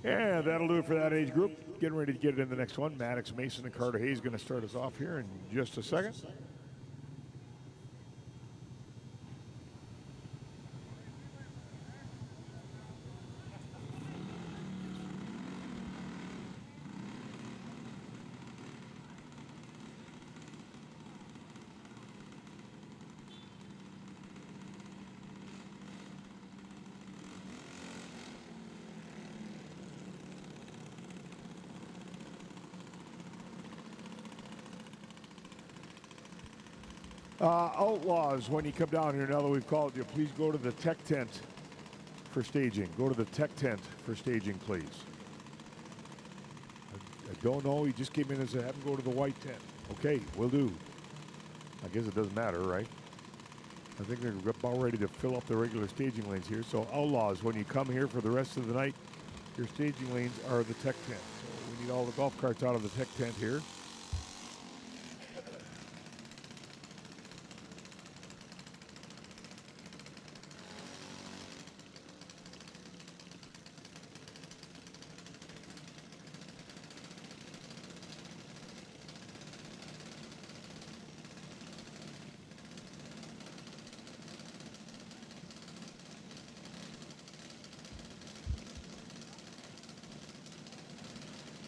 And that'll do it for that age group. Getting ready to get it in the next one. Maddox Mason and Carter Hayes going to start us off here in just a second. Outlaws, when you come down here, now that we've called you, please go to the tech tent for staging. Go to the tech tent for staging, please. I don't know. He just came in and said, have him go to the white tent. Okay, will do. I guess it doesn't matter, right? I think they're about ready to fill up the regular staging lanes here. So Outlaws, when you come here for the rest of the night, your staging lanes are the tech tent. So we need all the golf carts out of the tech tent here.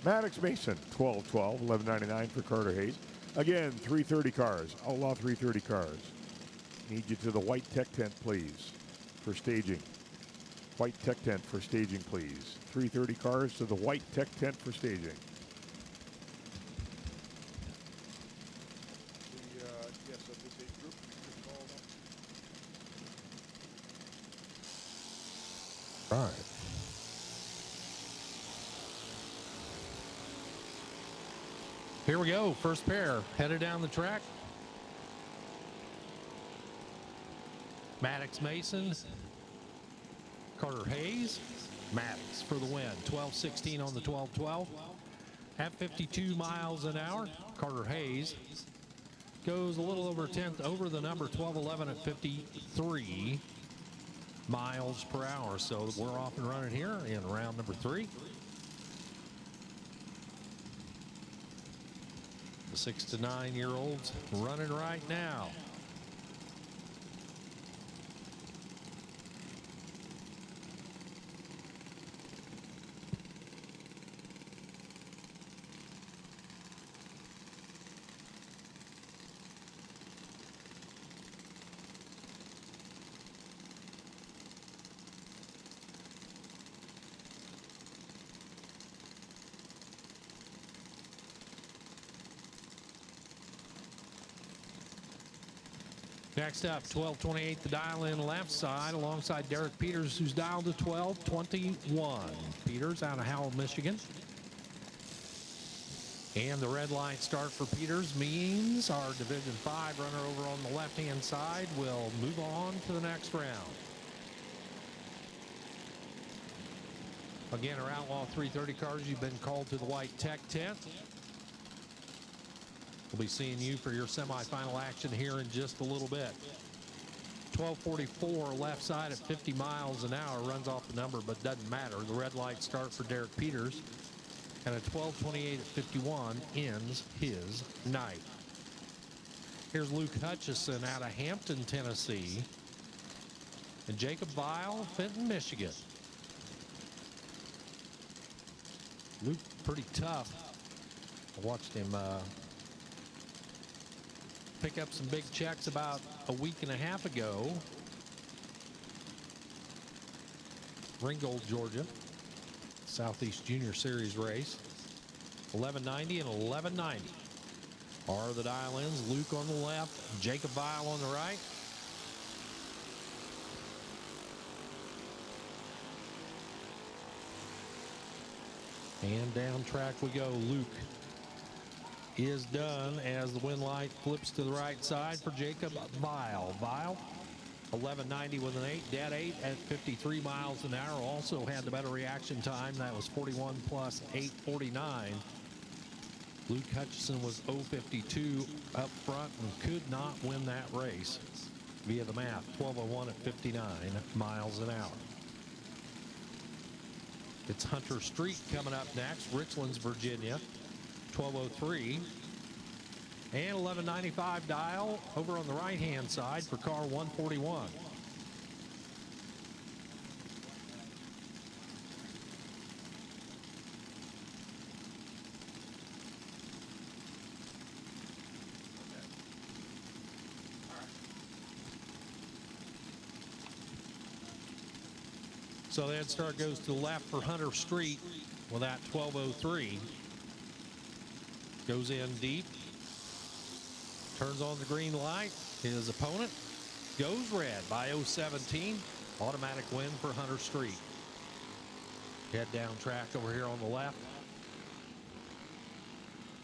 Maddox Mason, 12-12, $11.99 for Carter Hayes. Again, 330 cars, Outlaw 330 cars. Need you to the white tech tent, please, for staging. White tech tent for staging, please. 330 cars to the white tech tent for staging. Yes, of this age group, All right. Here we go. First pair headed down the track. Maddox Mason, Carter Hayes. Maddox for the win. 12-16 on the 12-12. At 52 miles an hour. Carter Hayes goes a little over 10th over the number 12-11 at 53 miles per hour. So we're off and running here in round number 3. The 6 to 9 year olds running right now. Next up, 12:28, the dial in left side alongside Derek Peters, who's dialed to 12:21. Peters out of Howell, Michigan. And the red light start for Peters means our Division 5 runner over on the left-hand side will move on to the next round. Again, our Outlaw 330 cars, you've been called to the white tech tent. We'll be seeing you for your semifinal action here in just a little bit. 12:44 left side at 50 miles an hour runs off the number, but doesn't matter. The red light start for Derek Peters. And at 12:28 at 51 ends his night. Here's Luke Hutchison out of Hampton, Tennessee. And Jacob Vile, Fenton, Michigan. Luke, pretty tough. I watched him pick up some big checks about a week and a half ago. Ringgold, Georgia. Southeast Junior Series race. 1190 and 1190 are the dial-ins. Luke on the left, Jacob Vile on the right. And down track we go. Luke is done as the wind light flips to the right side for Jacob Vile. Vile, 1190 with an 8, dead 8 at 53 miles an hour. Also had the better reaction time. That was 41 plus 849. Luke Hutchison was 052 up front and could not win that race via the math. 12:01 at 59 miles an hour. It's Hunter Street coming up next. Richlands, Virginia, 12:03. And 1195 dial over on the right-hand side for car 141. So the head start goes to the left for Hunter Street with that 12:03. Goes in deep. Turns on the green light. His opponent goes red by 017. Automatic win for Hunter Street. Head down track over here on the left.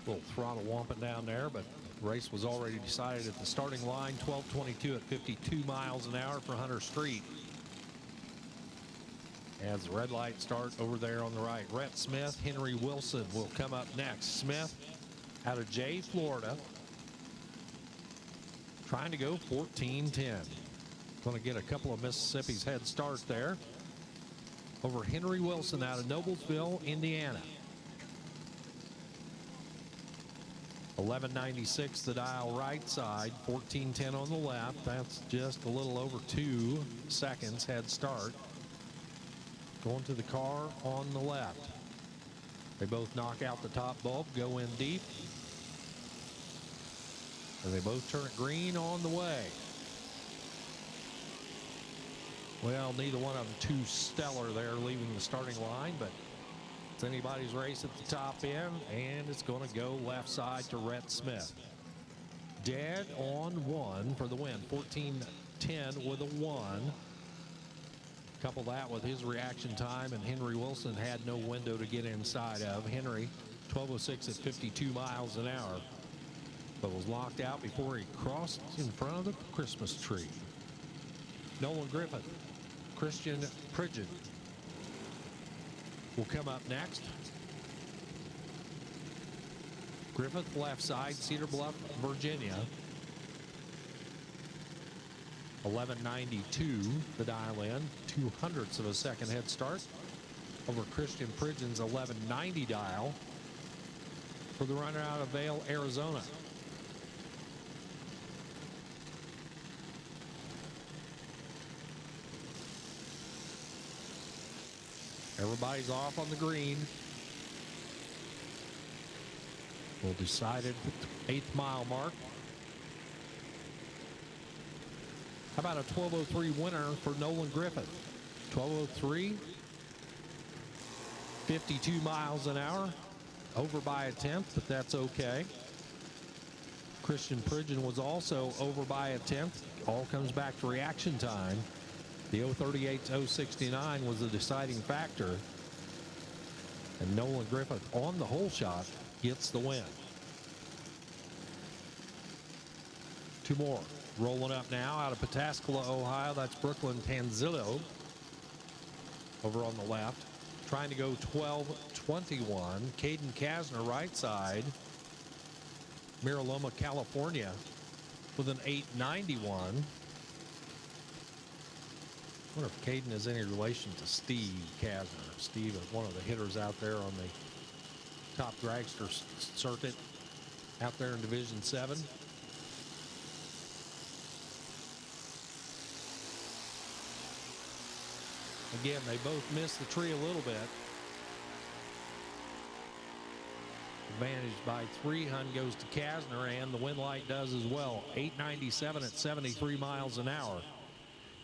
Little throttle womping down there, but the race was already decided at the starting line. 12:22 at 52 miles an hour for Hunter Street. As the red light start over there on the right. Rhett Smith, Henry Wilson will come up next. Smith out of Jay, Florida. Trying to go 14:10. Going to get a couple of Mississippi's head start there. Over Henry Wilson out of Noblesville, Indiana. 1196 the dial right side, 14:10 on the left. That's just a little over 2 seconds head start. Going to the car on the left. They both knock out the top bulb, go in deep. And they both turn it green on the way. Well, neither one of them too stellar there leaving the starting line, but it's anybody's race at the top end, and it's going to go left side to Rhett Smith. Dead on 1 for the win. 14:10 with a 1. Couple that with his reaction time, and Henry Wilson had no window to get inside of. Henry, 12:06 at 52 miles an hour, but was locked out before he crossed in front of the Christmas tree. Nolan Griffith, Christian Pridgeon will come up next. Griffith left side, Cedar Bluff, Virginia. 1192 the dial in, 0.02 of a second head start over Christian Pridgeon's 1190 dial for the runner out of Vail, Arizona. Everybody's off on the green. We'll decide it at the 8th mile mark. How about a 12:03 winner for Nolan Griffith? 12:03, 52 miles an hour, over by a 10th, but that's okay. Christian Pridgeon was also over by a 10th. All comes back to reaction time. The 038-069 was the deciding factor. And Nolan Griffith on the hole shot gets the win. 2 more. Rolling up now out of Pataskala, Ohio. That's Brooklyn Tanzillo over on the left. Trying to go 12:21. Caden Kasner right side. Miraloma, California with an 8:91. I wonder if Caden is any relation to Steve Kasner. Steve is one of the hitters out there on the top dragster circuit out there in Division 7. Again, they both missed the tree a little bit. Advantaged by 3. Hun goes to Kasner, and the win light does as well. 897 at 73 miles an hour.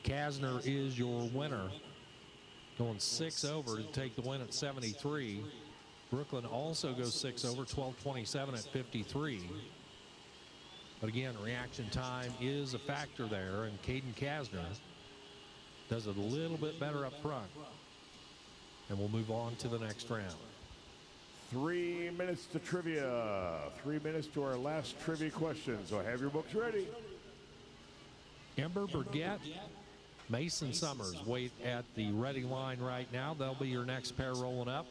Kasner is your winner. Going 6 over to take the win at 73. Brooklyn also goes 6 over, 12:27 at 53. But again, reaction time is a factor there, and Caden Kasner does it a little bit better up front. And we'll move on to the next round. 3 minutes to trivia. 3 minutes to our last trivia question. So have your books ready. Ember Burgett, Mason Summers wait at the ready line right now. They'll be your next pair rolling up.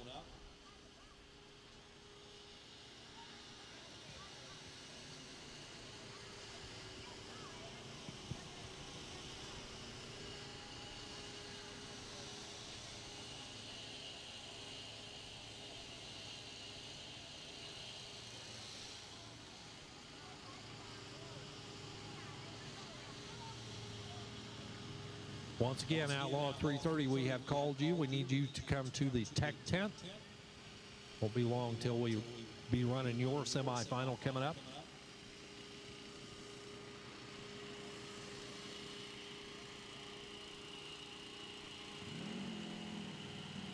Once again, Outlaw 330, we have called you. We need you to come to the Tech Tent. Won't be long till we be running your semifinal coming up.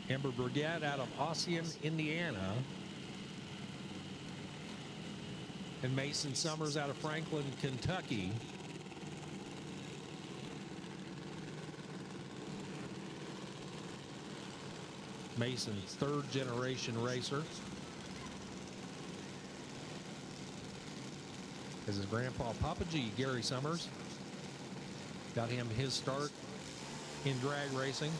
Amber Brigette out of Ossian, Indiana. And Mason Summers out of Franklin, Kentucky. Mason, third generation racer. As his grandpa, Papa G, Gary Summers, got him his start in drag racing.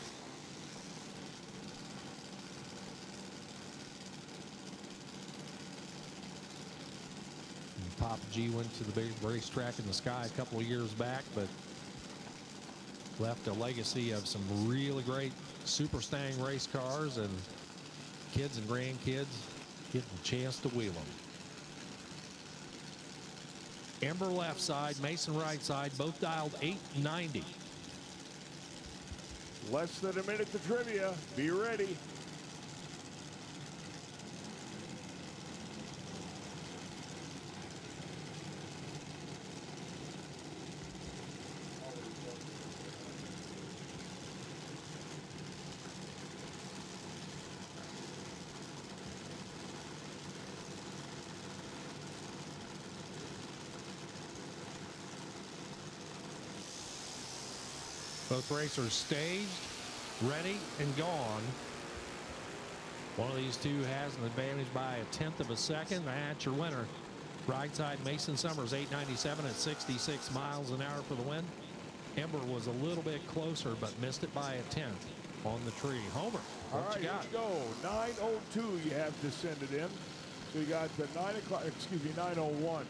And Papa G went to the big racetrack in the sky a couple of years back, but left a legacy of some really great Super Stang race cars, and kids and grandkids getting a chance to wheel them. Ember left side, Mason right side, both dialed 890. Less than a minute to trivia. Be ready. Both racers staged, ready, and gone. One of these two has an advantage by 1/10 of a second. That's your winner. Right side, Mason Summers, 897 at 66 miles an hour for the win. Ember was a little bit closer, but missed it by 1/10 on the tree. Homer, All what right, you got? let's go. 9:02 you have descended in. So you got the 9:01.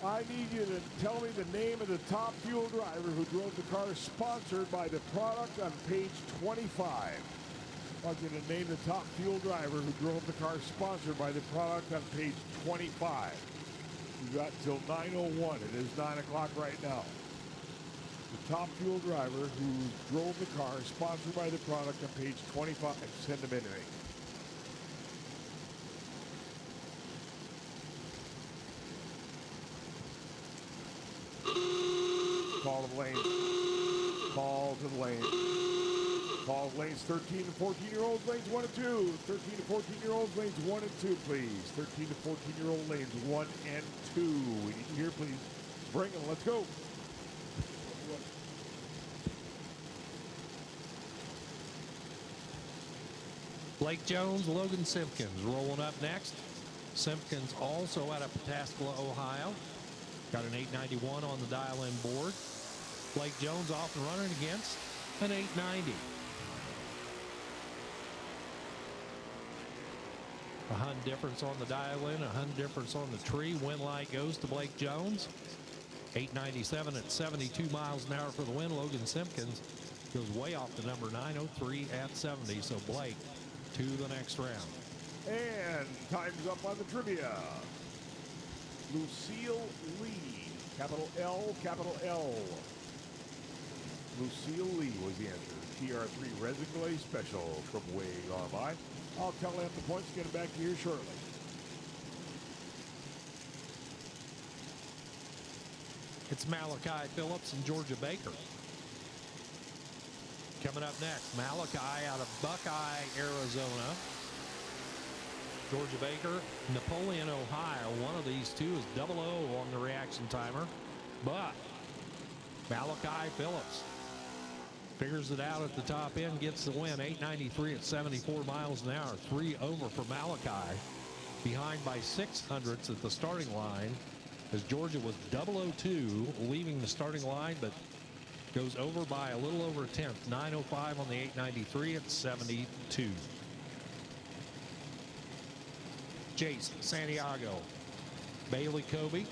I need you to tell me the name of the top fuel driver who drove the car sponsored by the product on page 25. I want you to name the top fuel driver who drove the car sponsored by the product on page 25. You got till 9:01. It is 9 o'clock right now. The top fuel driver who drove the car sponsored by the product on page 25. Send them in to me. Call to the lane. Call to the lane. Call lanes 13 to 14-year-olds, lanes 1 and 2. 13 to 14-year-olds, lanes 1 and 2, please. 13 to 14-year-old lanes 1 and 2. We need to hear, please. Bring them. Let's go. Blake Jones, Logan Simpkins rolling up next. Simpkins also out of Pataskala, Ohio. Got an 891 on the dial-in board. Blake Jones off and running against an 890. A hun difference on the dial-in, a hun difference on the tree. Win light goes to Blake Jones. 897 at 72 miles an hour for the win. Logan Simpkins goes way off the number 903 at 70. So Blake to the next round. And time's up on the trivia. Lucille Lee, capital L, capital L. Lucille Lee was the answer. TR3 Resin Glaze Special from way gone by. I'll tally up the points, get it back to you shortly. It's Malachi Phillips and Georgia Baker. Coming up next, Malachi out of Buckeye, Arizona. Georgia Baker, Napoleon, Ohio. One of these two is 00 on the reaction timer. But Malachi Phillips figures it out at the top end, gets the win. 893 at 74 miles an hour. 3 over for Malachi. Behind by 600ths at the starting line, as Georgia was 002 leaving the starting line, but goes over by a little over a 10th. 905 on the 893 at 72. Jace Santiago, Bailey Kobe.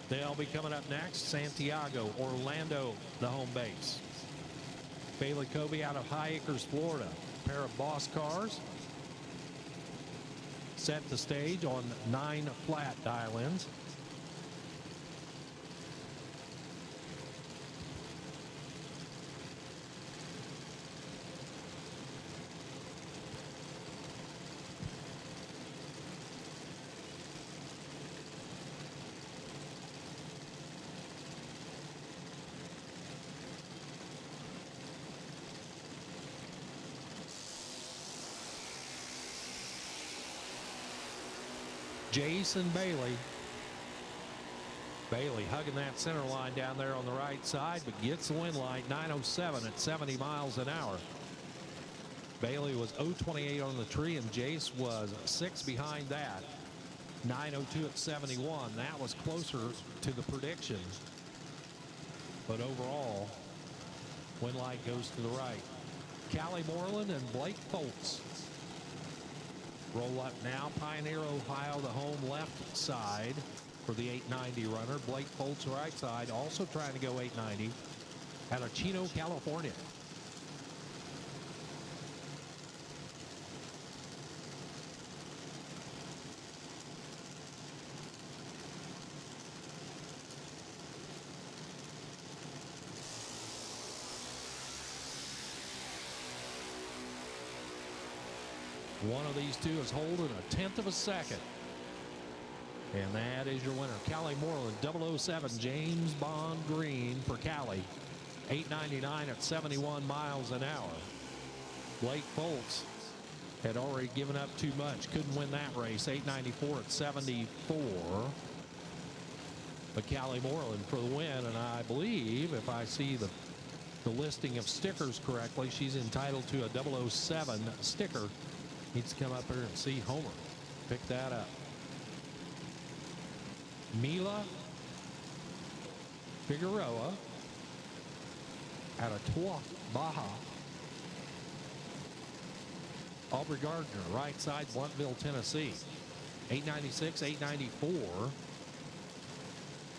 They'll be coming up next. Santiago, Orlando, the home base. Bailey Kobe out of High Acres, Florida. A pair of Boss cars. Set the stage on 9 flat dial-ins. Jason Bailey. Bailey hugging that center line down there on the right side, but gets the win light. 9:07 at 70 miles an hour. Bailey was 0.28 on the tree, and Jace was 6 behind that. 9:02 at 71. That was closer to the prediction. But overall, win light goes to the right. Callie Moreland and Blake Foltz roll up now. Pioneer, Ohio, the home left side for the 890 runner. Blake Foltz, right side, also trying to go 890 out of Chino, California. One of these two is holding a 1/10 of a second. And that is your winner. Callie Moreland, 007 James Bond Green for Callie. 8:99 at 71 miles an hour. Blake Foltz had already given up too much. Couldn't win that race. 8:94 at 74. But Callie Moreland for the win. And I believe, if I see the listing of stickers correctly, she's entitled to a 007 sticker. Needs to come up here and see Homer pick that up. Mila Figueroa out of Tua Baja. Aubrey Gardner, right side, Bluntville, Tennessee. 896, 894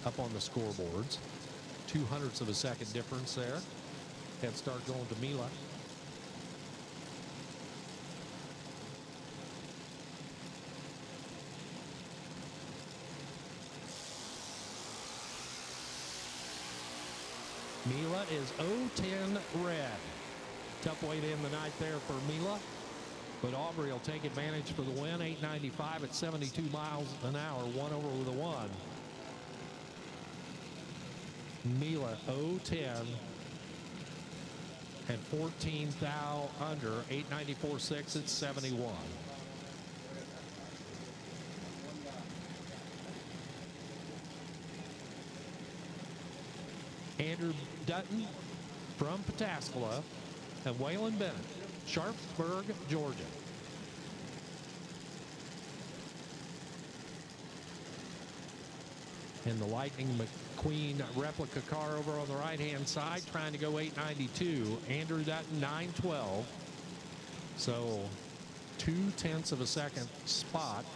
up on the scoreboards. 0.02 of a second difference there. Head start going to Mila. Mila is 0-10 red. Tough way to end the night there for Mila. But Aubrey will take advantage for the win. 8:95 at 72 miles an hour. 1 over with a 1. Mila 0-10 and 14 thou under. 8:94.6 at 71. Andrew Dutton from Pataskala and Waylon Bennett, Sharpsburg, Georgia. And the Lightning McQueen replica car over on the right-hand side trying to go 8:92. Andrew Dutton 9:12. So 0.2 of a second spot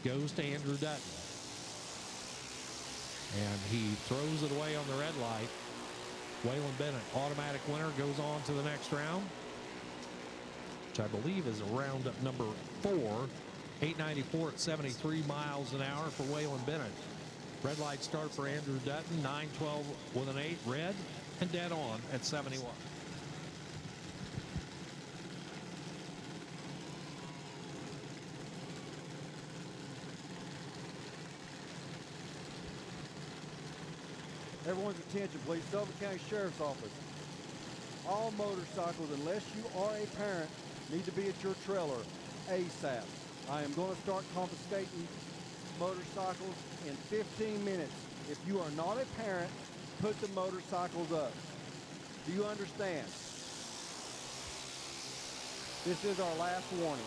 goes to Andrew Dutton. And he throws it away on the red light. Waylon Bennett, automatic winner, goes on to the next round, which I believe is round number 4. 8:94 at 73 miles an hour for Waylon Bennett. Red light start for Andrew Dutton. 9:12 with an 8, red, and dead on at 71. Everyone's attention, please. Sullivan County Sheriff's Office. All motorcycles, unless you are a parent, need to be at your trailer ASAP. I am going to start confiscating motorcycles in 15 minutes. If you are not a parent, put the motorcycles up. Do you understand? This is our last warning.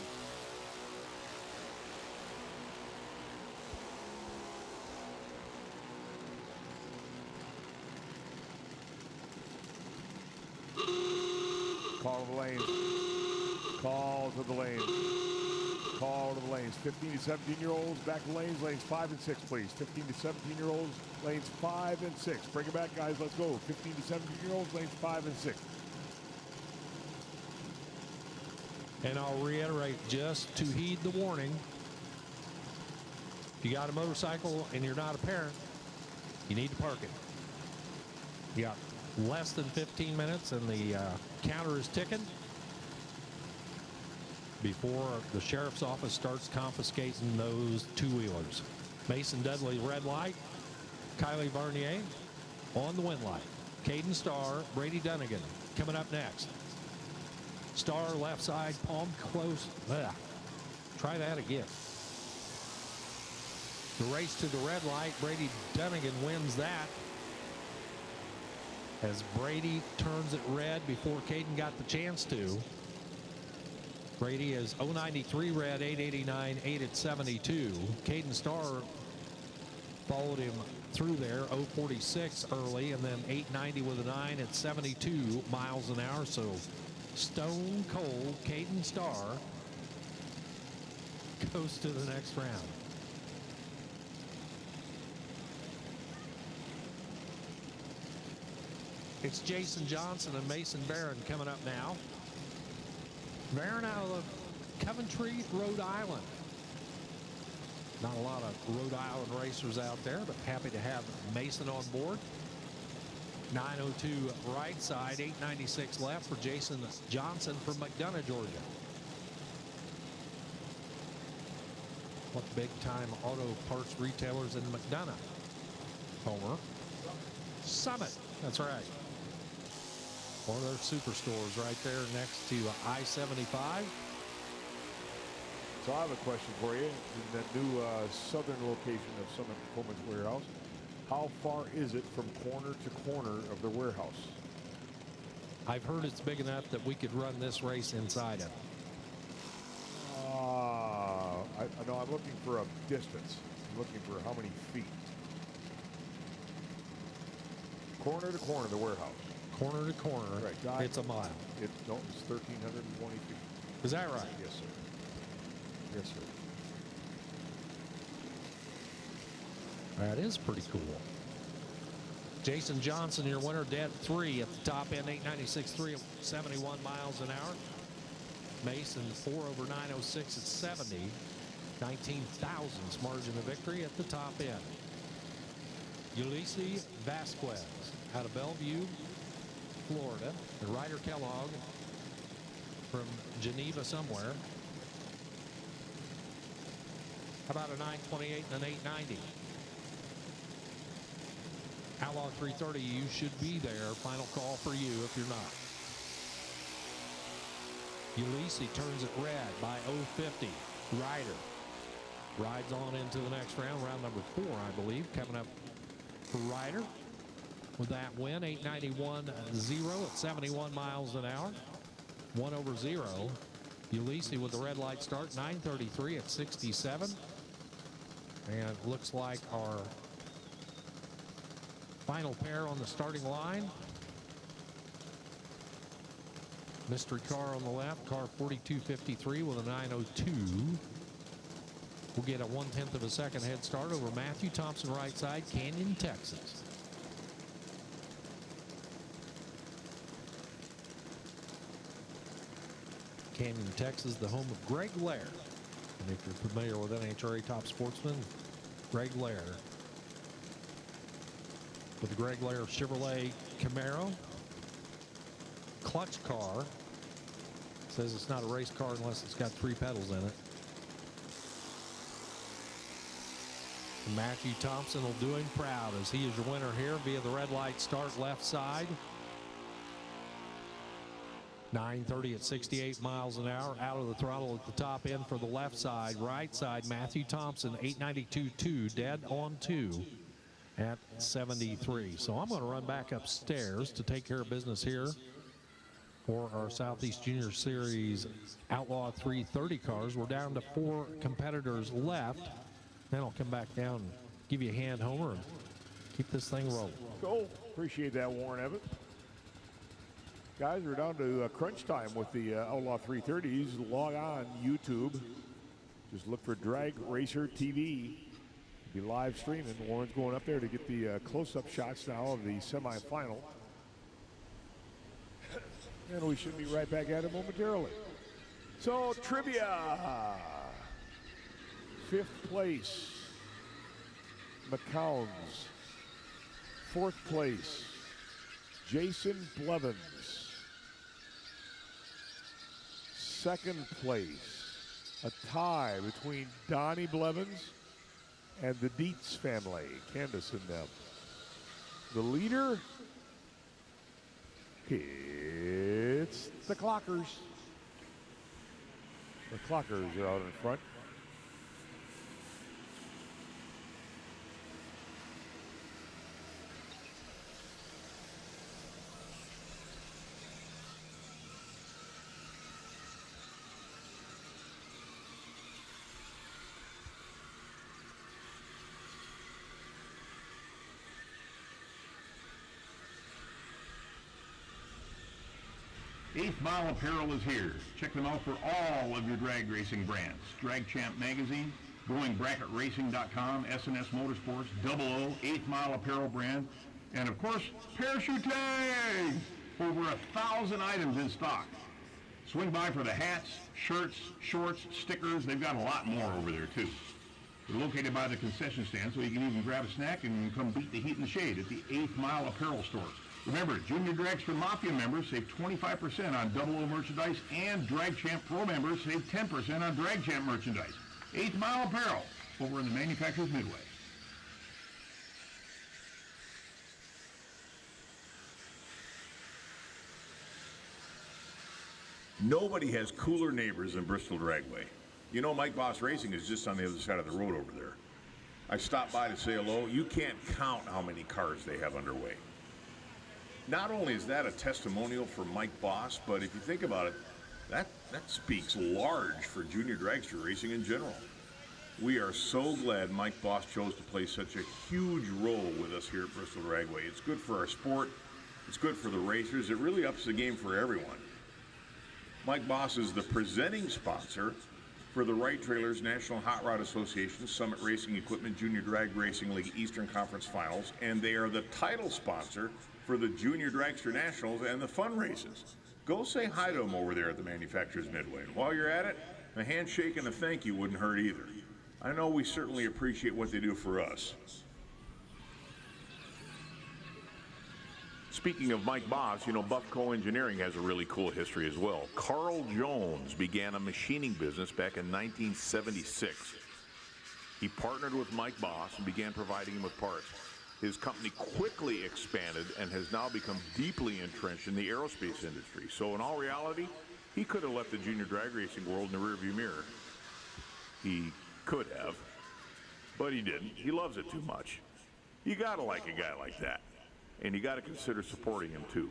Call to the lanes. Call to the lanes. Call to the lanes. 15 to 17-year-olds back to lanes. Lanes 5 and 6, please. 15 to 17-year-olds, lanes 5 and 6. Bring it back, guys. Let's go. 15 to 17-year-olds, lanes 5 and 6. And I'll reiterate, just to heed the warning, if you got a motorcycle and you're not a parent, you need to park it. You got less than 15 minutes and the counter is ticking before the sheriff's office starts confiscating those two-wheelers. Mason Dudley, red light. Kylie Barnier on the win light. Caden Starr, Brady Dunnigan coming up next. Starr left side, palm close. Try that again. The race to the red light, Brady Dunnigan wins that. As Brady turns it red before Caden got the chance to. Brady is 093 red, 889, 8 at 72. Caden Starr followed him through there, 046 early, and then 890 with a 9 at 72 miles an hour. So stone cold Caden Starr goes to the next round. It's Jason Johnson and Mason Barron coming up now. Barron out of Coventry, Rhode Island. Not a lot of Rhode Island racers out there, but happy to have Mason on board. 902 right side, 896 left for Jason Johnson from McDonough, Georgia. What big time auto parts retailers in McDonough? Homer. Summit, that's right. One of their superstores right there next to I-75. So I have a question for you. In that new southern location of Summit Performance Warehouse, how far is it from corner to corner of the warehouse? I've heard it's big enough that we could run this race inside it. I know I'm looking for a distance. I'm looking for how many feet. Corner to corner of the warehouse. Corner to corner, right. It's a mile. It's 1,320 feet. Is that right? Yes, sir. Yes, sir. That is pretty cool. Jason Johnson, your winner, dead 3 at the top end, 896.3 at 71 miles an hour. Mason 4 over 906 at 70, 19 thousandths margin of victory at the top end. Ulysses Vasquez out of Bellevue, Florida. And Ryder Kellogg from Geneva somewhere. How about a 928 and an 890? Outlaw 330, you should be there. Final call for you if you're not. Ulysses turns it red by 050. Ryder rides on into the next round, round number 4, I believe, coming up for Ryder with that win. 891.0 at 71 miles an hour. 1 over 0. Ulysses with the red light start, 933 at 67. And it looks like our final pair on the starting line. Mystery car on the left, car 4253 with a 902. We'll get a 1/10 of a second head start over Matthew Thompson right side, Canyon, Texas. Canyon, Texas, the home of Greg Lair. And if you're familiar with NHRA top sportsman, Greg Lair. With the Greg Lair Chevrolet Camaro. Clutch car. Says it's not a race car unless it's got 3 pedals in it. And Matthew Thompson will do him proud as he is your winner here via the red light start left side. 930 at 68 miles an hour. Out of the throttle at the top end for the left side. Right side, Matthew Thompson, 892.2, dead on 2 at 73. So I'm going to run back upstairs to take care of business here for our Southeast Junior Series Outlaw 330 cars. We're down to 4 competitors left. Then I'll come back down and give you a hand, Homer, and keep this thing rolling. Cool. Appreciate that, Warren Evans. Guys, we're down to crunch time with the Outlaw 330s. Log on YouTube. Just look for Drag Racer TV. Be live streaming. Warren's going up there to get the close-up shots now of the semifinal. And we should be right back at it momentarily. So, trivia. 5th place, McCown's. 4th place, Jason Blevins. 2nd place, a tie between Donnie Blevins and the Dietz family, Candace and them. The leader, it's the Clockers. The Clockers are out in front. 8th Mile Apparel is here. Check them out for all of your drag racing brands. Drag Champ Magazine, GoingBracketRacing.com, SNS Motorsports, 00, 8th Mile Apparel brand, and of course, parachute tags! Over 1,000 items in stock. Swing by for the hats, shirts, shorts, stickers. They've got a lot more over there too. They're located by the concession stand, so you can even grab a snack and come beat the heat in the shade at the 8th Mile Apparel store. Remember, Junior Dragster Mafia members save 25% on 00 merchandise, and Drag Champ Pro members save 10% on Drag Champ merchandise. 8th Mile Apparel, over in the Manufacturers Midway. Nobody has cooler neighbors than Bristol Dragway. You know, Mike Boss Racing is just on the other side of the road over there. I stopped by to say hello. You can't count how many cars they have underway. Not only is that a testimonial for Mike Boss, but if you think about it, that speaks large for junior dragster racing in general. We are so glad Mike Boss chose to play such a huge role with us here at Bristol Dragway. It's good for our sport. It's good for the racers. It really ups the game for everyone. Mike Boss is the presenting sponsor for the Wright Trailers National Hot Rod Association Summit Racing Equipment Junior Drag Racing League Eastern Conference Finals, and they are the title sponsor for the Junior Dragster Nationals and the fun races. Go say hi to them over there at the Manufacturers Midway. And while you're at it, a handshake and a thank you wouldn't hurt either. I know we certainly appreciate what they do for us. Speaking of Mike Boss, you know, Buffco Engineering has a really cool history as well. Carl Jones began a machining business back in 1976. He partnered with Mike Boss and began providing him with parts. His company quickly expanded and has now become deeply entrenched in the aerospace industry. So in all reality, he could have left the junior drag racing world in the rearview mirror. He could have, but he didn't. He loves it too much. You gotta like a guy like that. And you got to consider supporting him too.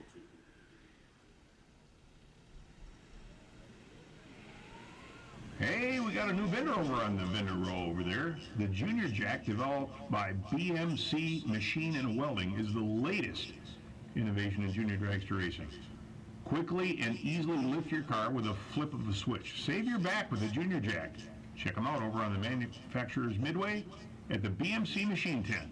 Hey, we got a new vendor over on the vendor row over there. The Junior Jack, developed by BMC Machine and Welding, is the latest innovation in junior dragster racing. Quickly and easily lift your car with a flip of the switch. Save your back with the Junior Jack. Check them out over on the Manufacturers Midway at the BMC Machine Tent.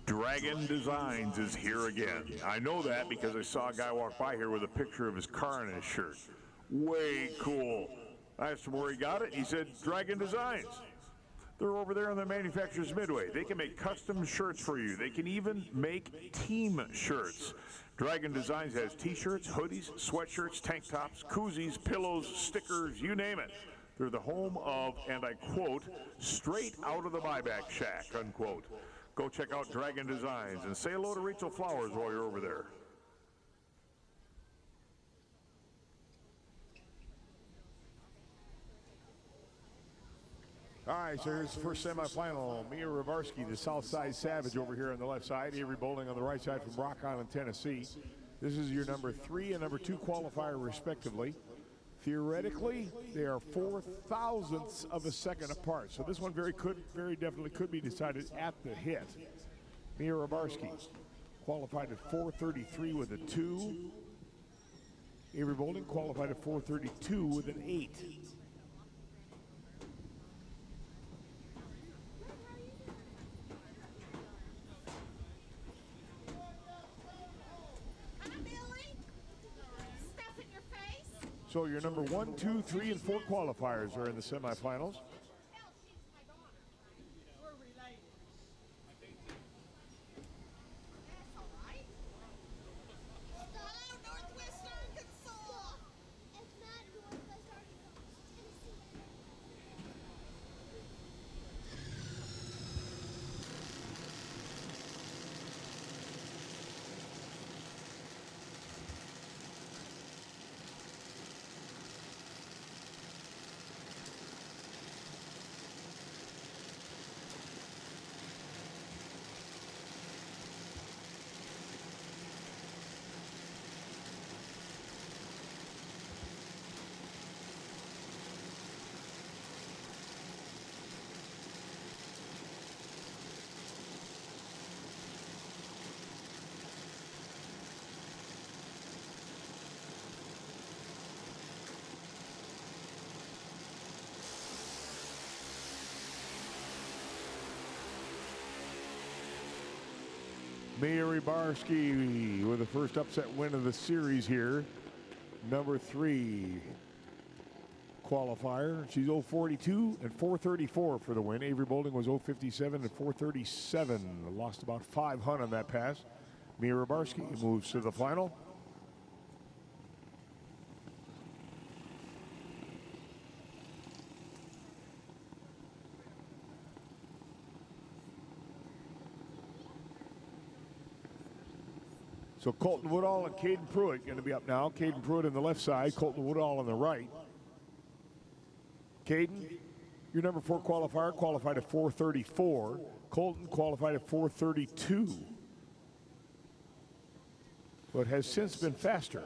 Dragon Designs is here again. I know that because I saw a guy walk by here with a picture of his car on his shirt. Way cool. I asked him where he got it. He said, Dragon Designs. They're over there on the Manufacturers Midway. They can make custom shirts for you. They can even make team shirts. Dragon Designs has t-shirts, hoodies, sweatshirts, tank tops, koozies, pillows, stickers, you name it. They're the home of, and I quote, straight out of the buyback shack, unquote. Go check out Dragon Designs and say hello to Rachel Flowers while you're over there. All right, so here's the first semifinal. Mia Ravarski, the Southside Savage, over here on the left side. Avery Bowling on the right side from Rock Island, Tennessee. This is your number 3 and number 2 qualifier, respectively. Theoretically, they are 4/1000ths of a second apart. So this one very definitely could be decided at the hit. Mia Ravarski qualified at 4:33 with a 2. Avery Bowling qualified at 4:32 with an 8. So your number 1, 2, 3, and 4 qualifiers are in the semifinals. Mia Rybarski with the first upset win of the series here. Number 3 qualifier. She's 042 and 434 for the win. Avery Boulding was 057 and 437. Lost about 5 hun on that pass. Mia Rybarski moves to the final. So Colton Woodall and Caden Pruitt going to be up now. Caden Pruitt on the left side, Colton Woodall on the right. Caden, your number 4 qualifier qualified at 434. Colton qualified at 432. So it has since been faster.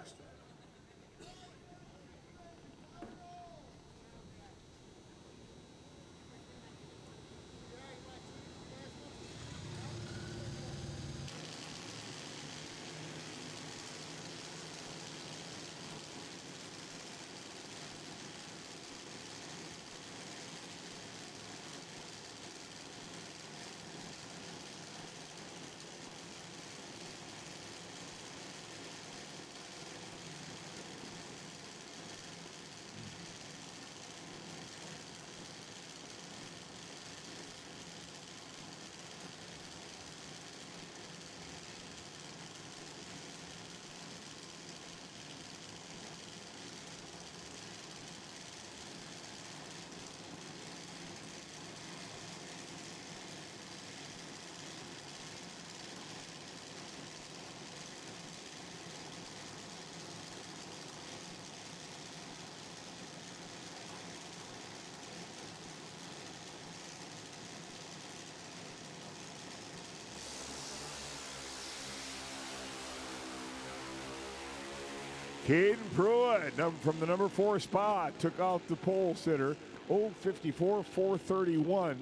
Caden Pruitt from the number 4 spot took out the pole sitter. 054, 431.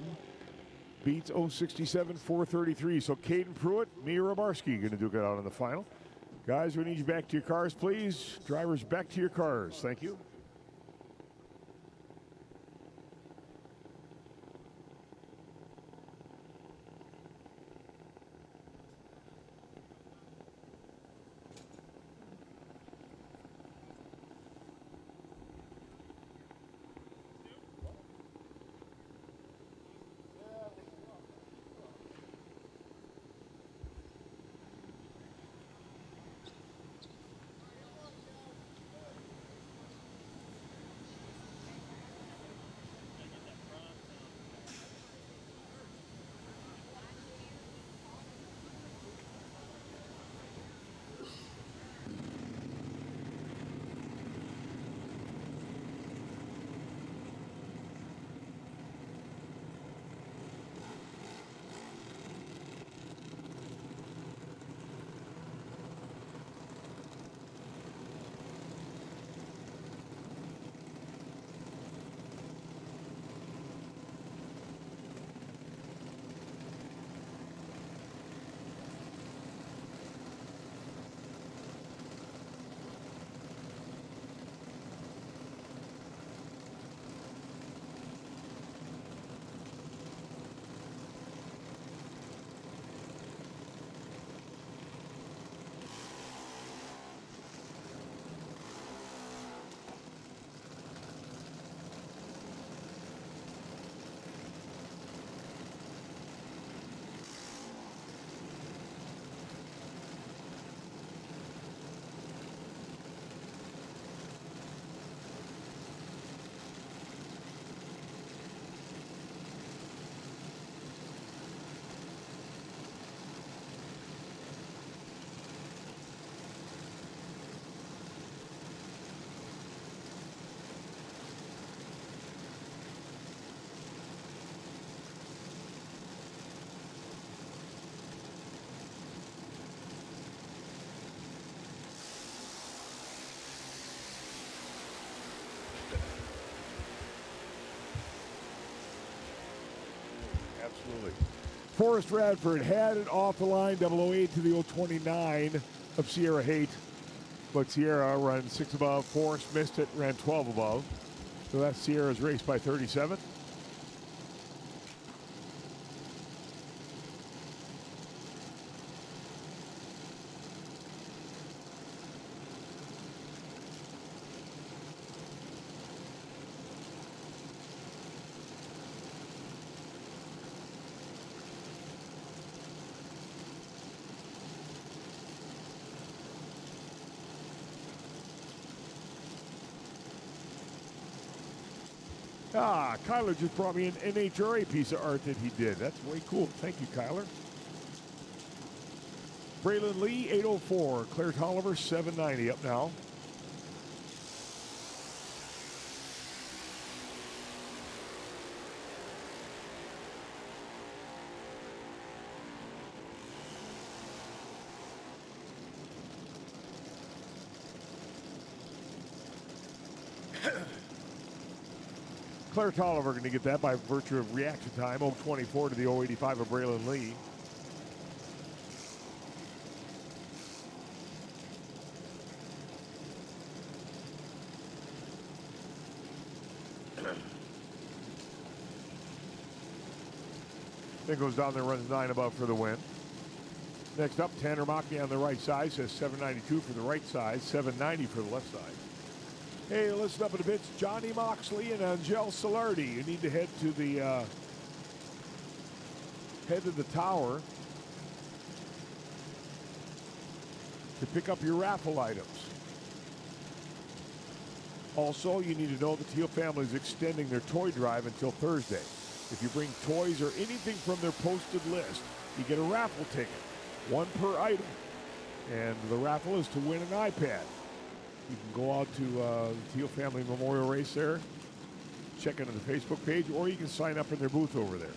Beats 067, 433. So Caden Pruitt, Mia Rybarski going to duke it out in the final. Guys, we need you back to your cars, please. Drivers, back to your cars. Thank you. Absolutely. Forrest Radford had it off the line, 008 to the 029 of Sierra Haight. But Sierra ran 6 above. Forrest missed it, ran 12 above. So that's Sierra's race by 37. Kyler just brought me an NHRA piece of art that he did. That's way cool. Thank you, Kyler. Braylon Lee, 804. Claire Tolliver, 790 up now. Claire Tolliver going to get that by virtue of reaction time. 024 to the 085 of Braylon Lee. Then goes down there, runs 9 above for the win. Next up, Tanner Mockney on the right side says 792 for the right side, 790 for the left side. Hey, listen up in a bit. Johnny Moxley and Angel Solardi. You need to head to the tower to pick up your raffle items. Also, you need to know the Teel family is extending their toy drive until Thursday. If you bring toys or anything from their posted list, you get a raffle ticket, 1 per item. And the raffle is to win an iPad. You can go out to the Teel Family Memorial Race there, check into the Facebook page, or you can sign up in their booth over there.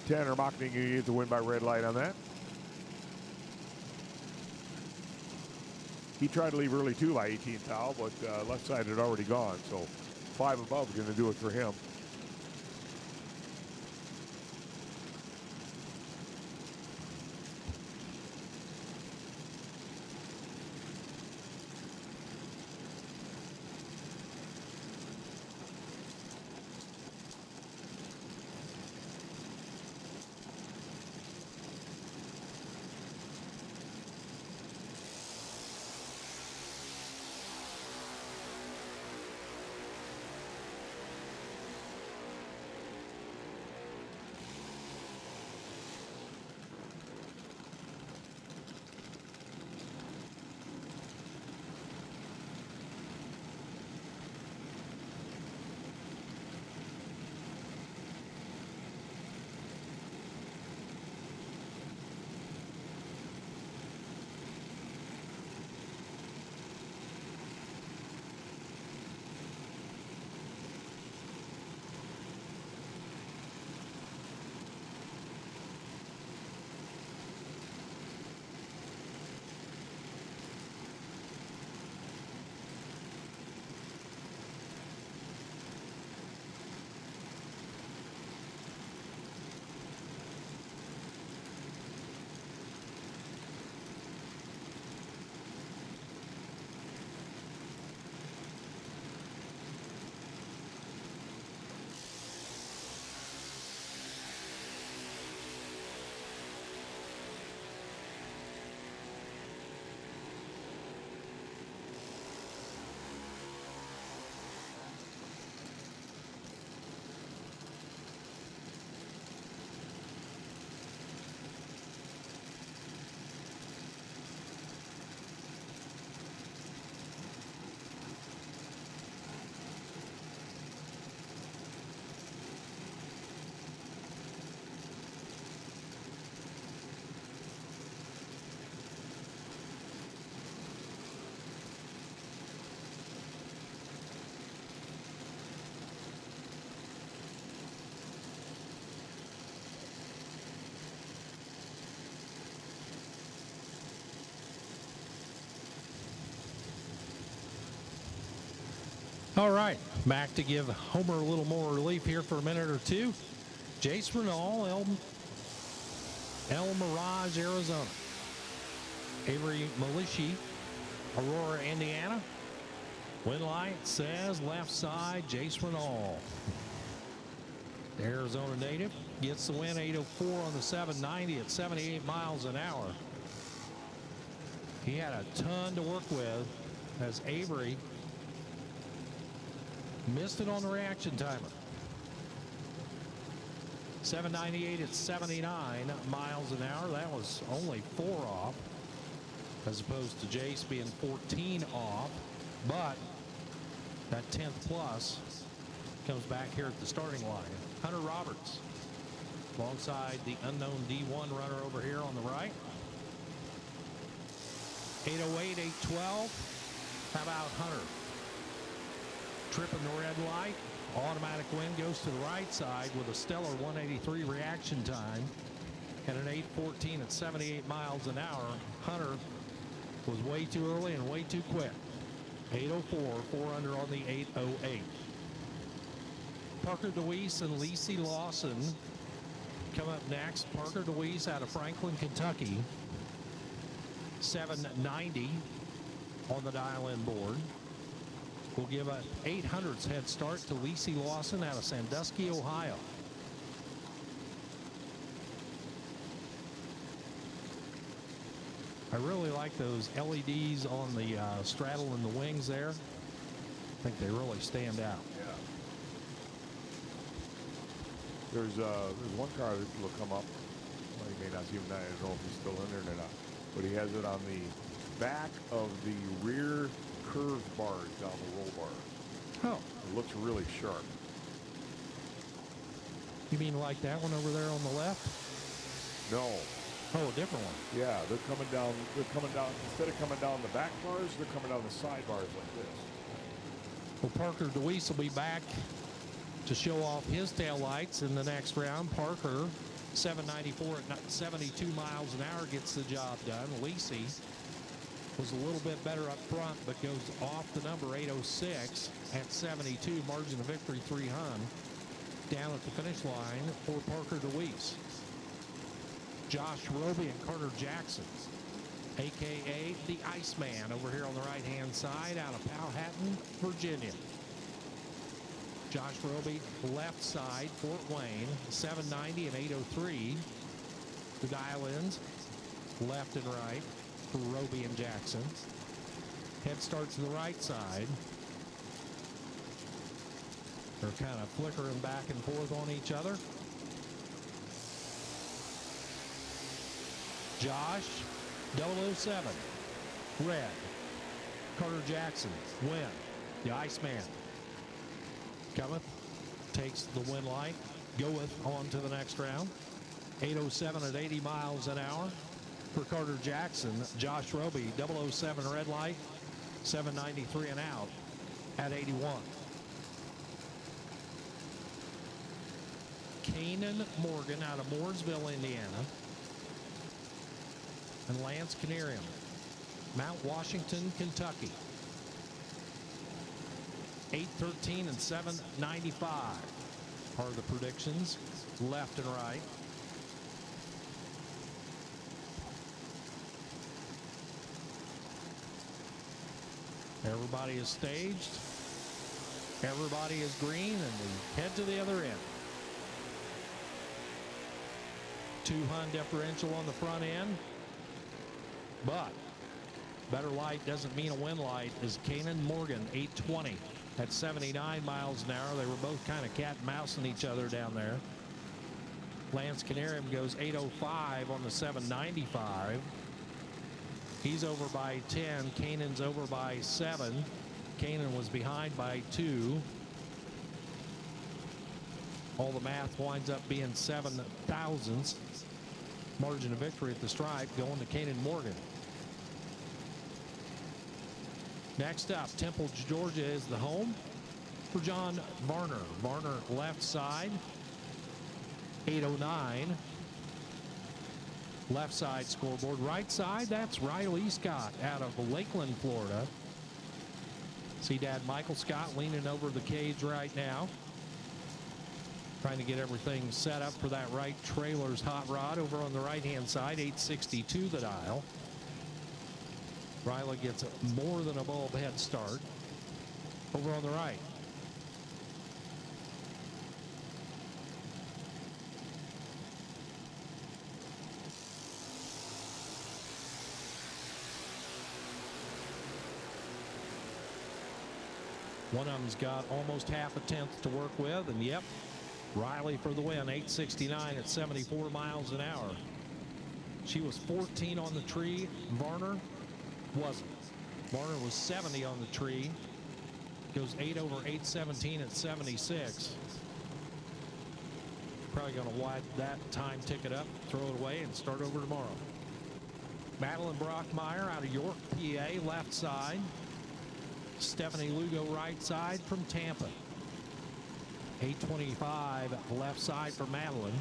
Tanner Mockney, you get the win by red light on that. He tried to leave early too by 18th thou, but left side had already gone, so 5 above is going to do it for him. All right, back to give Homer a little more relief here for a minute or two. Jace Renault, El Mirage, Arizona. Avery Malishi, Aurora, Indiana. Wind light says left side, Jace Renault. The Arizona native gets the win, 804 on the 790 at 78 miles an hour. He had a ton to work with as Avery missed it on the reaction timer. 798 at 79 miles an hour. That was only 4 off, as opposed to Jace being 14 off. But that 10th plus comes back here at the starting line. Hunter Roberts alongside the unknown D1 runner over here on the right. 808, 812. How about Hunter? Tripping the red light. Automatic win goes to the right side with a stellar 183 reaction time and an 814 at 78 miles an hour. Hunter was way too early and way too quick. 804, 4 under on the 808. Parker DeWeese and Lacey Lawson come up next. Parker DeWeese out of Franklin, Kentucky. 790 on the dial-in board. We'll give a 800s head start to Lacey Lawson out of Sandusky, Ohio. I really like those LEDs on the straddle and the wings there. I think they really stand out. Yeah. There's one car that will come up. Well, you may not see him now. I don't know if he's still in there or not. But he has it on the back of the rear curve bars down the roll bar. Oh. It looks really sharp. You mean like that one over there on the left? No. Oh, a different one. Yeah, they're coming down. Instead of coming down the back bars, they're coming down the side bars like this. Well, Parker DeWeese will be back to show off his taillights in the next round. Parker, 794 at 72 miles an hour, gets the job done. Lacey was a little bit better up front, but goes off the number 806 at 72. Margin of victory 300. Down at the finish line for Parker DeWeese. Josh Roby and Carter Jackson, a.k.a. the Iceman, over here on the right-hand side out of Powhatan, Virginia. Josh Roby, left side, Fort Wayne, 790 and 803. The dial-ins, left and right for Roby and Jackson. Head start to the right side. They're kind of flickering back and forth on each other. Josh, 007, red. Carter Jackson, win. The Iceman cometh, takes the win light, goeth on to the next round. 807 at 80 miles an hour for Carter Jackson. Josh Roby, 007 red light, 793 and out at 81. Kanan Morgan out of Mooresville, Indiana. And Lance Canarium, Mount Washington, Kentucky. 813 and 795 are the predictions, left and right. Everybody is staged. Everybody is green, and we head to the other end. 200 differential on the front end. But better light doesn't mean a win light. Is Kanan Morgan, 820 at 79 miles an hour. They were both kind of cat and mousing each other down there. Lance Canarium goes 805 on the 795. He's over by 10. Kanan's over by 7. Kanan was behind by 2. All the math winds up being 7 thousandths. Margin of victory at the stripe going to Kanan Morgan. Next up, Temple, Georgia is the home for John Varner. Varner left side, 809. Left side scoreboard. Right side, that's Riley Scott out of Lakeland, Florida. See Dad Michael Scott leaning over the cage right now, trying to get everything set up for that right trailer's hot rod over on the right-hand side, 862 the dial. Riley gets more than a bulb head start over on the right. One of them's got almost half a tenth to work with, and yep, Riley for the win, 869 at 74 miles an hour. She was 14 on the tree. Varner wasn't. Varner was 70 on the tree. Goes 8 over 817 at 76. Probably going to wide that time ticket up, throw it away, and start over tomorrow. Madeline Brockmeyer out of York, PA, left side. Stephanie Lugo, right side from Tampa. 825 left side for Madeline.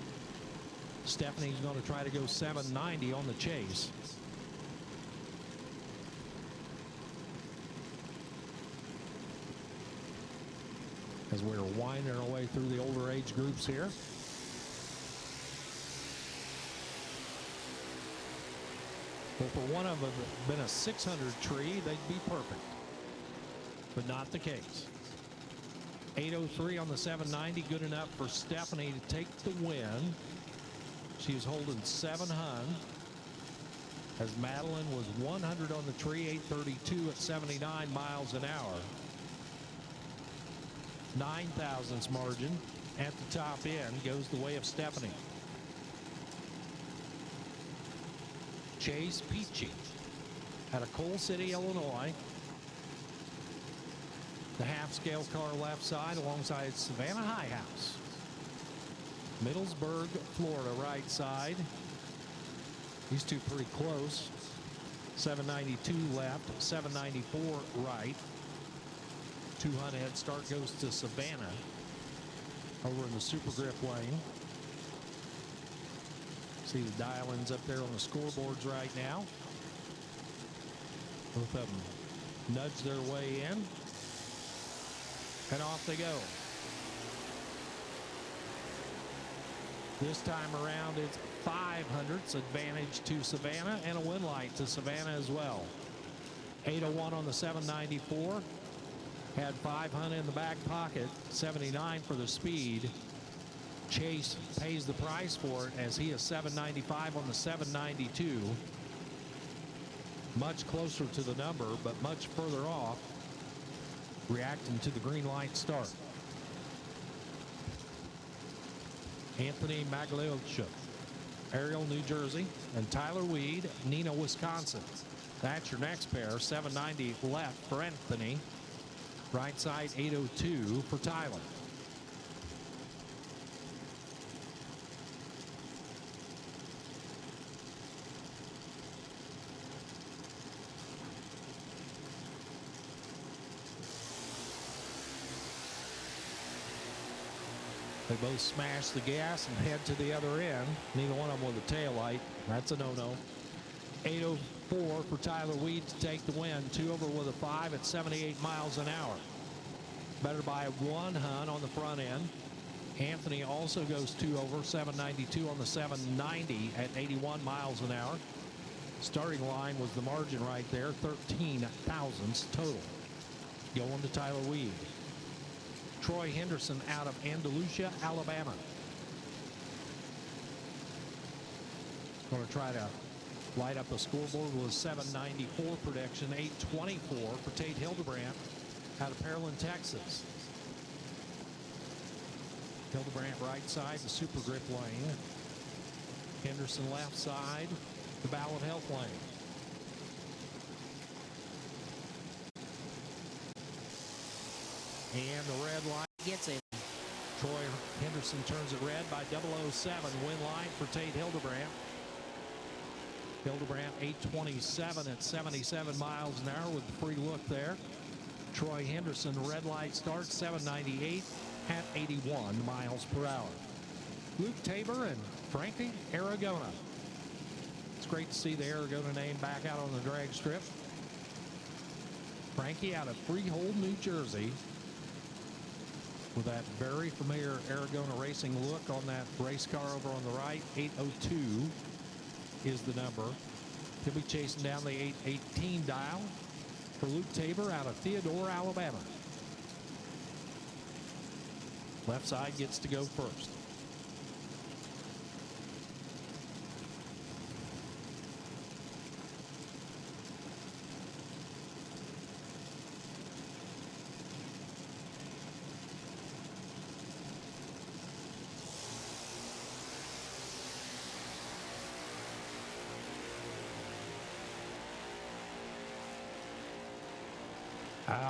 Stephanie's going to try to go 790 on the chase. As we're winding our way through the older age groups here. Well, for one of them been a 600 tree, they'd be perfect. But not the case. 803 on the 790, good enough for Stephanie to take the win. She was holding 7 hun. As Madeline was 100 on the tree, 832 at 79 miles an hour. 9 thousandths margin at the top end goes the way of Stephanie. Chase Peachy out of Coal City, Illinois. The half-scale car left side alongside Savannah Highhouse. Middlesburg, Florida, right side. These two pretty close. 792 left, 794 right. 200 head start goes to Savannah over in the Super Grip lane. See the dial-ins up there on the scoreboards right now. Both of them nudge their way in. And off they go. This time around, it's 500ths advantage to Savannah and a win light to Savannah as well. 801 on the 794. Had 500 in the back pocket. 79 for the speed. Chase pays the price for it as he is 795 on the 792. Much closer to the number, but much further off. Reacting to the green light start. Anthony Magliocha, Ariel, New Jersey, and Tyler Weed, Neenah, Wisconsin. That's your next pair. 790 left for Anthony. Right side 802 for Tyler. They both smash the gas and head to the other end. Neither one of them with a tail light. That's a no-no. 804 for Tyler Weed to take the win. 2 over with a 5 at 78 miles an hour. Better by 1 hun on the front end. Anthony also goes 2 over, 792 on the 790 at 81 miles an hour. Starting line was the margin right there, 13 thousandths total. Going to Tyler Weed. Troy Henderson out of Andalusia, Alabama. Going to try to light up the scoreboard with a 794 prediction. 824 for Tate Hildebrandt out of Pearland, Texas. Hildebrandt right side, the Super Grip lane. Henderson left side, the Ballot Health lane. And the red line gets it. Troy Henderson turns it red by 007. Win line for Tate Hildebrandt. Hildebrandt 827 at 77 miles an hour with the free look there. Troy Henderson red light start 798 at 81 miles per hour. Luke Tabor and Frankie Aragona. It's great to see the Aragona name back out on the drag strip. Frankie out of Freehold, New Jersey, with that very familiar Aragona Racing look on that race car over on the right. 802 is the number. He'll be chasing down the 818 dial for Luke Tabor out of Theodore, Alabama. Left side gets to go first.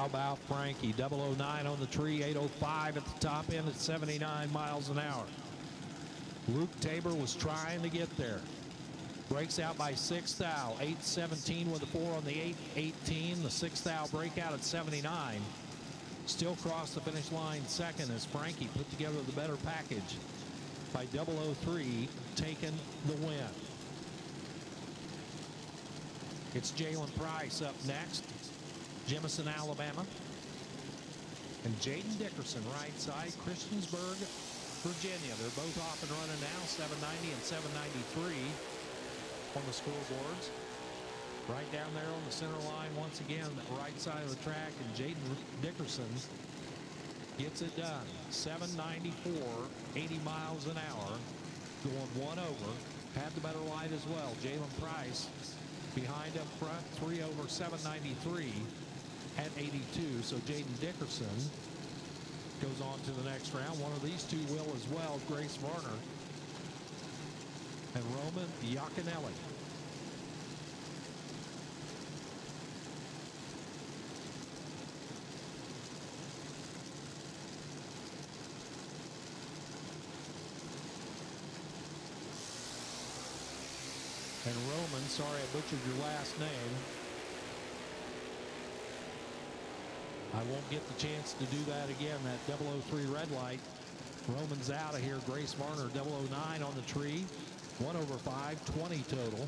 How about Frankie? 009 on the tree, 805 at the top end at 79 miles an hour. Luke Tabor was trying to get there. Breaks out by 6 thou, 817 with the 4 on the 818. The 6 thou breakout at 79. Still crossed the finish line second as Frankie put together the better package by 003, taking the win. It's Jalen Price up next, Jemison, Alabama. And Jaden Dickerson, right side, Christiansburg, Virginia. They're both off and running now, 790 and 793 on the scoreboards. Right down there on the center line, once again, right side of the track, and Jaden Dickerson gets it done. 794, 80 miles an hour, going one over. Had the better light as well. Jalen Price behind up front, 3 over 793 at 82. So Jaden Dickerson goes on to the next round. One of these two will as well, Grace Varner and Roman Iaconelli. And Roman, sorry I butchered your last name. I won't get the chance to do that again. That 003 red light. Roman's out of here. Grace Varner, 009 on the tree. 1 over 5, 20 total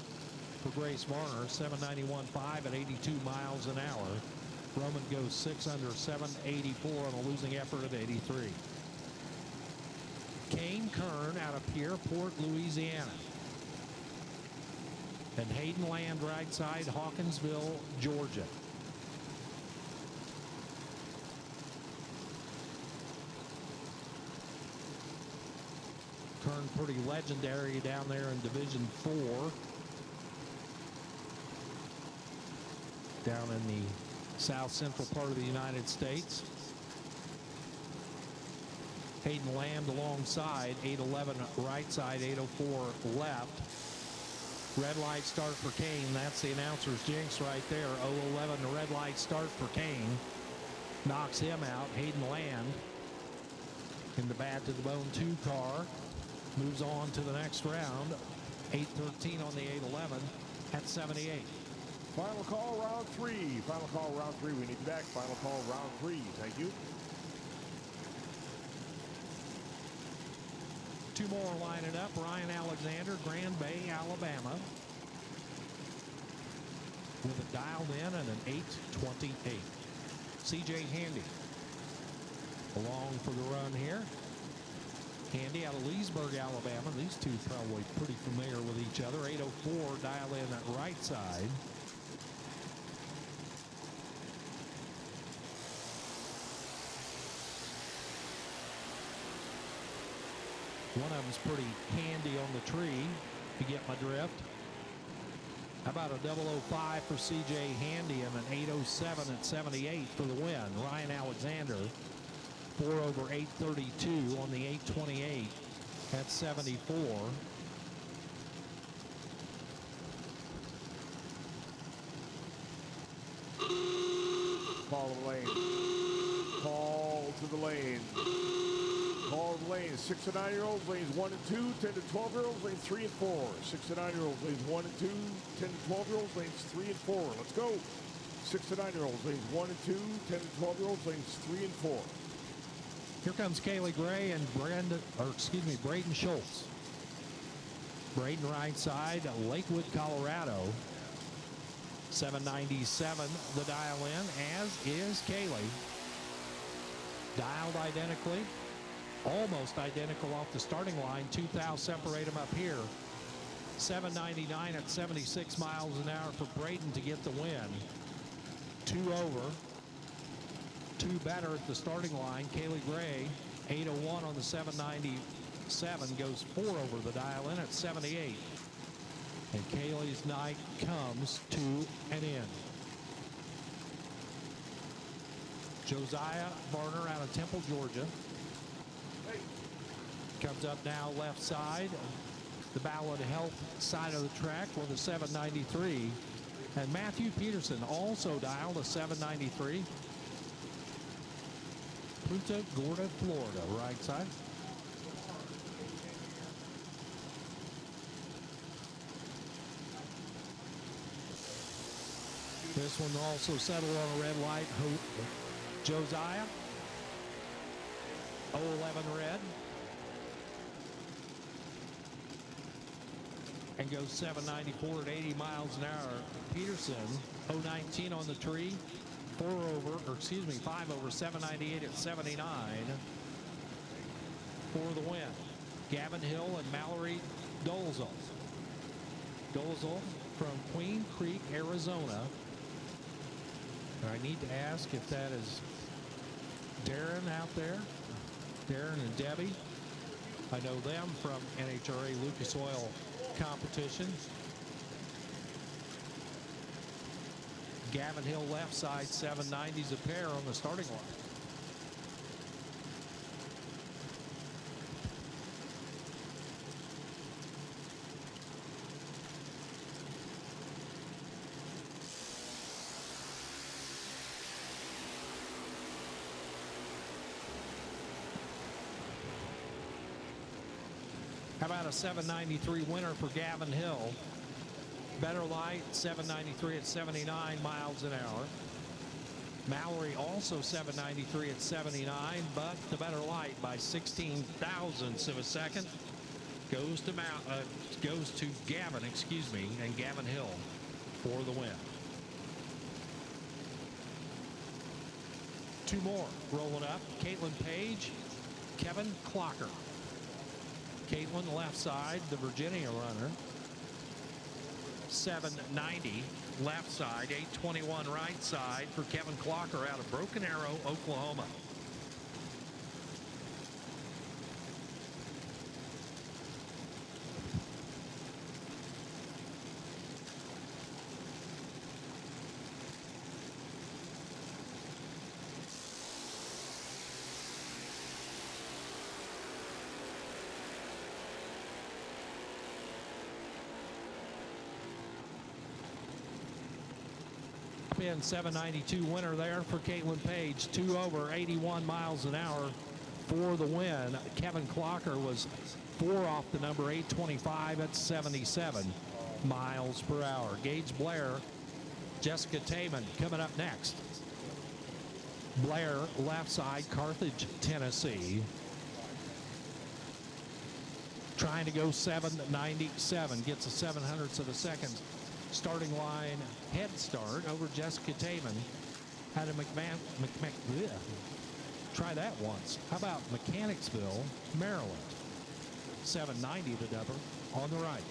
for Grace Varner. 791.5 at 82 miles an hour. Roman goes 6 under, 784 on a losing effort at 83. Kane Kern out of Pierreport, Louisiana. And Hayden Land right side, Hawkinsville, Georgia. Kern pretty legendary down there in Division 4. Down in the south central part of the United States. Hayden Land alongside, 811 right side, 804 left. Red light start for Kane. That's the announcer's jinx right there. 011, the red light start for Kane. Knocks him out. Hayden Land in the bad to the bone 2 car. Moves on to the next round. 813 on the 811 at 78. Final call, round 3. Final call, round 3. We need you back. Final call, round 3. Thank you. 2 more lining up. Ryan Alexander, Grand Bay, Alabama. With it dialed in at an 8:28. CJ Handy along for the run here. Handy out of Leesburg, Alabama. These two probably pretty familiar with each other. 804 dial in that right side. One of them's pretty handy on the tree, if you get my drift. How about a 005 for CJ Handy and an 807 at 78 for the win. Ryan Alexander, 4 over 832 on the 828 at 74. Call to the lane. Call to the lane. Call to the lane. 6 to 9-year-olds, lanes 1 and 2. 10 to 12-year-olds, lanes 3 and 4. 6 to 9-year-olds, lanes 1 and 2. 10 to 12-year-olds, lanes 3 and 4. Let's go. 6 to 9-year-olds, lanes 1 and 2. 10 to 12-year-olds, lanes 3 and 4. Here comes Kaylee Gray and Braden Schultz. Braden right side, Lakewood, Colorado. 797 the dial in, as is Kaylee. Dialed identically, almost identical off the starting line. 2,000 separate them up here. 799 at 76 miles an hour for Braden to get the win. 2 over. 2 better at the starting line. Kaylee Gray, 801 on the 797, goes 4 over the dial in at 78. And Kaylee's night comes to an end. Josiah Varner out of Temple, Georgia. Comes up now left side, the Ballad Health side of the track with a 793. And Matthew Peterson also dialed a 793. Punta Gorda, Florida, right side. This one also settled on a red light. Josiah. 011 red. And goes 794 at 80 miles an hour. Peterson, 019 on the tree. 5 over 798 at 79 for the win. Gavin Hill and Mallory Dolezal. Dolezal from Queen Creek, Arizona. I need to ask if that is Darren out there. Darren and Debbie. I know them from NHRA Lucas Oil competition. Gavin Hill left side, 790s a pair on the starting line. How about a 793 winner for Gavin Hill? Better light, 793 at 79 miles an hour. Mallory also 793 at 79, but the better light by 16 thousandths of a second goes to Gavin, and Gavin Hill for the win. Two more rolling up. Caitlin Page, Kevin Clocker. Caitlin left side, the Virginia runner. 790 left side, 821 right side for Kevin Clocker out of Broken Arrow, Oklahoma. In 792 winner there for Caitlin Page, 2 over 81 miles an hour for the win. Kevin Clocker was 4 off the number, 825 at 77 miles per hour. Gage Blair, Jessica Taman coming up next. Blair left side, Carthage, Tennessee. Trying to go 797, gets a 700ths of a second starting line head start over Jessica Taman. Had a try that once. How about Mechanicsville, Maryland? 790 the double on the right.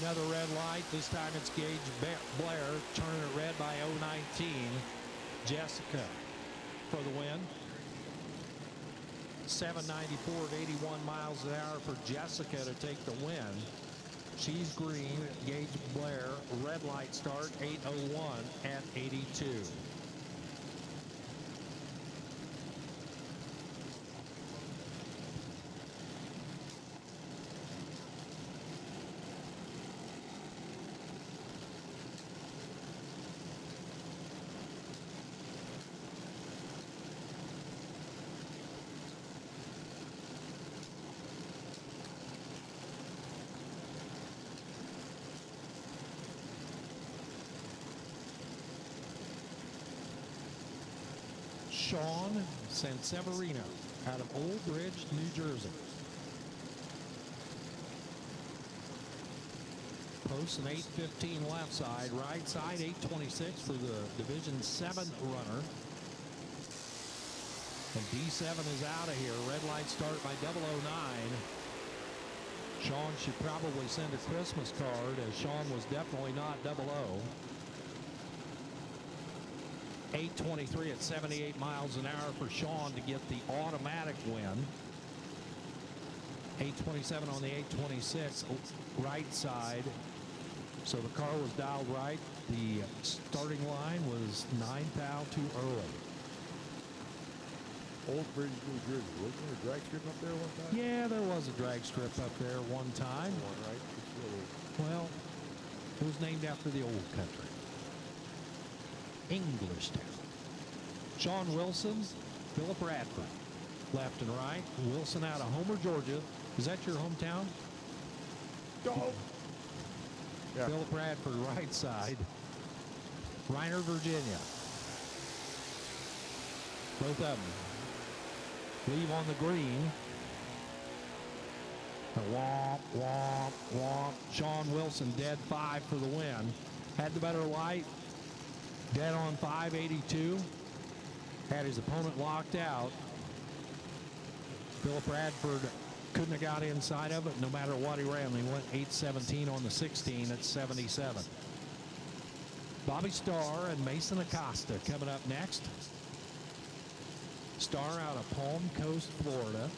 Another red light. This time it's Gage Blair turning it red by 019. Jessica for the win. 794 at 81 miles an hour for Jessica to take the win. She's green. Gage Blair, red light start, 801 at 82. Sean Sanseverino out of Old Bridge, New Jersey. Posts an 815 left side, right side 826 for the Division 7 runner. And D7 is out of here. Red light start by 009. Sean should probably send a Christmas card, as Sean was definitely not 00. 823 at 78 miles an hour for Sean to get the automatic win. 827 on the 826 right side. So the car was dialed right. The starting line was 9 thou too early. Old Bridge, New Jersey. Wasn't there a drag strip up there one time? Yeah, there was a drag strip up there one time. One, right? It's really, Well, it was named after the old country. Englishtown. Sean Wilson, Philip Radford, left and right. Wilson out of Homer, Georgia. Is that your hometown? oh. Yeah. Philip Radford, right side. Reiner, Virginia. Both of them leave on the green. Womp, womp, womp. Sean Wilson, dead 5 for the win. Had the better light. Dead on 582. Had his opponent locked out. Philip Radford couldn't have got inside of it no matter what he ran. He went 8:17 on the 16 at 77. Bobby Starr and Mason Acosta coming up next. Starr out of Palm Coast, Florida.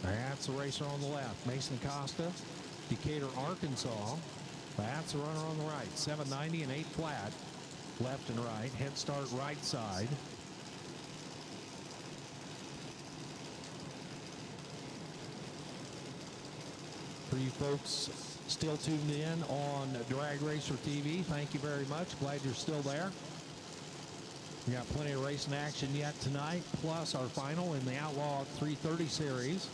That's the racer on the left. Mason Acosta, Decatur, Arkansas. That's the runner on the right. 790 and 8 flat. Left and right. Head start right side. For you folks still tuned in on Drag Racer TV, thank you very much. Glad you're still there. We got plenty of racing action yet tonight, plus our final in the Outlaw 330 series.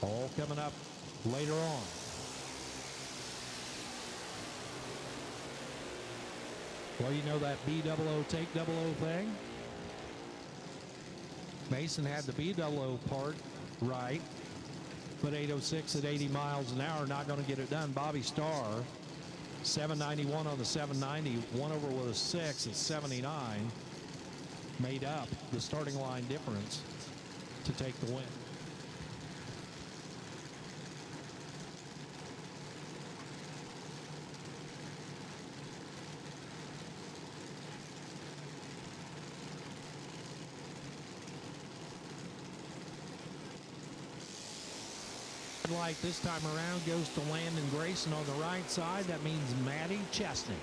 All coming up later on. Well, you know that B-double-O, take double-O thing? Mason had the B-double-O part right, but 806 at 80 miles an hour, not going to get it done. Bobby Starr, 791 on the 790, one over with a 6 at 79, made up the starting line difference to take the win. Like this time around goes to Landon Grayson on the right side. That means Maddie Chesney.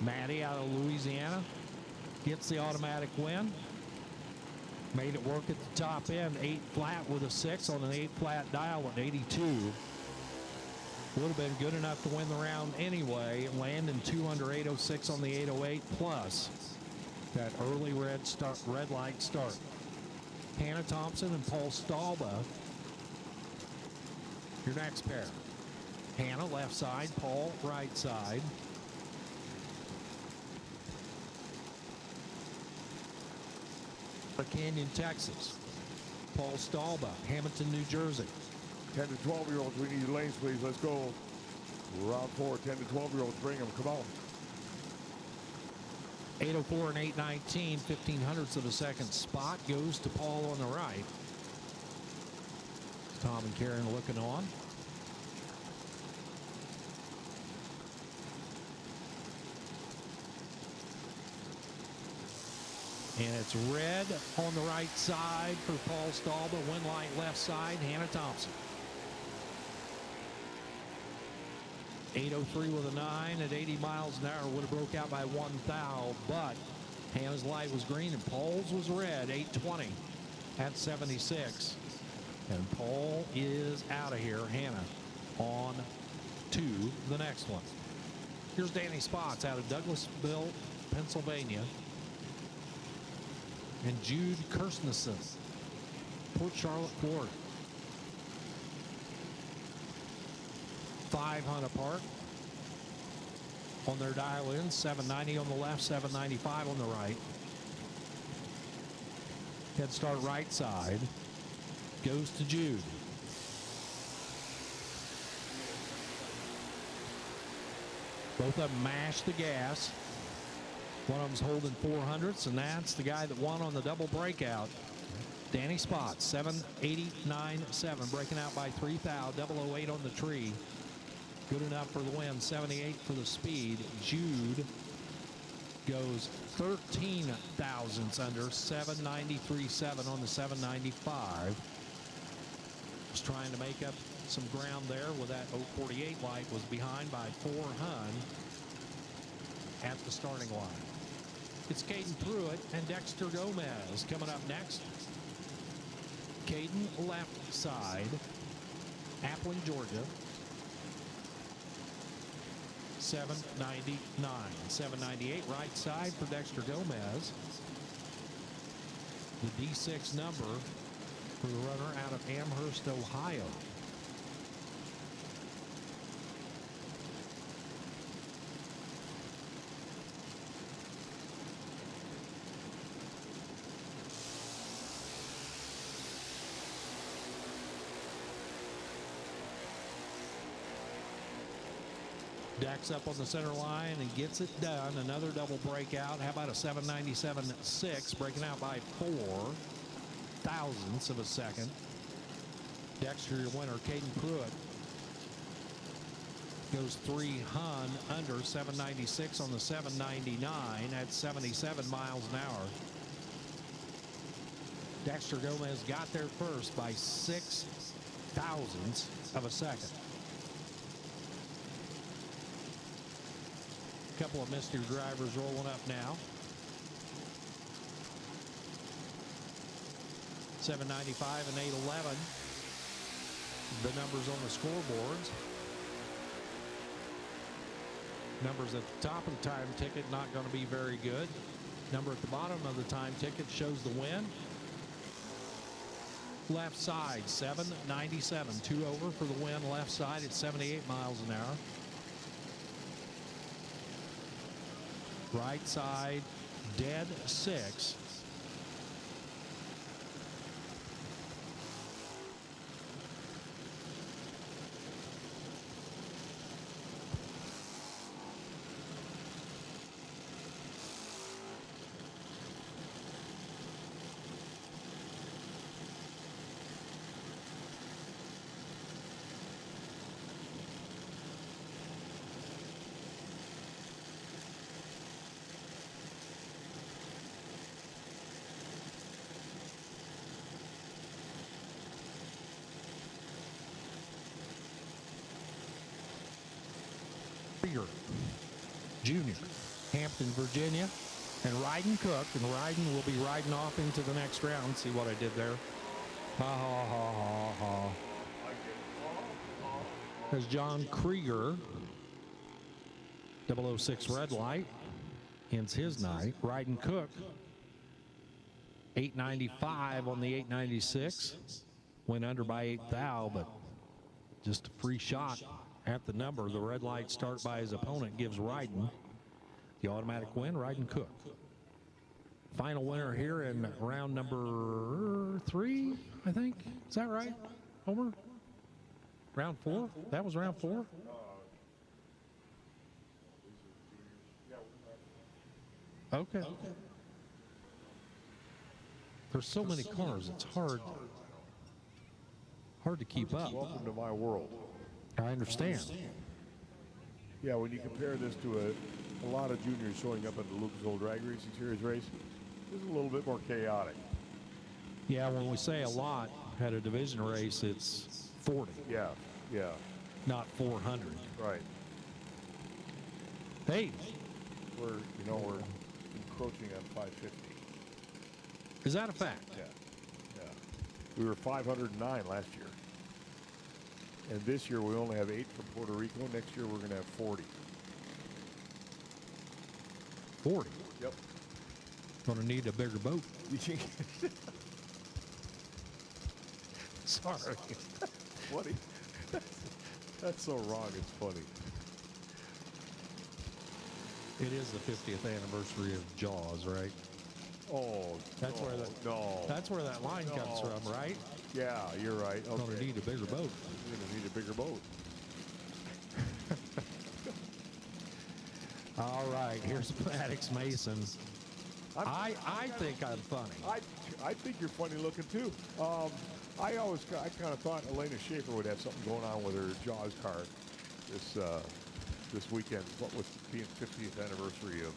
Maddie out of Louisiana gets the automatic win. Made it work at the top end. 8 flat with a 6 on an 8 flat dial at 82. Would have been good enough to win the round anyway. Landon 2 under 806 on the 808 plus that early red light start. Hannah Thompson and Paul Stalba, your next pair. Hannah left side, Paul right side. Canyon, Texas. Paul Stalba, Hamilton, New Jersey. 10 to 12-year-olds, we need lanes, please. Let's go. Round 4, 10 to 12-year-olds, bring them. Come on. 804 and 819, 1500ths of a second spot goes to Paul on the right. Tom and Karen looking on. And it's red on the right side for Paul Stalba. Win light left side, Hannah Thompson. 803 with a 9 at 80 miles an hour would have broke out by 1 thou, but Hannah's light was green and Paul's was red. 820 at 76. And Paul is out of here. Hannah on to the next one. Here's Danny Spots out of Douglasville, Pennsylvania. And Jude Kirstnison, Port Charlotte, Florida. 500 apart on their dial in. 790 on the left, 795 on the right. Head start right side goes to Jude. Both of them mash the gas. One of them's holding 400ths, and that's the guy that won on the double breakout. Danny Spots, 789.7, breaking out by 3 thou, 008 on the tree. Good enough for the win, 78 for the speed. Jude goes 13 thousandths under, 793.7 on the 795. Was trying to make up some ground there with that 048 light, was behind by 4 hun. the starting line. It's Caden Pruitt and Dexter Gomez coming up next. Caden left side, Appling, Georgia. 799. 798 right side for Dexter Gomez. The D6 number for the runner out of Amherst, Ohio. Dex up on the center line and gets it done. Another double breakout. How about a 797.6, breaking out by 4 thousandths of a second. Dexter, your winner, Caden Pruitt, goes 3 hun under 796 on the 799 at 77 miles an hour. Dexter Gomez got there first by 6 thousandths of a second. Couple of mystery drivers rolling up now. 795 and 811. The numbers on the scoreboards. Numbers at the top of the time ticket not going to be very good. Number at the bottom of the time ticket shows the win. Left side 797, 2 over for the win. Left side at 78 miles an hour. Right side, dead 6. Junior, Hampton, Virginia, and Ryden Cook. And Ryden will be riding off into the next round. See what I did there? Ha ha ha ha ha. There's John Krieger, 006 red light, ends his night. Ryden Cook, 895 on the 896. Went under by 8 thou, but just a free shot at the number. The red light start by his opponent gives Ryden the automatic win. Ryden Cook. Final winner here in round number 3, I think. Is that right, Homer? Round 4? That was round 4? Okay. There's so many cars, it's hard to keep up. Welcome to my world. I understand. Yeah, when you compare this to a lot of juniors showing up at the Lucas Oil Drag Racing Series race, this is a little bit more chaotic. Yeah, when we say a lot at a division race, it's 40. Yeah, yeah. Not 400. Right. Hey. We're encroaching on 550. Is that a fact? Yeah. Yeah. We were 509 last year. And this year we only have 8 from Puerto Rico. Next year we're going to have 40. 40? Yep. Gonna need a bigger boat. Sorry. Funny. That's so wrong, it's funny. It is the 50th anniversary of Jaws, right? Oh, That's no, where that no. That's where that line comes from, right? Yeah, you're right. Okay. Gonna need a bigger boat. You're gonna need a bigger boat. All right, here's Maddox Mason. I think I'm funny. I think you're funny looking too. I kind of thought Elena Schaefer would have something going on with her Jaws car this weekend. What with being 50th anniversary of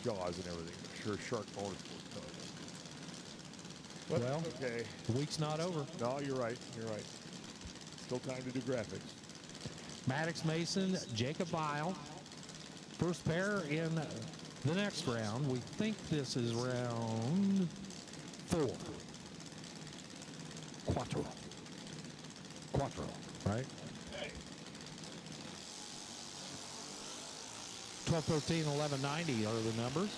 Jaws and everything. Sure, Shark Motorsports. But, Well, okay. The week's not over. No, you're right. You're right. Still time to do graphics. Maddox Mason, Jacob Vile, First pair in the next round. We think this is round 4. Quattro, right? 12, 13, 11, 90 are the numbers.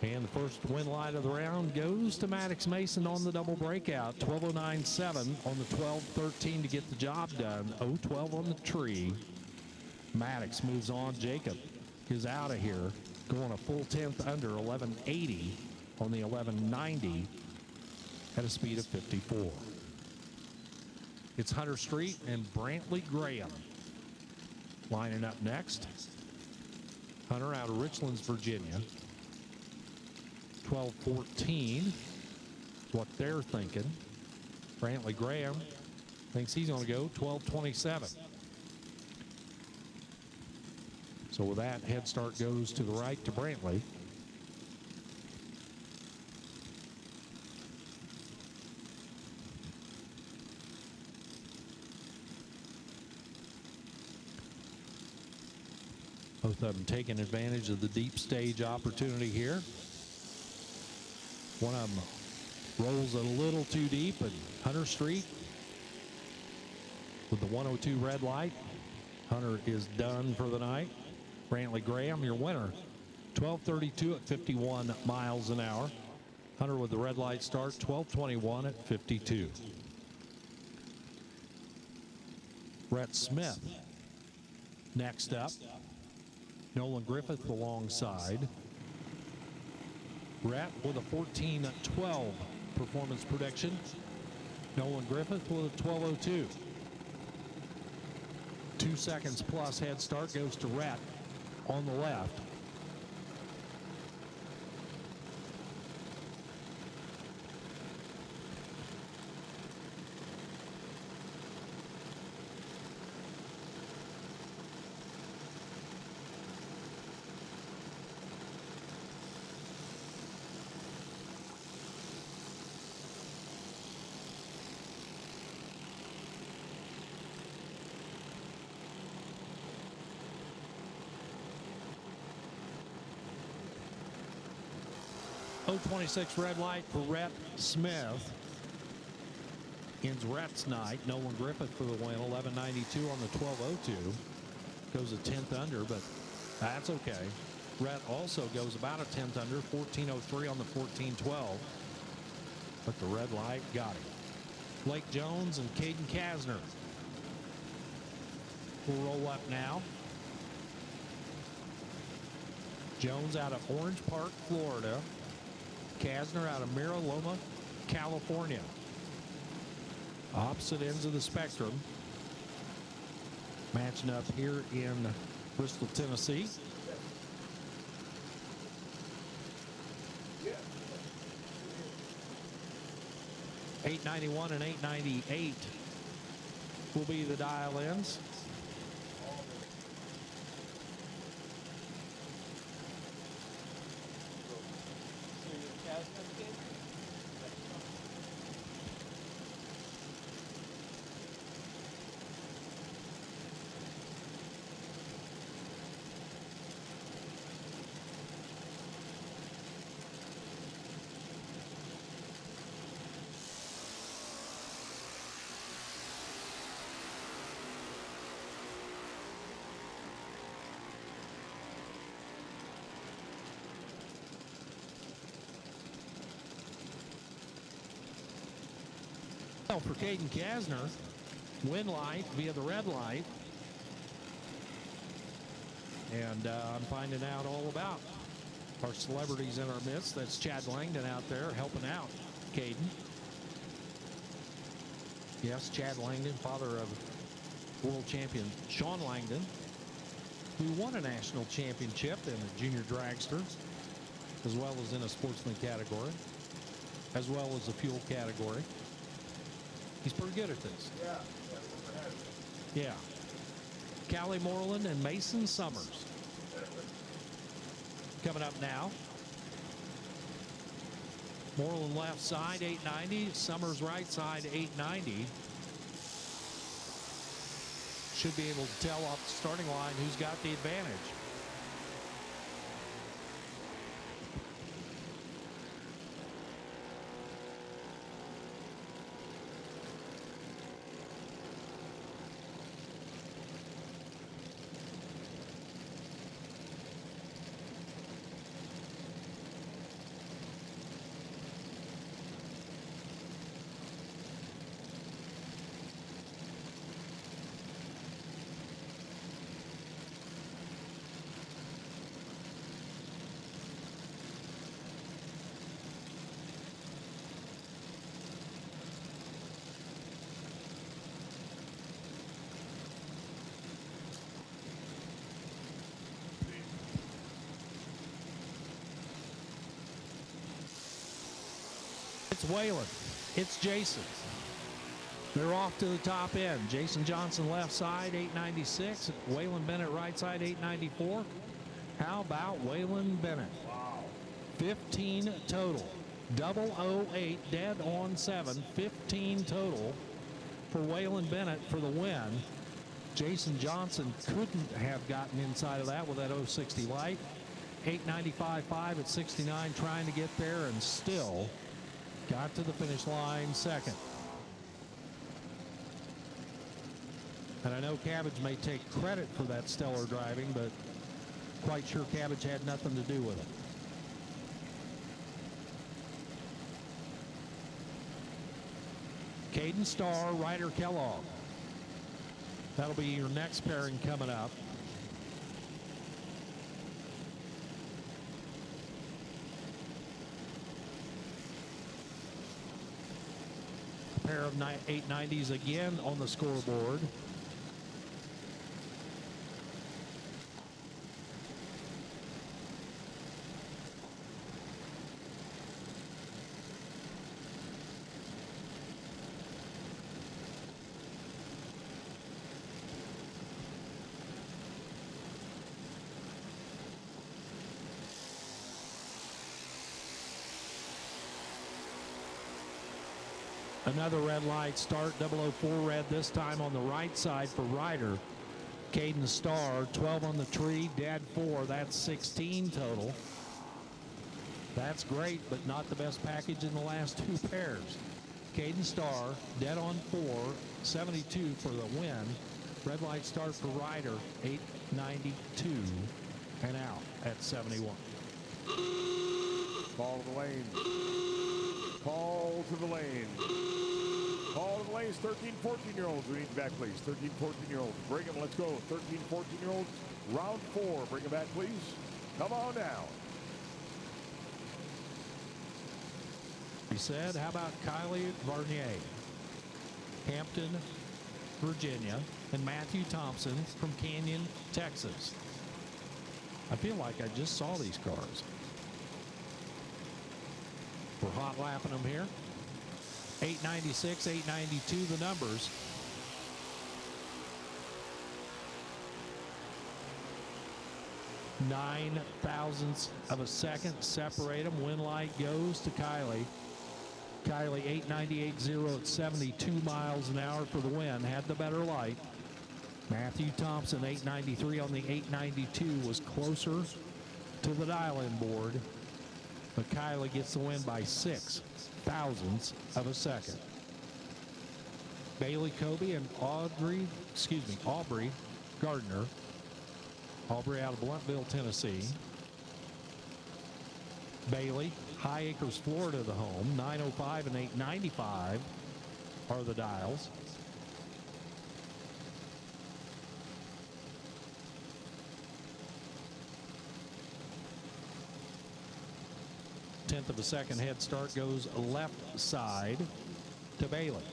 And the first win light of the round goes to Maddox Mason on the double breakout. 12.09.7 on the 12.13 to get the job done. 0.12 on the tree. Maddox moves on. Jacob is out of here, going a full 10th under. 11.80 on the 11.90 at a speed of 54. It's Hunter Street and Brantley Graham lining up next. Hunter out of Richlands, Virginia. 12-14, what they're thinking. Brantley Graham thinks he's going to go 12-27. So with that, head start goes to the right to Brantley. Both of them taking advantage of the deep stage opportunity here. One of them rolls a little too deep, and Hunter Street with the 102 red light. Hunter is done for the night. Brantley Graham, your winner. 12:32 at 51 miles an hour. Hunter with the red light start, 12:21 at 52. Rhett Smith next up. Nolan Griffith alongside. Rhett with a 14:12 performance prediction. Nolan Griffith with a 12:02. 2 seconds plus head start goes to Rhett on the left. .026 red light for Rhett Smith. Ends Rhett's night. Nolan Griffith for the win. 11.92 on the 12.02. Goes a 10th under, but that's okay. Rhett also goes about a 10th under. 14.03 on the 14.12. But the red light got him. Blake Jones and Caden Kasner will roll up now. Jones out of Orange Park, Florida. Kasner out of Mira Loma, California. Opposite ends of the spectrum. Matching up here in Bristol, Tennessee. .891 and 898 will be the dial-ins. Well, for Caden Kasner, win light via the red light. And I'm finding out all about our celebrities in our midst. That's Chad Langdon out there helping out Caden. Yes, Chad Langdon, father of world champion Sean Langdon, who won a national championship in a junior dragster, as well as in a sportsman category, as well as a fuel category. He's pretty good at this. Yeah. Callie Moreland and Mason Summers. Coming up now. Moreland left side, 890. Summers right side, 890. Should be able to tell off the starting line who's got the advantage. It's Waylon. It's Jason. They're off to the top end. Jason Johnson left side, 896. Waylon Bennett right side, 894. How about Waylon Bennett? Wow. 15 total. 008, dead on 7. 15 total for Waylon Bennett for the win. Jason Johnson couldn't have gotten inside of that with that 060 light. 895.5 at 69, trying to get there, and still got to the finish line second. And I know Cabbage may take credit for that stellar driving, but quite sure Cabbage had nothing to do with it. Caden Starr, Ryder Kellogg. That'll be your next pairing coming up. Pair of 890s again on the scoreboard. Another red light start, 004 red this time on the right side for Ryder. Caden Starr, 12 on the tree, dead 4. That's 16 total. That's great, but not the best package in the last two pairs. Caden Starr, dead on 4, 72 for the win. Red light start for Ryder, 892 and out at 71. Call to the lane. Call to the lane. Call to the lanes, 13, 14-year-olds. We need back, please. 13, 14-year-olds. Bring them. Let's go. 13, 14-year-olds. Round 4. Bring them back, please. Come on down. He said, how about Kylie Varnier, Hampton, Virginia, and Matthew Thompson from Canyon, Texas. I feel like I just saw these cars. We're hot lapping them here. 896, 892, the numbers. Nine thousandths of a second separate them. Win light goes to Kylie. Kylie 898.0 at 72 miles an hour for the win. Had the better light. Matthew Thompson 893 on the 892 was closer to the dial-in board. But Kylie gets the win by 6 thousandths of a second. Bailey Kobe and Aubrey Gardner. Aubrey out of Bluntville, Tennessee. Bailey, High Acres, Florida, the home. 905 and 895 are the dials. Tenth of a second head start goes left side to Bailey.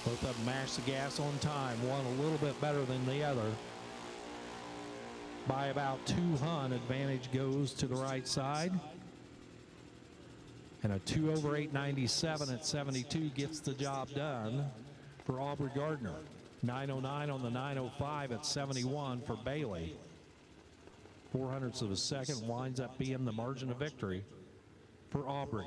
Both of them mash the gas on time. One a little bit better than the other. By about 2 hun, advantage goes to the right side. And a 2 over 897 at 72 gets the job done for Aubrey Gardner. 909 on the 905 at 71 for Bailey. 0.04 of a second winds up being the margin of victory for Aubrey.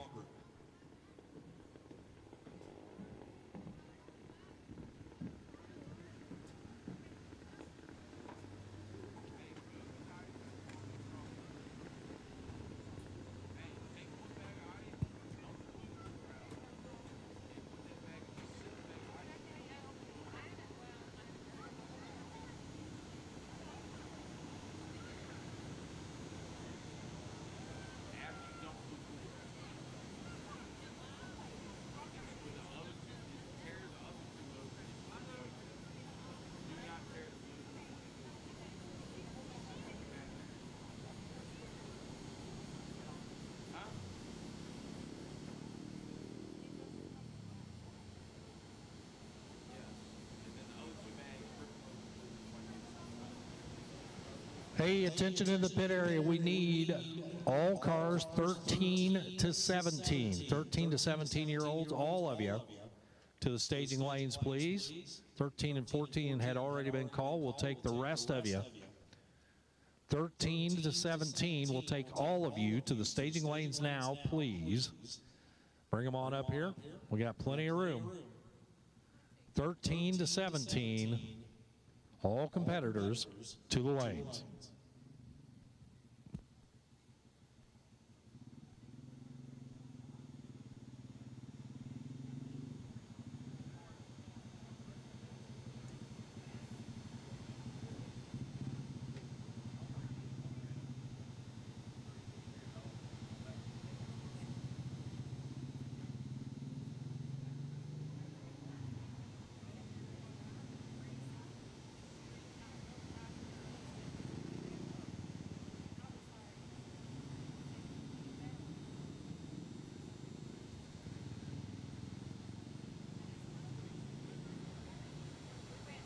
Hey, attention in the pit area. We need all cars 13 to 17. 13 to 17-year-olds, all of you, to the staging lanes, please. 13 and 14 had already been called. We'll take the rest of you. 13 to 17, we'll take all of you to the staging lanes now, please. Bring them on up here. We got plenty of room. 13 to 17, all competitors to the lanes.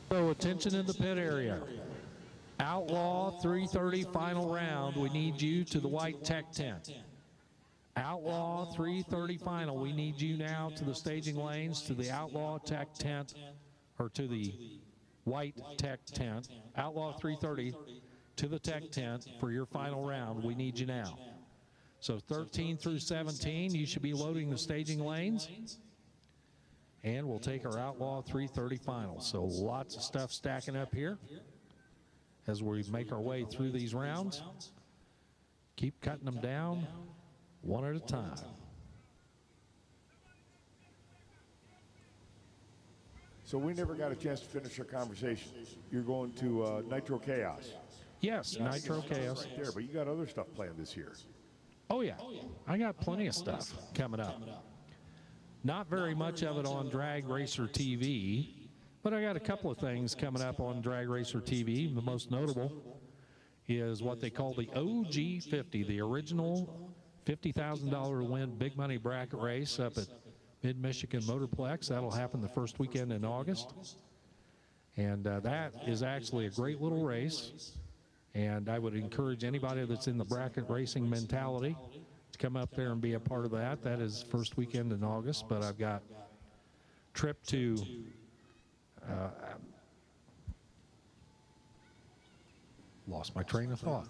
So attention in the pit area. Outlaw 330 final round. We need you to the white tech tent. Outlaw 330 final. We need you now to the staging lanes, to the Outlaw tech tent, or to the white tech tent. Outlaw 330 to the tech tent for your final round. We need you now. So 13 through 17, you should be loading the staging lanes. And we'll take our Outlaw 330 finals. So lots of stuff stacking up here as we make our way through these rounds. Keep cutting them down one at a time. So we never got a chance to finish our conversation. You're going to Nitro Chaos. Yes, Nitro Chaos. Right there, but you got other stuff planned this year. Oh, yeah. I got plenty of stuff coming up. Not very much of it on Drag Racer TV, but I got a couple of things coming up on Drag Racer TV. The most notable is what they call the OG 50, the original $50,000 to win big money bracket race up at Mid-Michigan Motorplex. That'll happen the first weekend in August. And that is actually a great little race. And I would encourage anybody that's in the bracket racing mentality to come up there and be a part of that. That is first weekend in August, but I've got trip to lost my train of thought.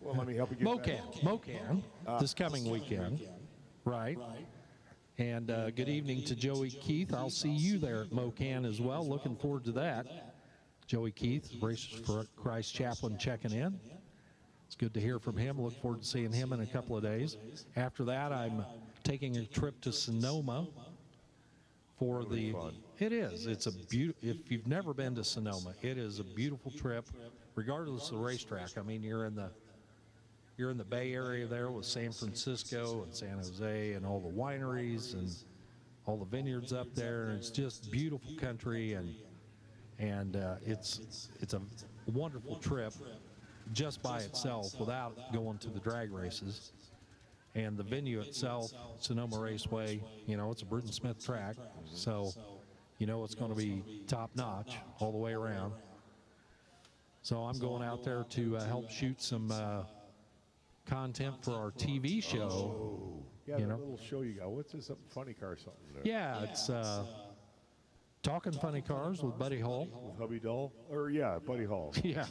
Well, let me help you get Mocan, this coming weekend, right? And good evening to Joey Keith. I'll see you there at Mocan as well. Looking forward to that. Joey Keith, Racers for Christ Chaplain, checking in. It's good to hear from him. Look forward to seeing him in a couple of days. After that, I'm taking a trip to Sonoma for the. Fun. It is. It's a beautiful. If you've never been to Sonoma, it is a beautiful trip, regardless of the racetrack. I mean, you're in the Bay Area there with San Francisco and San Jose and all the wineries and all the vineyards up there, and it's just beautiful country, and it's a wonderful trip just by itself without going to the drag races. And the venue itself, Sonoma Raceway, you know, it's a Bruton Smith track, so you know it's going to be top notch all the way around. So I'm going out there to help shoot some content for our TV show Yeah, you that know? little show you got. What's this? Something funny car or something there? Yeah, it's Talking Funny Cars with Buddy Hull. With Hubby Dull? Or, yeah, Buddy Hall. Yeah,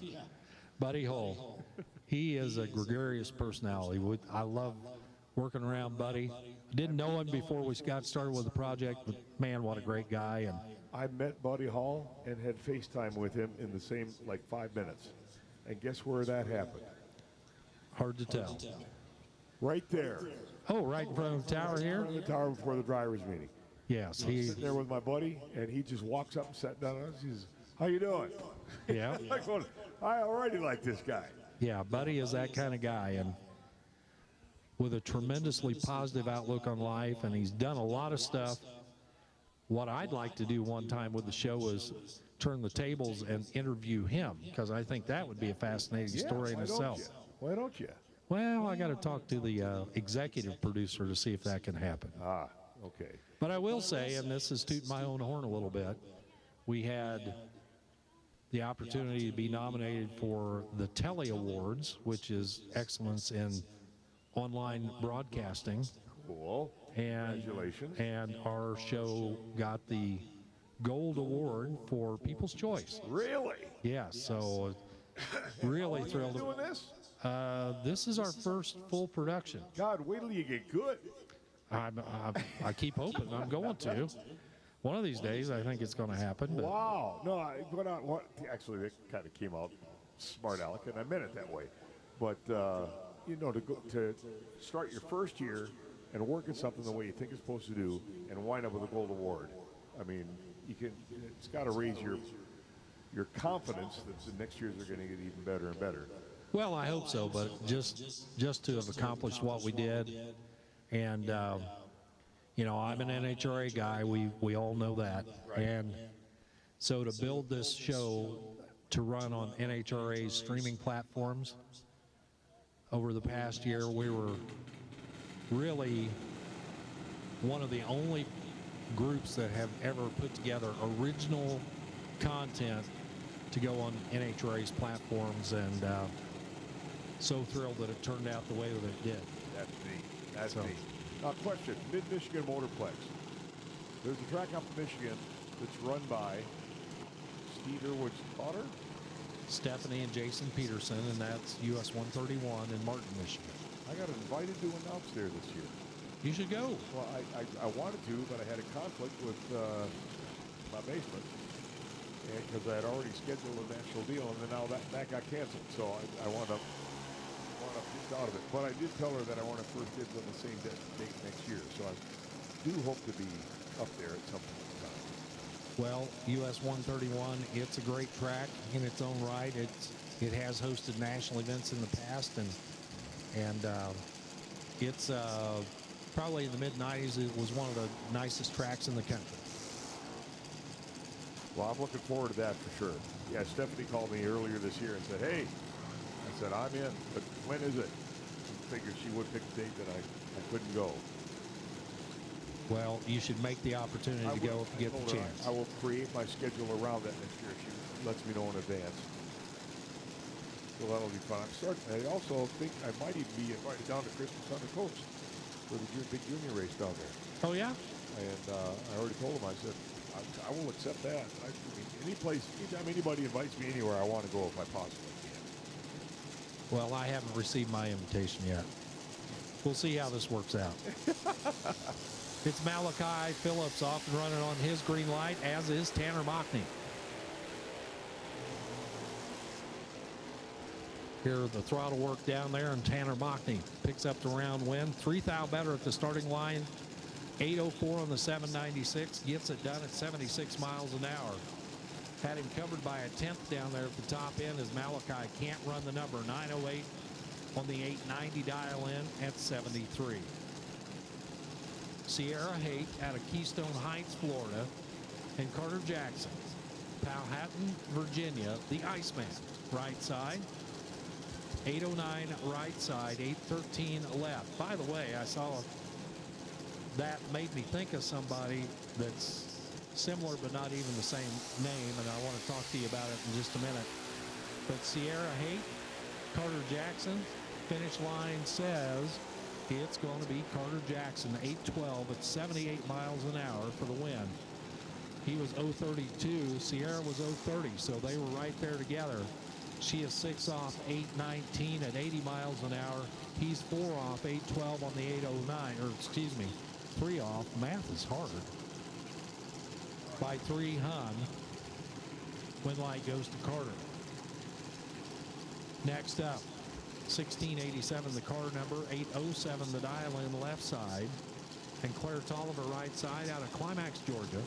Buddy Hull. He is a gregarious personality. I love working around Buddy. I didn't know him before we got started with the project, but man, what a great guy. And I met Buddy Hall and had FaceTime with him in the same, like, 5 minutes. And guess where that happened? hard to tell. Right there. Oh, right in front of the tower here? In the tower before the drivers' meeting. Yes, I'm sitting there with my buddy, and he just walks up and sat down on us. He says, "How you doing?" yeah, Like, going, I already like this guy. yeah. Buddy is that kind of guy, and with a tremendously positive outlook on life, and he's done a lot of stuff. What I'd like to do one time with the show is turn the tables and interview him, because I think that would be a fascinating story in why don't itself. you? Why don't you? Well, I got to talk to the executive producer to see if that can happen. Ah, okay. But I will say, and this is tooting my own horn a little bit, we had the opportunity to be nominated for the Telly Awards, which is excellence in online broadcasting. Cool. And, Congratulations. and our show got the Gold Award for People's Choice. Really? Yeah, so really thrilled. Doing this? This is our first full production. God, wait till you get good. I keep hoping I'm going to. One of these days, I think it's going to happen. But Wow. No, I went out. Actually, that kind of came out smart aleck, and I meant it that way. But you know, to start your first year and work at something the way you think it's supposed to do, and wind up with a gold award. I mean, you can. It's got to raise your confidence that the next years are going to get even better and better. well, I hope so. But just to have accomplished what we did, and you know, I'm an NHRA guy. We all know that. Right. And so to build this show to run on NHRA's streaming platforms over the past year, we were really one of the only groups that have ever put together original content to go on NHRA's platforms, and so thrilled that it turned out the way that it did. That's neat. That's So- neat. Question: Mid-Michigan Motorplex. There's a track up in Michigan that's run by Steve Irwood's daughter. Stephanie and Jason Peterson, and that's US 131 in Martin, Michigan. I got invited to announce there this year. You should go. Well, I wanted to, but I had a conflict with my basement, and because I had already scheduled a national deal, and then now that got canceled. So I wound up just out of it. But I did tell her that I want to first dibs on the same date next year. So I do hope to be up there at some point in time. Well, US 131, it's a great track in its own right. It has hosted national events in the past, and it's probably in the mid-90s, it was one of the nicest tracks in the country. Well, I'm looking forward to that for sure. Yeah, Stephanie called me earlier this year and said, "Hey," I said, "I'm in, but when is it?" I figured she would pick a date that I couldn't go. Well, you should make the opportunity to go if you get the chance. I will create my schedule around that next year. She lets me know in advance. So that'll be fun. I also think I might even be invited down to Christmas on the coast for the big junior race down there. Oh, yeah? And I already told him, I said, I will accept that. I mean, anytime anybody invites me anywhere, I want to go if I possibly can. Well, I haven't received my invitation yet. We'll see how this works out. It's Malachi Phillips off and running on his green light, as is Tanner Mockney. Here, the throttle work down there, and Tanner Mockney picks up the round win. 3 thou better at the starting line. 8:04 on the 796, gets it done at 76 miles an hour. Had him covered by a 10th down there at the top end, as Malachi can't run the number. 9:08 on the 890 dial in at 73. Sierra Haight out of Keystone Heights, Florida, and Carter Jackson, Powhatan, Virginia, the Iceman, right side. 8:09 right side, 8:13 left. By the way, I saw that made me think of somebody that's similar but not even the same name, and I want to talk to you about it in just a minute. But Sierra Haight, Carter Jackson, finish line says It's going to be Carter Jackson, 8:12 at 78 miles an hour for the win. He was 0:32. Sierra was 0:30, so they were right there together. She is 6 off, 8:19 at 80 miles an hour. He's 4 off, 8:12 on the 8:09, or excuse me, 3 off. Math is hard. By 3 Hun. Win light goes to Carter. Next up, 1687 the car number, 807 the dial in left side, and Claire Tolliver right side out of Climax, Georgia.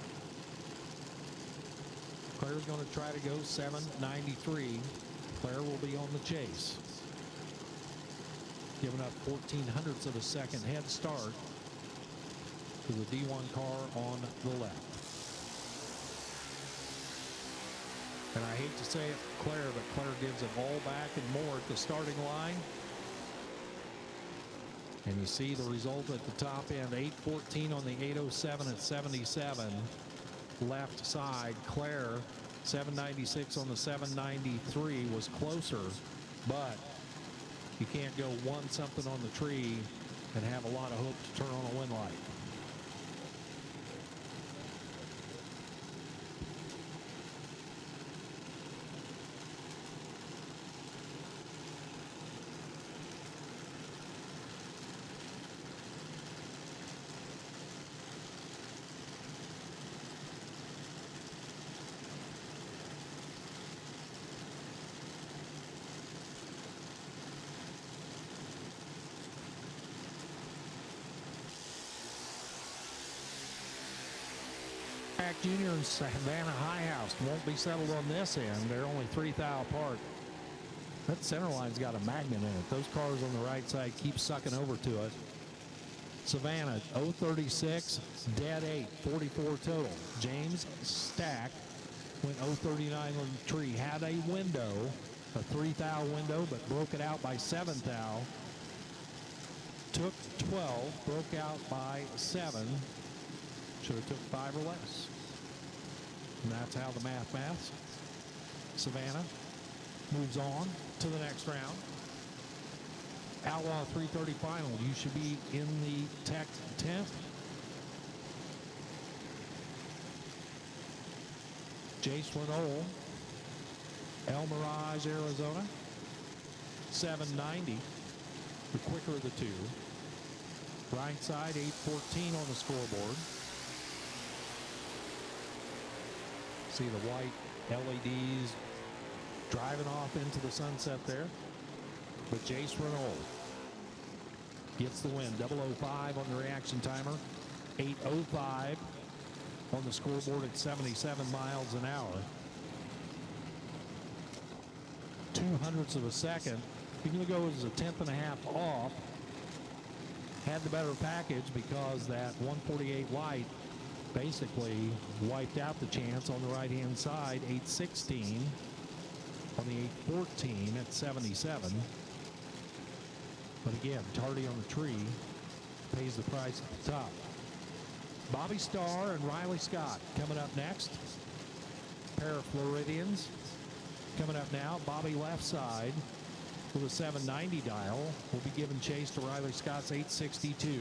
Claire's going to try to go 793. Claire will be on the chase. Giving up 0.14 of a second head start to the D1 car on the left. And I hate to say it, Claire, but Claire gives it all back and more at the starting line. And you see the result at the top end, 8:14 on the 8:07 at 77. Left side, Claire, 796 on the 793 was closer, but you can't go 1 something on the tree and have a lot of hope to turn on a win light. Junior and Savannah High House won't be settled on this end. They're only 3 thou apart. That center line's got a magnet in it. Those cars on the right side keep sucking over to it. Savannah, 036, dead 8, 44 total. James Stack went 039 on the tree. Had a window, a 3 thou window, but broke it out by 7 thou. Took 12, broke out by 7. Should have took 5 or less. And that's how the maths. Savannah moves on to the next round. Outlaw 330 final. You should be in the Tech 10th. Jace Renault, El Mirage, Arizona. 790. The quicker of the two. Right side, 814 on the scoreboard. See the white LEDs driving off into the sunset there. But Jace Renault gets the win. 005 on the reaction timer. 8:05 on the scoreboard at 77 miles an hour. 0.02 of a second. You're going to go as a 10th and a half off. Had the better package because that 148 light basically wiped out the chance on the right-hand side. 8:16 on the 8:14 at 77. But again, tardy on the tree pays the price at the top. Bobby Starr and Riley Scott coming up next. Pair of Floridians coming up now. Bobby left side with a 790 dial will be giving chase to Riley Scott's 862.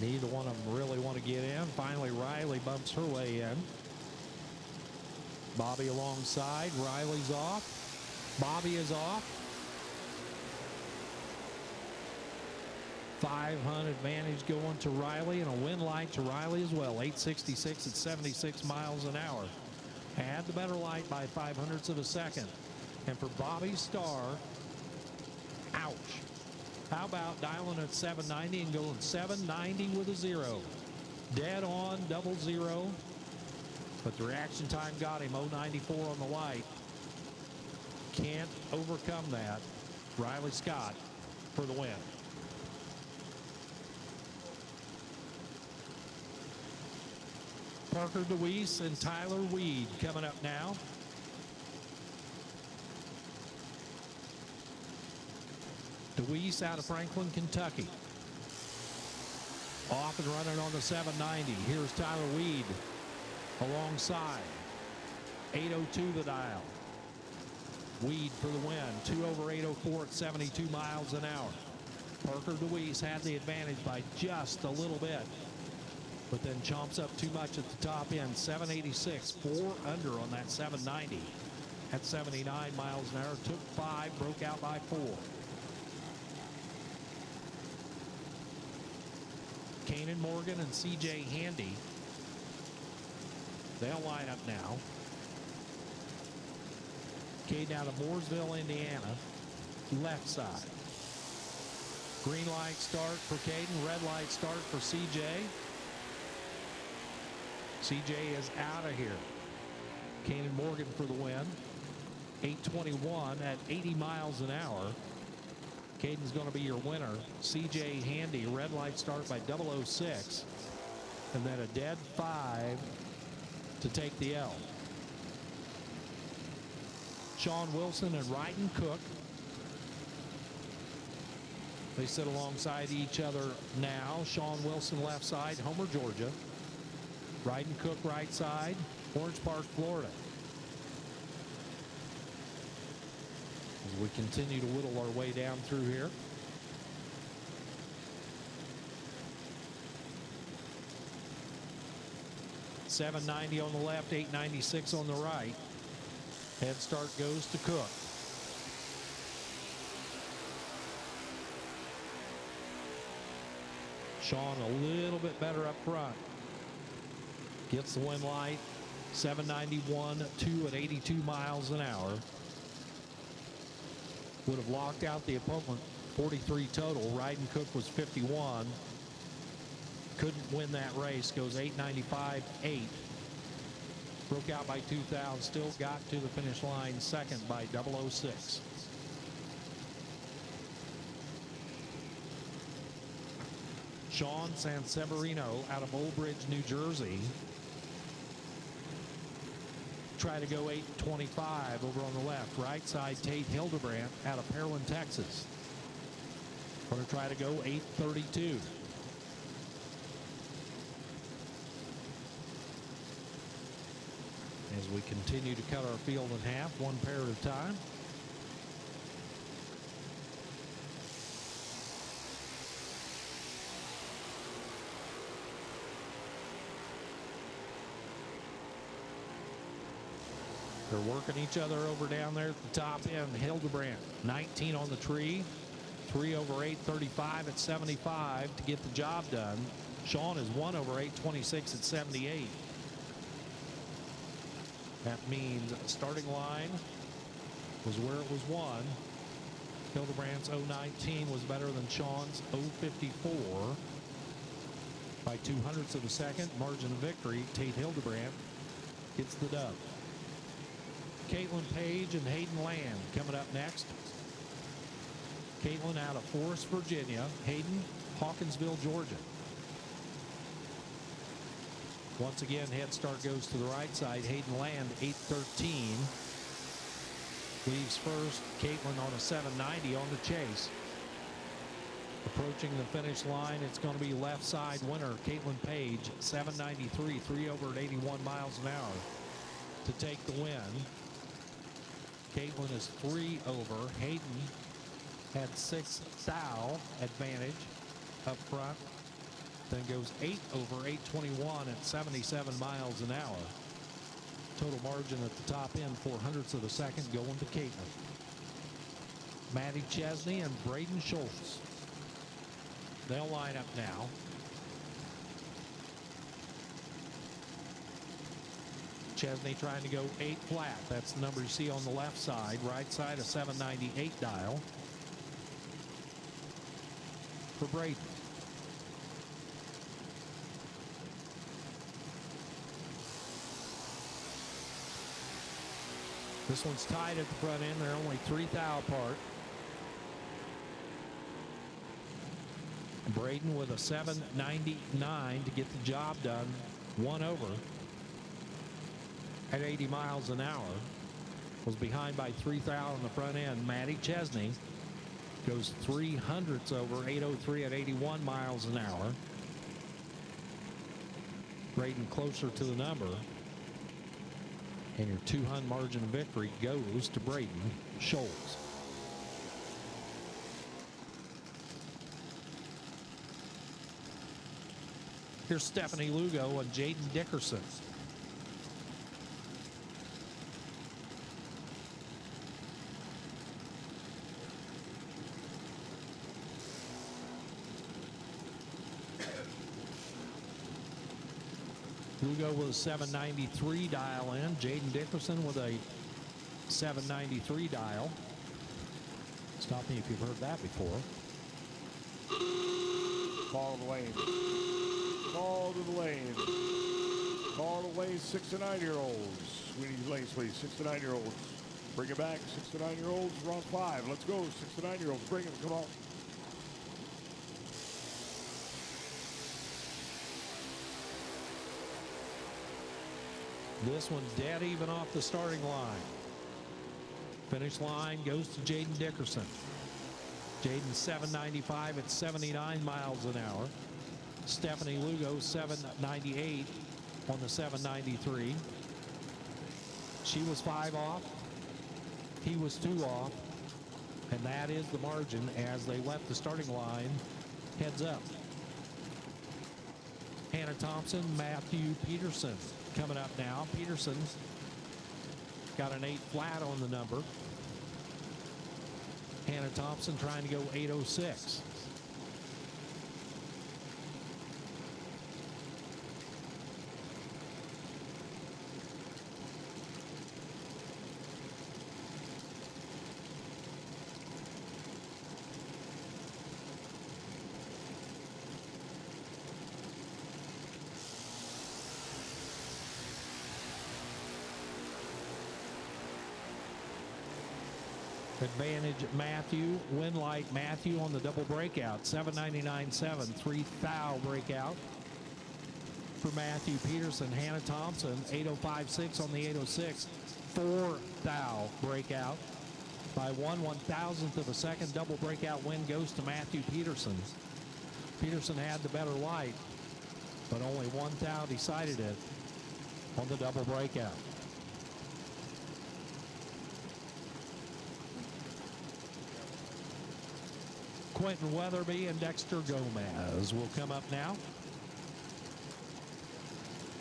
Neither one of them really want to get in. Finally, Riley bumps her way in. Bobby alongside. Riley's off. Bobby is off. 500 advantage going to Riley and a win light to Riley as well. 866 at 76 miles an hour. Had the better light by 0.05 of a second. And for Bobby Starr, ouch. How about dialing at 790 and going 790 with a 0? Dead on, 00. But the reaction time got him 094 on the light. Can't overcome that. Riley Scott for the win. Parker DeWeese and Tyler Weed coming up now. DeWeese out of Franklin, Kentucky. Off and running on the 790. Here's Tyler Weed alongside. 802 the dial. Weed for the win. 2 over 804 at 72 miles an hour. Parker DeWeese had the advantage by just a little bit, but then chomps up too much at the top end. 786, 4 under on that 790 at 79 miles an hour. Took 5, broke out by 4. Kanan Morgan and CJ Handy, they'll line up now. Caden out of Mooresville, Indiana, left side. Green light start for Caden, red light start for CJ. CJ is out of here. Kanan Morgan for the win. 821 at 80 miles an hour. Caden's going to be your winner. CJ Handy, red light start by 006. And then a dead 5 to take the L. Sean Wilson and Ryden Cook. They sit alongside each other now. Sean Wilson left side, Homer, Georgia. Ryden Cook right side, Orange Park, Florida. As we continue to whittle our way down through here. $790 on the left, $896 on the right. Head start goes to Cook. Sean a little bit better up front. Gets the win light. 791, 2 at 82 miles an hour. Would have locked out the opponent. 43 total. Ryden Cook was 51. Couldn't win that race. Goes 895, 8. Broke out by 2,000. Still got to the finish line second by 006. Sean Sanseverino out of Old Bridge, New Jersey. Try to go 825 over on the left. Right side, Tate Hildebrandt out of Pearland, Texas. Going to try to go 832. As we continue to cut our field in half, one pair at a time. They're working each other over down there at the top end. Hildebrandt, 19 on the tree. 3 over 835 at 75 to get the job done. Sean is 1 over 826 at 78. That means starting line was where it was won. Hildebrandt's 019 was better than Sean's 054 by 0.02 of a second. Margin of victory. Tate Hildebrandt gets the dub. Caitlin Page and Hayden Land coming up next. Caitlin out of Forest, Virginia. Hayden, Hawkinsville, Georgia. Once again, head start goes to the right side. Hayden Land, 813. Leaves first. Caitlin on a 790 on the chase. Approaching the finish line, it's going to be left side winner, Caitlin Page, 793, 3 over at 81 miles an hour to take the win. Caitlin is 3 over. Hayden had 6 thou advantage up front. Then goes 8 over 821 at 77 miles an hour. Total margin at the top end, 0.04 of a second going to Caitlin. Maddie Chesney and Braden Schultz. They'll line up now. Chesney trying to go 8 flat. That's the number you see on the left side. Right side, a 798 dial for Braden. This one's tied at the front end. They're only 3 thou apart. Braden with a 799 to get the job done. 1 over. at 80 miles an hour. Was behind by 3 thou on the front end. Matty Chesney goes 300ths over 803 at 81 miles an hour. Braden closer to the number. And your 200 margin of victory goes to Braden Scholes. Here's Stephanie Lugo and Jaden Dickerson. Lugo with a 793 dial in. Jaden Dickerson with a 793 dial. Stop me if you've heard that before. Call to the lane. Call to the lane. Call to the lane, 6 to 9-year-olds. We need lanes, please. 6 to 9-year-olds. Bring it back. 6 to 9-year-olds, round 5. Let's go. 6 to 9-year-olds. Bring them. Come on. This one dead even off the starting line. Finish line goes to Jaden Dickerson. Jaden 795 at 79 miles an hour. Stephanie Lugo 798 on the 793. She was 5 off. He was 2 off. And that is the margin as they left the starting line heads up. Hannah Thompson, Matthew Peterson coming up now. Peterson got an 8 flat on the number. Hannah Thompson trying to go 806. Advantage Matthew, win light Matthew on the double breakout, 799.7, 3 thou breakout for Matthew Peterson. Hannah Thompson, 805.6 on the 806, 4 thou breakout by 1/1000th of a second. Double breakout win goes to Matthew Peterson. Peterson had the better light, but only 1 thou decided it on the double breakout. Quentin Weatherby and Dexter Gomez will come up now.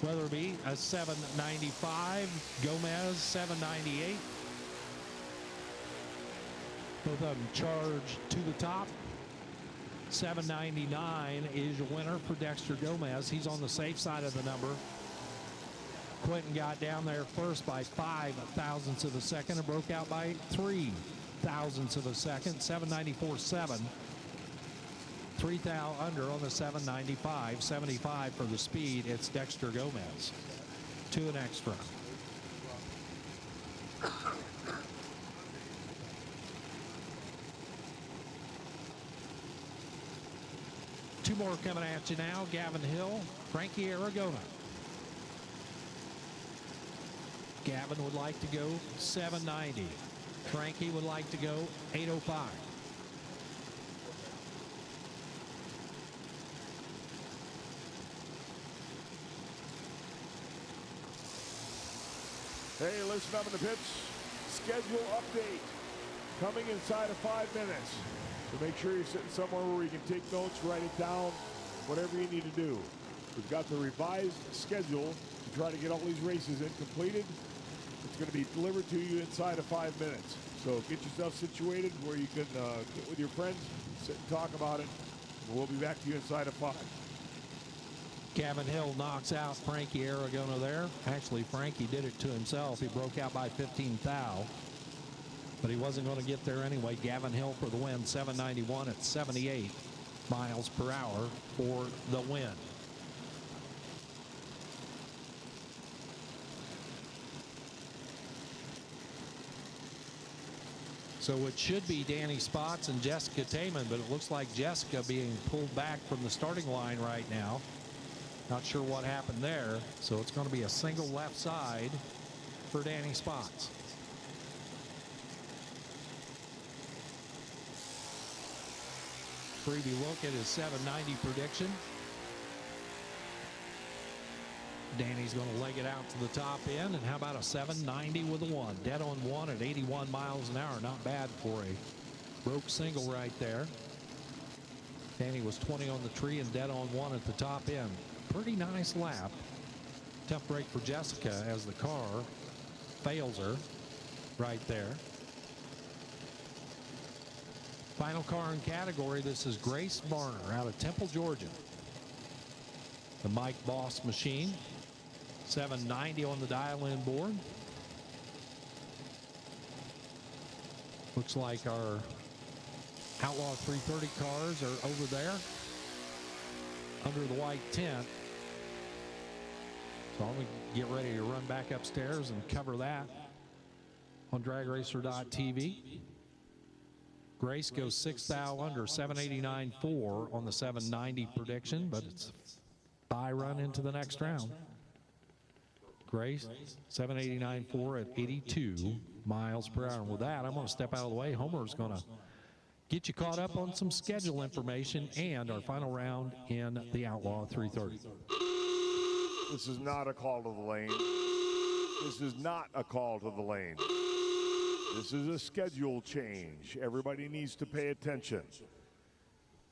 Weatherby a 795, Gomez 798. Both of them charged to the top. 799 is your winner for Dexter Gomez. He's on the safe side of the number. Quentin got down there first by 0.05 of a second and broke out by 0.03 of a second. 794.7. 3 thou under on the 795. 75 for the speed. It's Dexter Gomez. 2 and extra. Two more coming at you now. Gavin Hill, Frankie Aragona. Gavin would like to go 790. Frankie would like to go 805. Hey, listen up in the pits. Schedule update coming inside of 5 minutes. So make sure you're sitting somewhere where you can take notes, write it down, whatever you need to do. We've got the revised schedule to try to get all these races in completed. It's going to be delivered to you inside of 5 minutes. So get yourself situated where you can get with your friends, sit and talk about it. And we'll be back to you inside of 5. Gavin Hill knocks out Frankie Aragona there. Actually, Frankie did it to himself. He broke out by 15 thou, but he wasn't going to get there anyway. Gavin Hill for the win, 791 at 78 miles per hour for the win. So it should be Danny Spots and Jessica Taman, but it looks like Jessica being pulled back from the starting line right now. Not sure what happened there. So it's going to be a single left side for Danny Spots. Preview look at his 790 prediction. Danny's going to leg it out to the top end, and how about a 790 with a 1? Dead on 1 at 81 miles an hour. Not bad for a broke single right there. Danny was 20 on the tree and dead on 1 at the top end. Pretty nice lap. Tough break for Jessica as the car fails her right there. Final car in category, this is Grace Varner out of Temple, Georgia. The Mike Boss machine. 790 on the dial-in board. Looks like our Outlaw 330 cars are over there under the white tent. So I'm going to get ready to run back upstairs and cover that on dragracer.tv. Grace goes 6th thou under 789.4 on the 790 prediction, but it's bye run into the next round. Grace 789.4 at 82 miles per hour. And with that, I'm going to step out of the way. Homer's going to get you caught up on some schedule information and our final round in the Outlaw 330. This is not a call to the lane. This is not a call to the lane. This is a schedule change. Everybody needs to pay attention.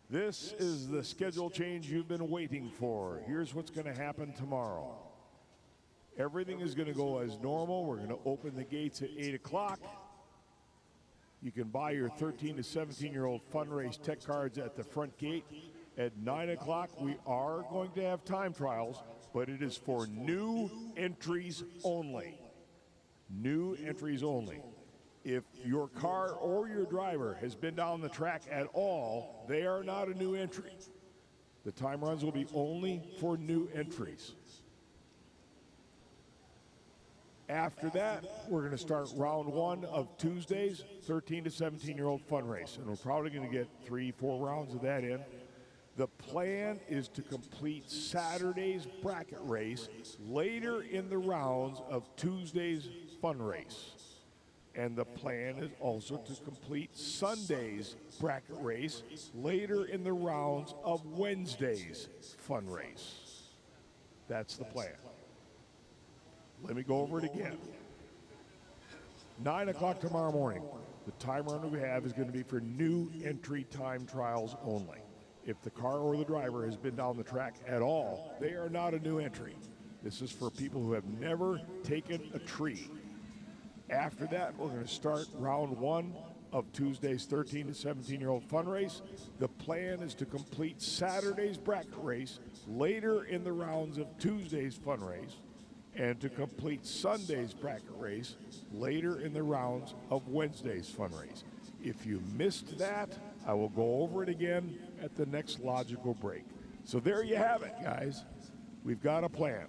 This is the schedule change you've been waiting for. Here's what's going to happen tomorrow. Everything is going to go as normal. We're going to open the gates at 8 o'clock. You can buy your 13 to 17-year-old fun race tech cards at the front gate. At 9 o'clock, we are going to have time trials, but it is for new entries only. New entries only. If your car or your driver has been down the track at all, they are not a new entry. The time runs will be only for new entries. After that, we're going to start round 1 of Tuesday's 13 to 17-year-old fun race, and we're probably going to get 3-4 rounds of that in. The plan is to complete Saturday's bracket race later in the rounds of Tuesday's fun race. And the plan is also to complete Sunday's bracket race later in the rounds of Wednesday's fun race. That's the plan. Let me go over it again. 9 o'clock tomorrow morning. The time run we have is going to be for new entry time trials only. If the car or the driver has been down the track at all, they are not a new entry. This is for people who have never taken a tree. After that, we're going to start round 1 of Tuesday's 13 to 17-year-old fun race. The plan is to complete Saturday's bracket race later in the rounds of Tuesday's fun race, and to complete Sunday's bracket race later in the rounds of Wednesday's fun race. If you missed that, I will go over it again at the next logical break. So there you have it, guys. We've got a plan.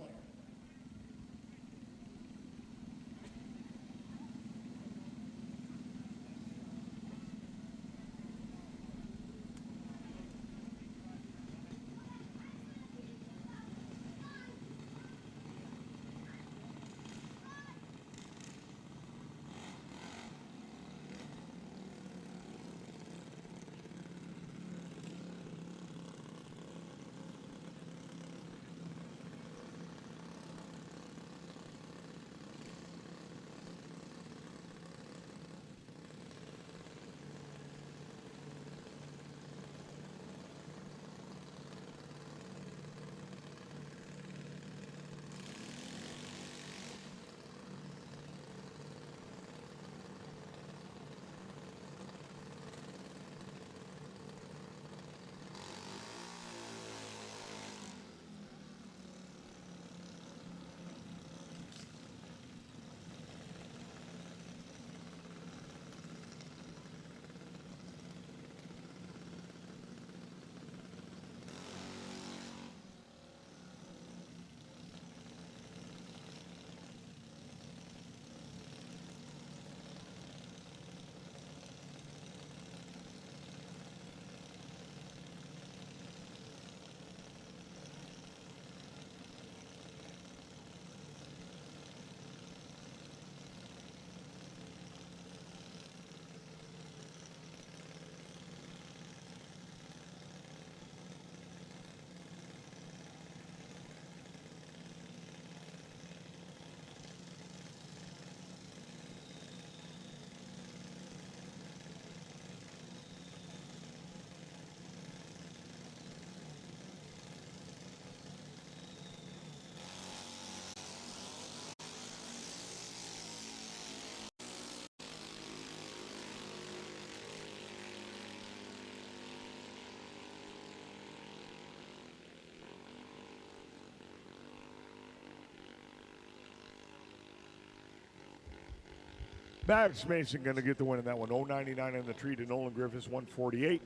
Babs Mason going to get the win in that one. 0.99 on the tree to Nolan Griffiths, 148.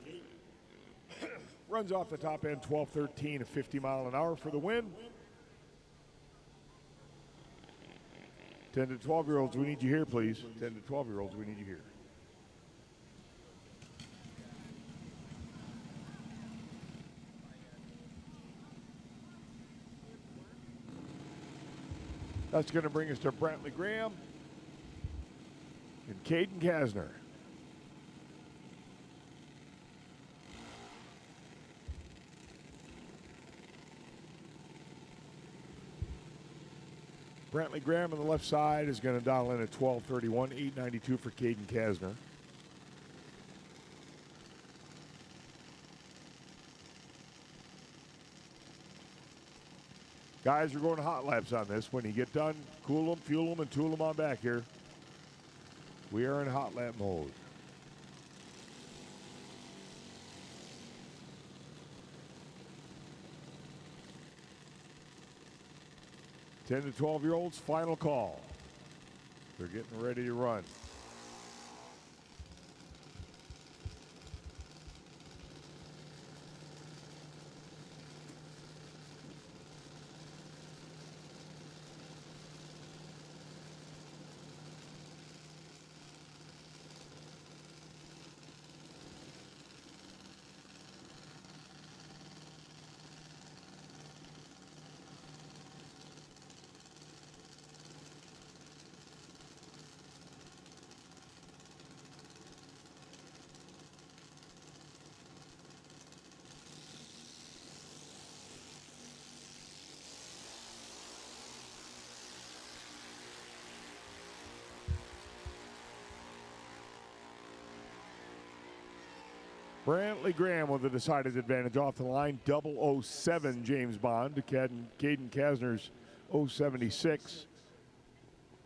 Runs off the top end, 12.13 at 50 mile an hour for the win. 10 to 12-year-olds, we need you here, please. 10 to 12-year-olds, we need you here. That's going to bring us to Brantley Graham and Caden Kasner. Brantley Graham on the left side is going to dial in at 12:31, 8:92 for Caden Kasner. Guys are going hot laps on this. When you get done, cool them, fuel them, and tool them on back here. We are in hot lap mode. Ten to 12-year-olds, final call. They're getting ready to run. Brantley Graham with a decided advantage off the line. 007 James Bond to Caden Kasner's 076.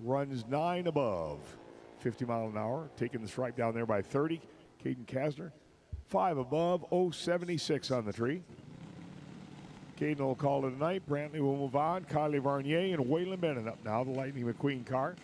Runs 9 above 50 mile an hour. Taking the stripe down there by 30. Caden Kasner 5 above 076 on the tree. Caden will call it a night. Brantley will move on. Kylie Varnier and Waylon Bennett up now. The Lightning McQueen car.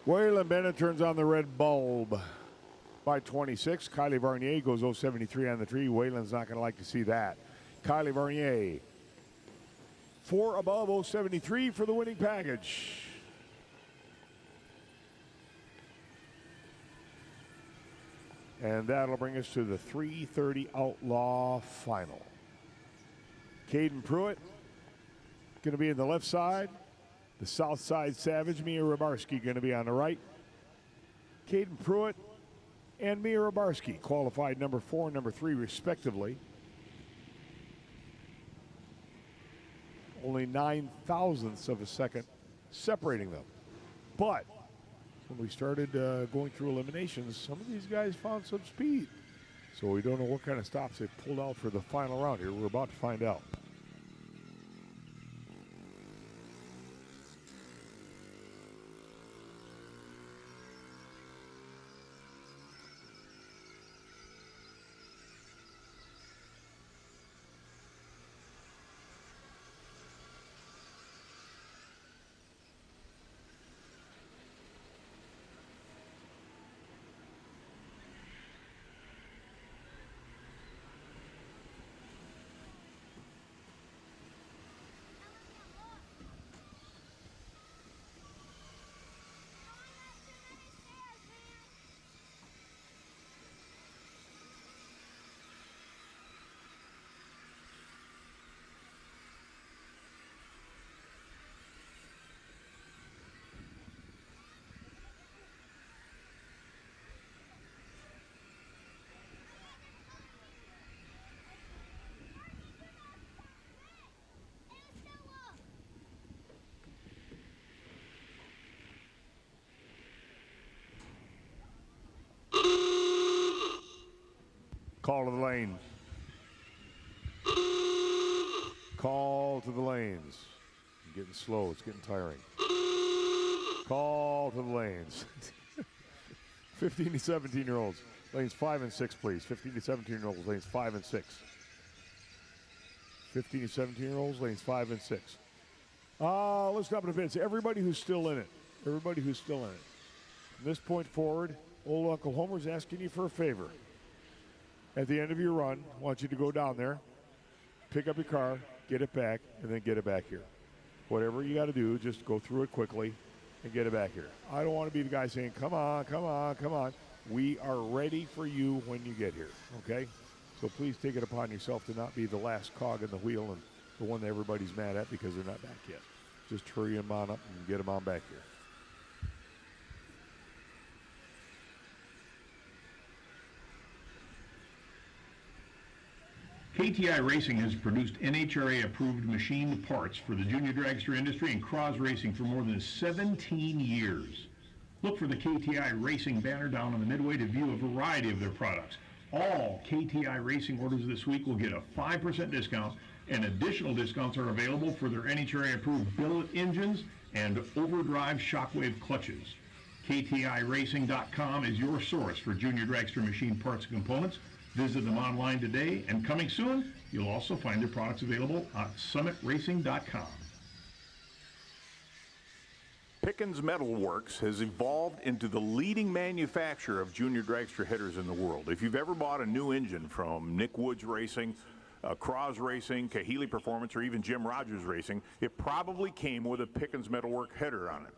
Waylon Bennett turns on the red bulb by 26. Kylie Varnier goes 073 on the tree. Waylon's not going to like to see that. Kylie Varnier, 4 above 073 for the winning package. And that'll bring us to the 3:30 Outlaw final. Caden Pruitt going to be in the left side. The South Side Savage, Mia Rybarski, going to be on the right. Caden Pruitt and Mia Rybarski qualified number 4 and number 3 respectively. Only 9 thousandths of a second separating them. But when we started going through eliminations, some of these guys found some speed. So we don't know what kind of stops they pulled out for the final round here. We're about to find out. Call to the lane. Call to the lanes. I'm getting slow. It's getting tiring. Call to the lanes. 15 to 17-year-olds. Lanes 5 and 6, please. 15 to 17-year-olds. Lanes 5 and 6. 15 to 17-year-olds. Lanes 5 and 6. Let's stop in events. Everybody who's still in it. Everybody who's still in it. From this point forward, old Uncle Homer's asking you for a favor. At the end of your run, I want you to go down there, pick up your car, get it back, and then get it back here. Whatever you got to do, just go through it quickly and get it back here. I don't want to be the guy saying, come on, come on, come on. We are ready for you when you get here, okay? So please take it upon yourself to not be the last cog in the wheel and the one that everybody's mad at because they're not back yet. Just hurry them on up and get them on back here. KTI Racing has produced NHRA-approved machined parts for the junior dragster industry and cross racing for more than 17 years. Look for the KTI Racing banner down on the midway to view a variety of their products. All KTI Racing orders this week will get a 5% discount, and additional discounts are available for their NHRA-approved billet engines and overdrive shockwave clutches. KTIRacing.com is your source for junior dragster machine parts and components. Visit them online today, and coming soon, you'll also find their products available at summitracing.com. Pickens Metal Works has evolved into the leading manufacturer of junior dragster headers in the world. If you've ever bought a new engine from Nick Woods Racing, Cross Racing, Kahili Performance, or even Jim Rogers Racing, it probably came with a Pickens Metal Work header on it.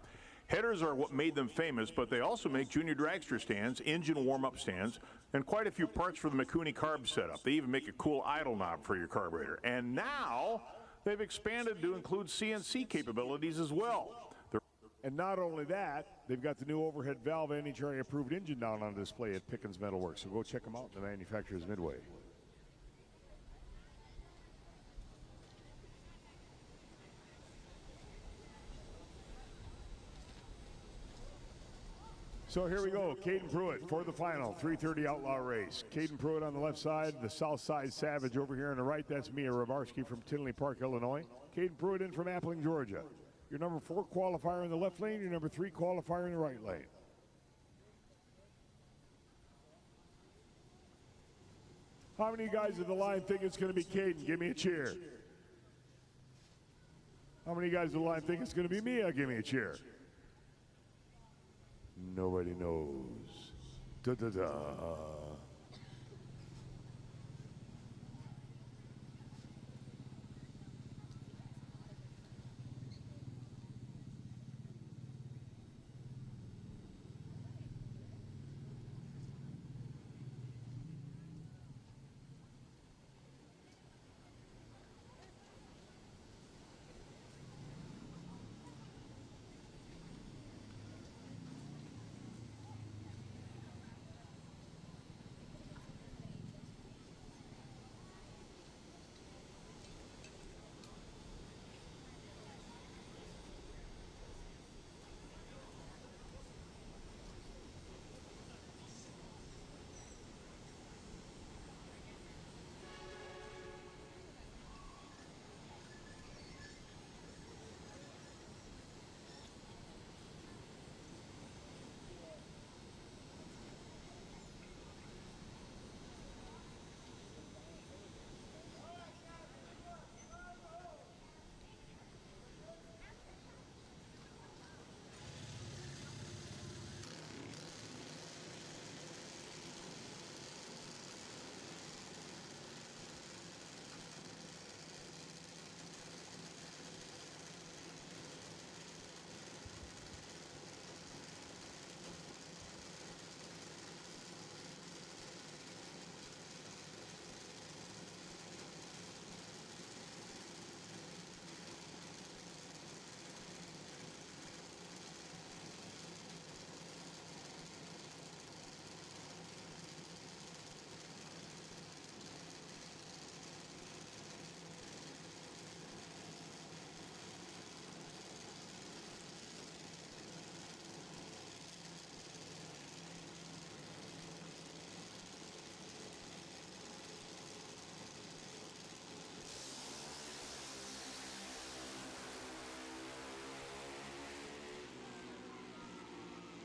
Headers are what made them famous, but they also make junior dragster stands, engine warm-up stands, and quite a few parts for the Mikuni carb setup. They even make a cool idle knob for your carburetor. And now they've expanded to include CNC capabilities as well. And not only that, they've got the new overhead valve NHRA-approved engine down on display at Pickens Metal Works. So go check them out in the manufacturer's midway. So here we go, Caden Pruitt for the final 3:30 Outlaw race. Caden Pruitt on the left side, the south side Savage over here on the right. That's Mia Ravarski from Tinley Park, Illinois. Caden Pruitt in from Appling, Georgia. Your number 4 qualifier in the left lane, your number 3 qualifier in the right lane. How many guys at the line think it's going to be Caden? Give me a cheer. How many guys at the line think it's going to be Mia? Give me a cheer. Nobody knows. Da-da-da.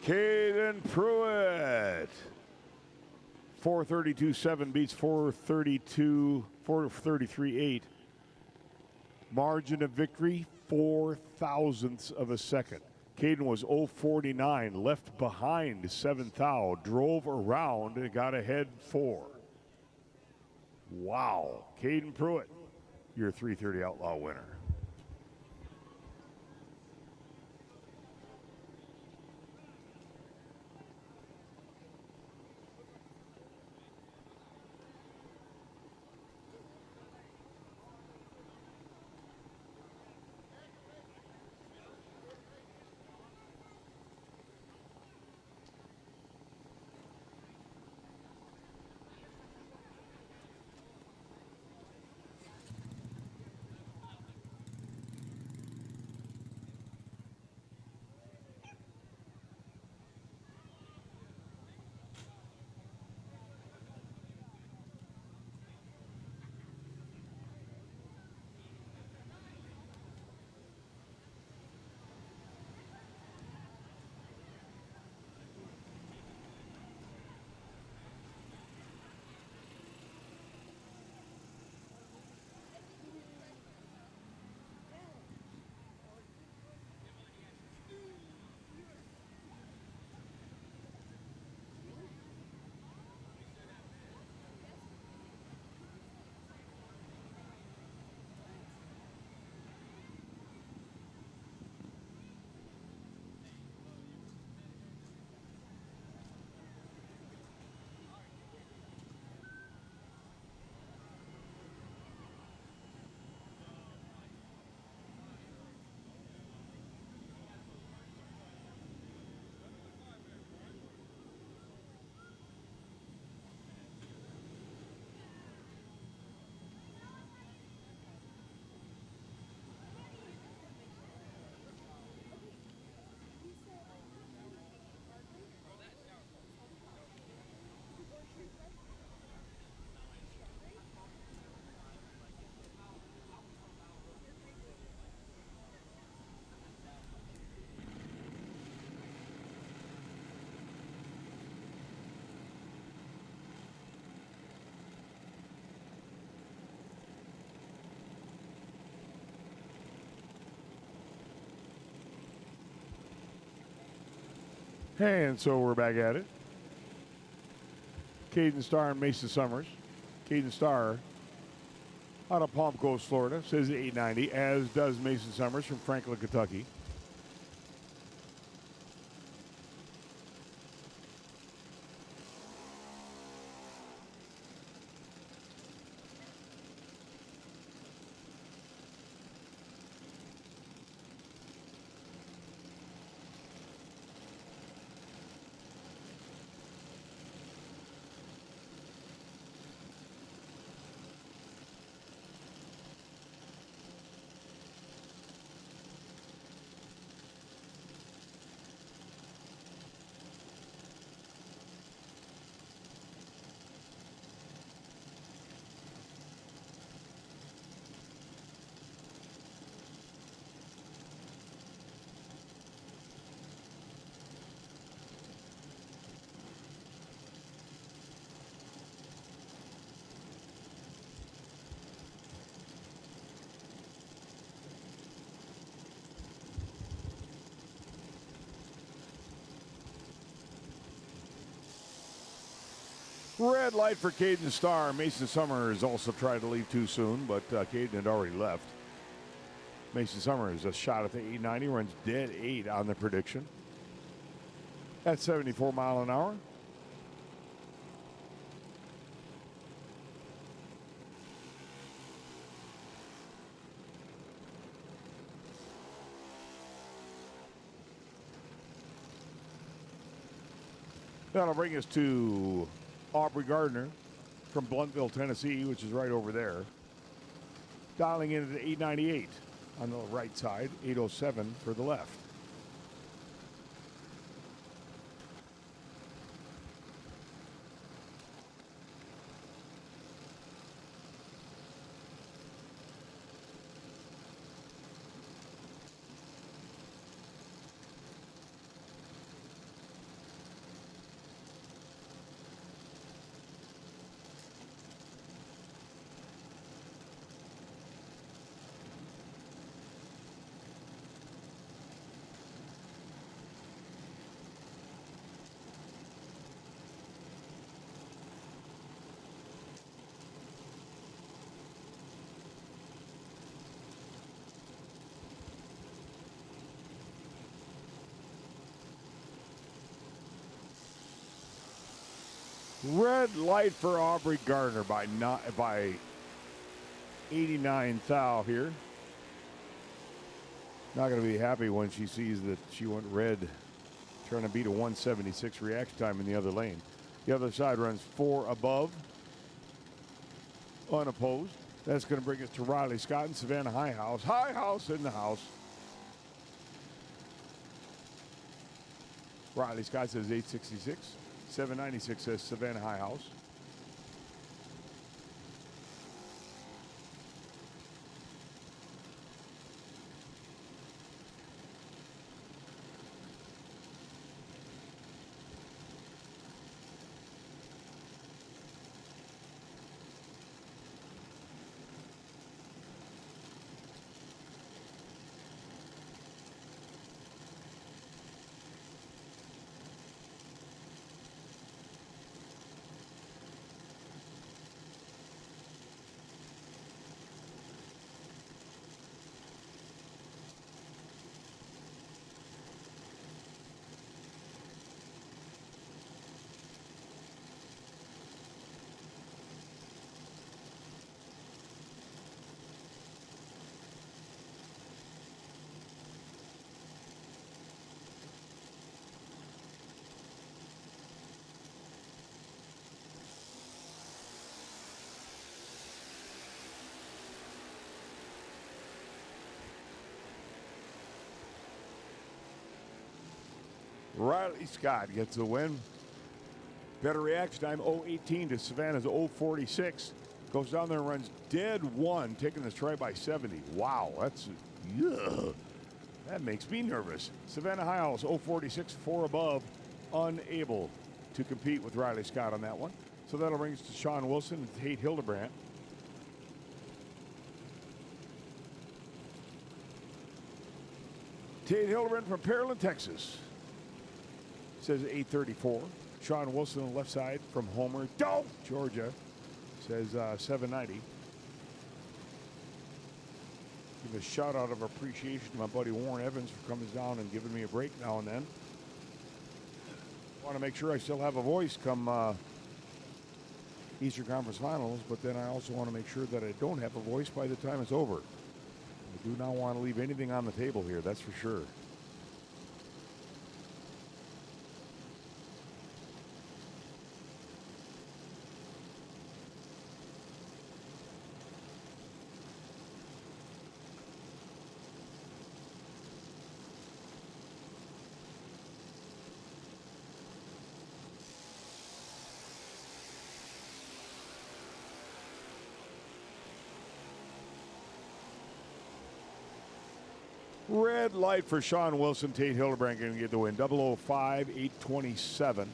Caden Pruitt. 432.7 beats 433.8. Margin of victory, 4 thousandths of a second. Caden was 0.49, left behind 7 thou, drove around and got ahead 4. Wow. Caden Pruitt, your 330 Outlaw winner. And so we're back at it. Caden Starr and Mason Summers. Caden Starr out of Palm Coast, Florida, says 890, as does Mason Summers from Franklin, Kentucky. Red light for Caden Starr. Mason Summers also tried to leave too soon, but Caden had already left. Mason Summers, a shot at the 890, runs dead 8 on the prediction. At 74 mile an hour. That'll bring us to Aubrey Gardner from Blunteville, Tennessee, which is right over there. Dialing in at 898 on the right side, 807 for the left. Red light for Aubrey Gardner by 89 thou here. Not going to be happy when she sees that she went red, trying to beat a 176 reaction time in the other lane. The other side runs 4 above, unopposed. That's going to bring us to Riley Scott and Savannah Highhouse. Highhouse in the house. Riley Scott says 866. 796 says Savannah Highhouse. Riley Scott gets the win. Better reaction time, 0:18 to Savannah's 0:46. Goes down there and runs dead one, taking the try by 70. Wow, that's, ugh. That makes me nervous. Savannah Hiles, 0:46, 4 above, unable to compete with Riley Scott on that one. So that'll bring us to Sean Wilson and Tate Hildebrandt. Tate Hildebrandt from Pearland, Texas. Says 8:34. Sean Wilson on the left side from Homer, Georgia. Says 790. Give a shout out of appreciation to my buddy Warren Evans for coming down and giving me a break now and then. Want to make sure I still have a voice come Eastern Conference Finals, but then I also want to make sure that I don't have a voice by the time it's over. I do not want to leave anything on the table here, that's for sure. Red light for Sean Wilson. Tate Hildebrandt going to get the win. 005, 827.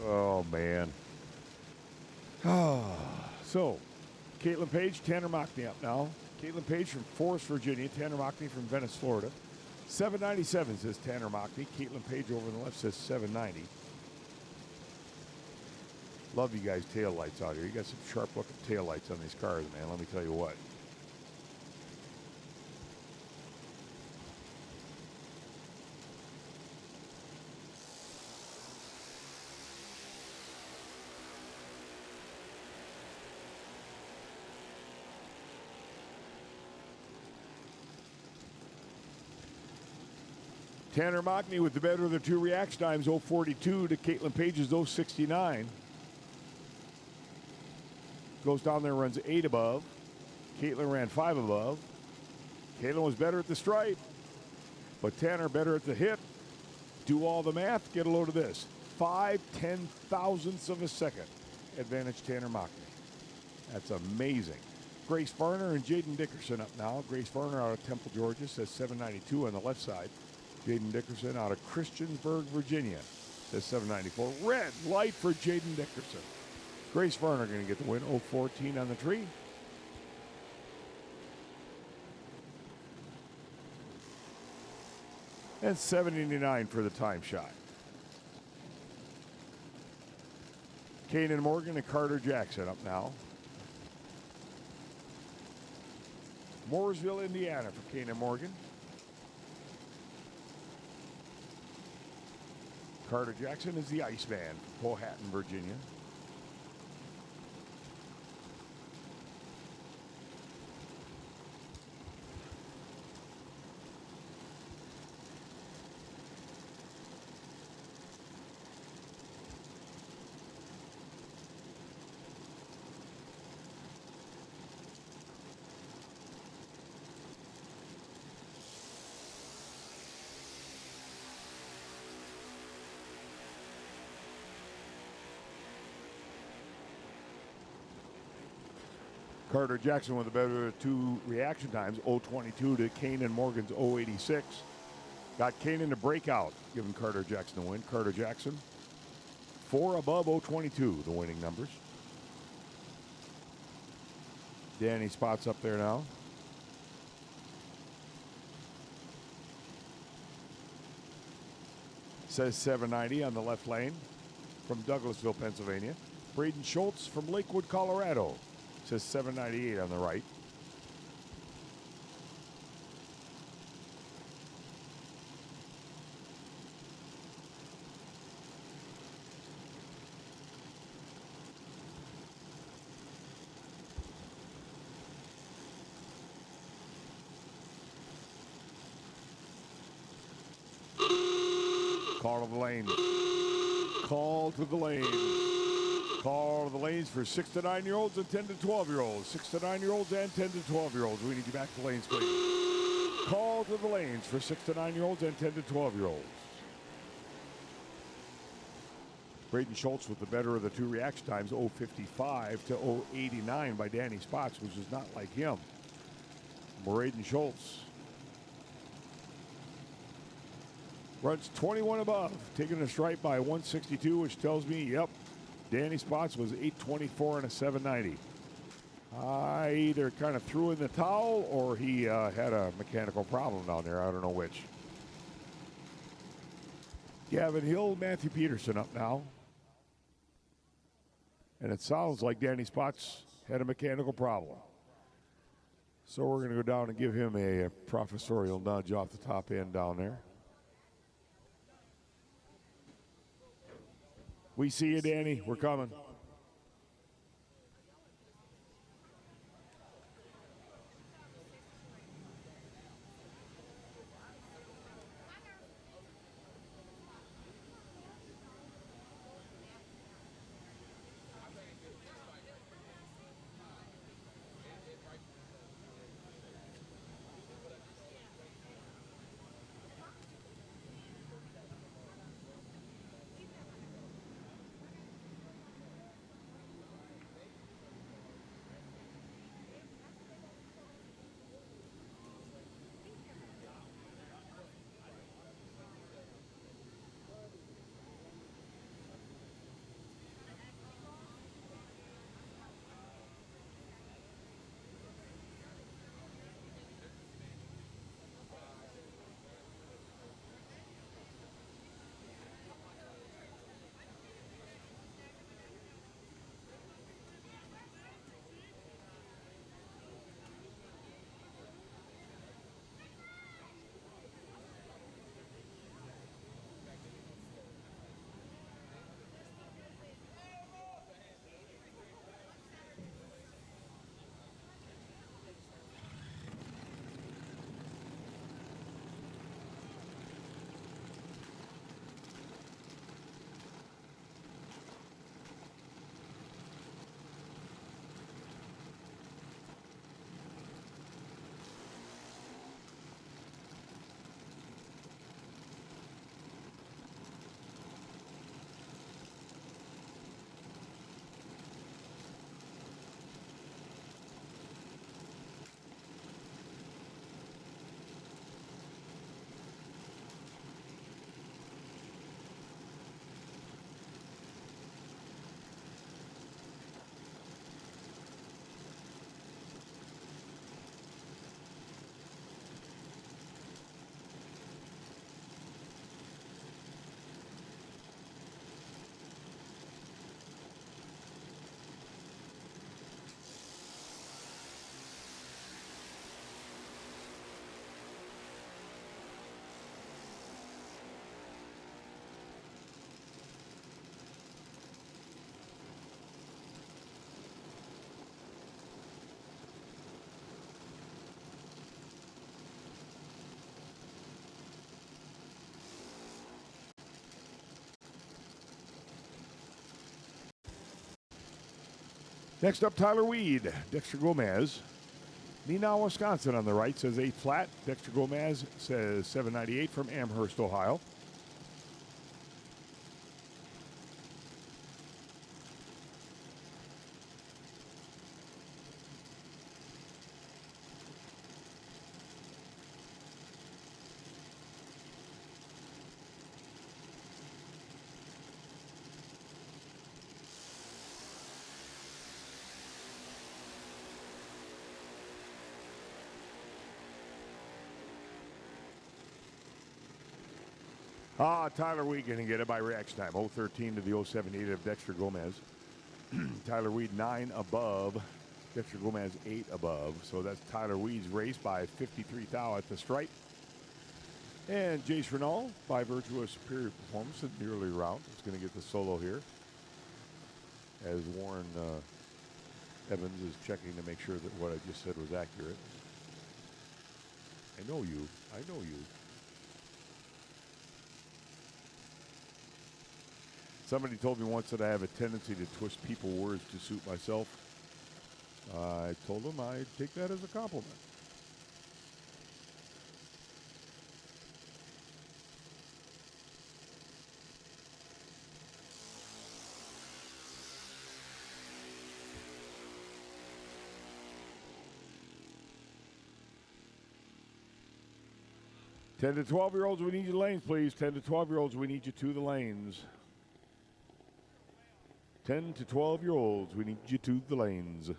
Oh, man. So, Caitlin Page, Tanner Mockney up now. Caitlin Page from Forest, Virginia. Tanner Mockney from Venice, Florida. 797 says Tanner Mockney. Caitlin Page over on the left says 790. Love you guys' tail lights out here. You got some sharp looking tail lights on these cars, man. Let me tell you what. Tanner Mockney with the better of the two reaction times, 0:42 to Caitlin Page's 0:69. Goes down there, runs 8 above. Caitlin ran 5 above. Caitlin was better at the stripe, but Tanner better at the hit. Do all the math, get a load of this. 5/10,000ths of a second advantage Tanner Mockney. That's amazing. Grace Varner and Jaden Dickerson up now. Grace Varner out of Temple, Georgia, says 792 on the left side. Jaden Dickerson out of Christiansburg, Virginia, says 794. Red light for Jaden Dickerson. Grace Varner going to get the win, 0-14 on the tree. And 789 for the time shot. Kanan Morgan and Carter Jackson up now. Mooresville, Indiana for Kanan Morgan. Carter Jackson is the Iceman from Powhatan, Virginia. Carter Jackson with the better of two reaction times, 0.22 to Kanan Morgan's 0.86. Got Kanan to break out, giving Carter Jackson the win. Carter Jackson, 4 above 0.22, the winning numbers. Danny Spots up there now. Says 790 on the left lane from Douglasville, Pennsylvania. Braden Schultz from Lakewood, Colorado. Says 798 on the right. Call to the lane. Call to the lane. Call to the lanes for 6 to 9-year-olds and 10 to 12-year-olds. 6 to 9-year-olds and 10 to 12-year-olds. We need you back to the lanes, please. Call to the lanes for 6 to 9-year-olds and 10 to 12-year-olds. Braden Schultz with the better of the two reaction times, 0.55 to 0.89 by Danny Spots, which is not like him. Braden Schultz runs 21 above, taking a stripe by 162, which tells me, yep, Danny Spots was 8.24 and a 790. I either kind of threw in the towel or he had a mechanical problem down there. I don't know which. Gavin Hill, Matthew Peterson up now. And it sounds like Danny Spots had a mechanical problem. So we're going to go down and give him a professorial nudge off the top end down there. We see you, Danny. We're coming. Next up, Tyler Weed, Dexter Gomez. Neenah, Wisconsin on the right says 8 flat. Dexter Gomez says 798 from Amherst, Ohio. Tyler Weed going to get it by reaction time. 013 to the 078 of Dexter Gomez. Tyler Weed 9 above. Dexter Gomez 8 above. So that's Tyler Weed's race by 53 thou at the stripe. And Jace Renault, by virtue of superior performance in the early round, is going to get the solo here. As Warren Evans is checking to make sure that what I just said was accurate. I know you. I know you. Somebody told me once that I have a tendency to twist people's words to suit myself. I told them I'd take that as a compliment. Ten to 12-year-olds, we need you lanes, please. 10 to 12-year-olds, we need you to the lanes. 10 to 12-year-olds, we need you to the lanes.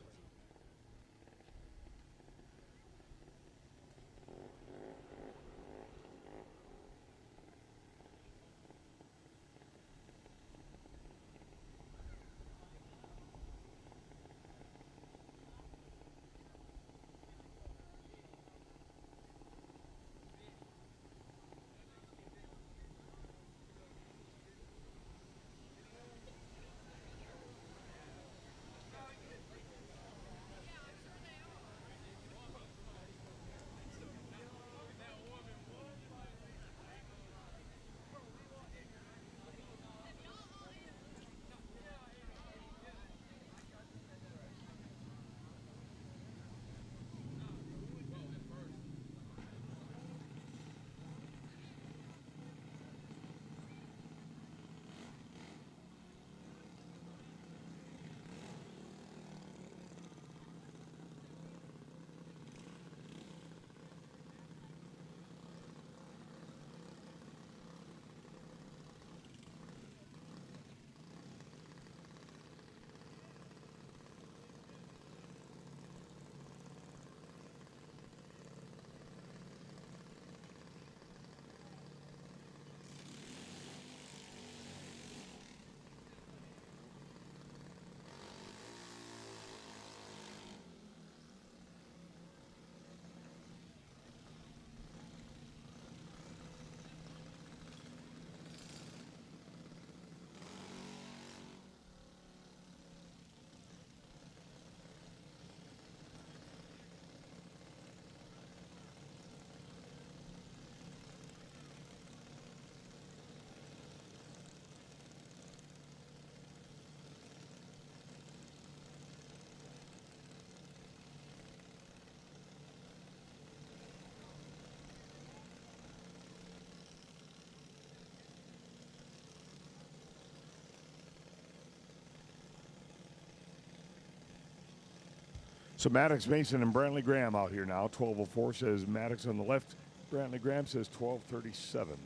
So Maddox, Mason, and Brantley Graham out here now. 12:04 says Maddox on the left. Brantley Graham says 12:37.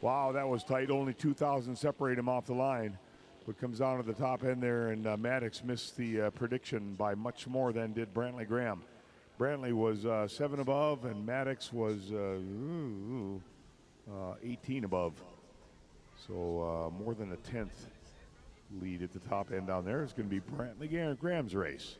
Wow, that was tight. Only 2,000 separate him off the line. But comes down to the top end there, and Maddox missed the prediction by much more than did Brantley Graham. Brantley was 7 above, and Maddox was 18 above. So more than a 10th lead at the top end down there. It's going to be Brantley Graham's race.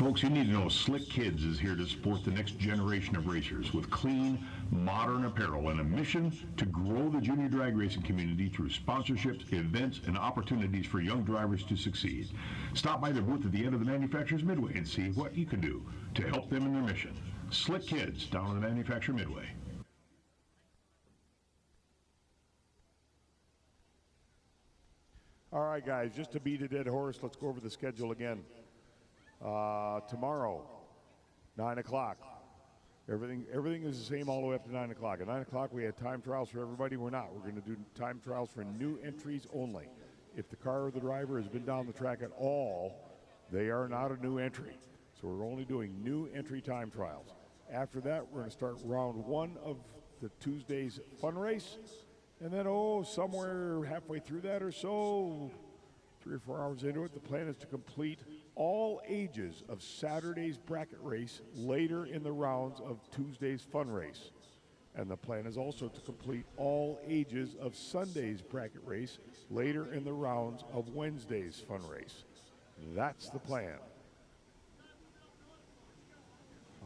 Folks, you need to know Slick Kids is here to support the next generation of racers with clean, modern apparel and a mission to grow the junior drag racing community through sponsorships, events, and opportunities for young drivers to succeed. Stop by their booth at the end of the Manufacturers Midway and see what you can do to help them in their mission. Slick Kids down in the Manufacturer Midway. All right, guys, just to beat a dead horse, let's go over the schedule again. Tomorrow, 9 o'clock. Everything is the same all the way up to 9 o'clock. At 9 o'clock, we had time trials for everybody. We're not. We're going to do time trials for new entries only. If the car or the driver has been down the track at all, they are not a new entry. So we're only doing new entry time trials. After that, we're going to start round one of the Tuesday's fun race. And then, somewhere halfway through that or so, 3 or 4 hours into it, the plan is to complete all ages of Saturday's bracket race later in the rounds of Tuesday's fun race. And the plan is also to complete all ages of Sunday's bracket race later in the rounds of Wednesday's fun race. That's the plan.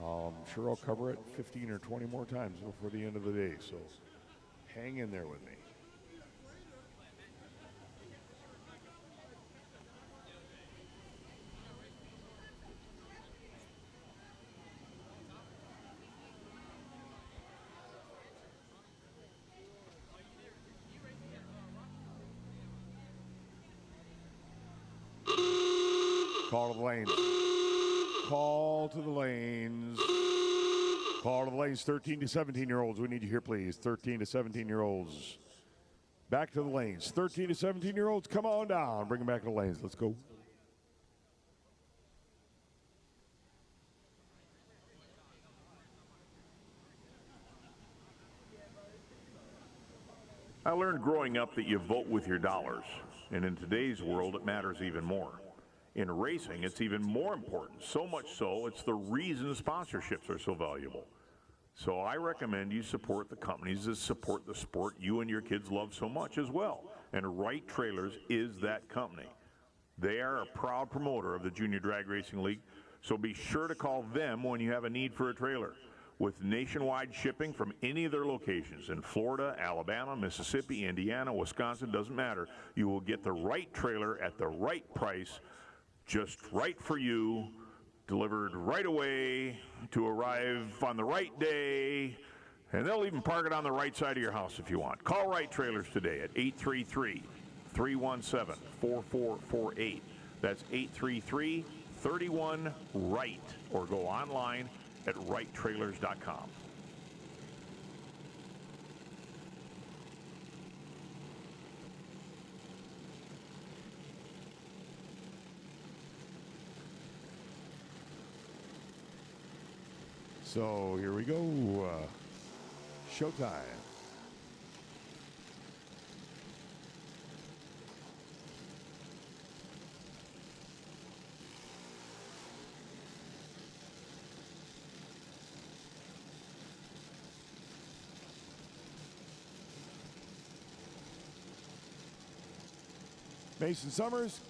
I'm sure I'll cover it 15 or 20 more times before the end of the day, so hang in there with me. Call to the lanes. Call to the lanes. Call to the lanes. 13 to 17-year-olds. We need you here, please. 13 to 17-year-olds. Back to the lanes. 13 to 17-year-olds, come on down. Bring them back to the lanes. Let's go. I learned growing up that you vote with your dollars, and in today's world, it matters even more. In racing, it's even more important. So much so, it's the reason sponsorships are so valuable. So I recommend you support the companies that support the sport you and your kids love so much as well. And Wright Trailers is that company. They are a proud promoter of the Junior Drag Racing League, so be sure to call them when you have a need for a trailer. With nationwide shipping from any of their locations in Florida, Alabama, Mississippi, Indiana, Wisconsin, doesn't matter. You will get the right trailer at the right price, just right for you, delivered right away to arrive on the right day, and they'll even park it on the right side of your house if you want. Call Wright Trailers today at 833-317-4448. That's 833-31-WRIGHT, or go online at wrighttrailers.com. So here we go. Showtime. Mason Summers,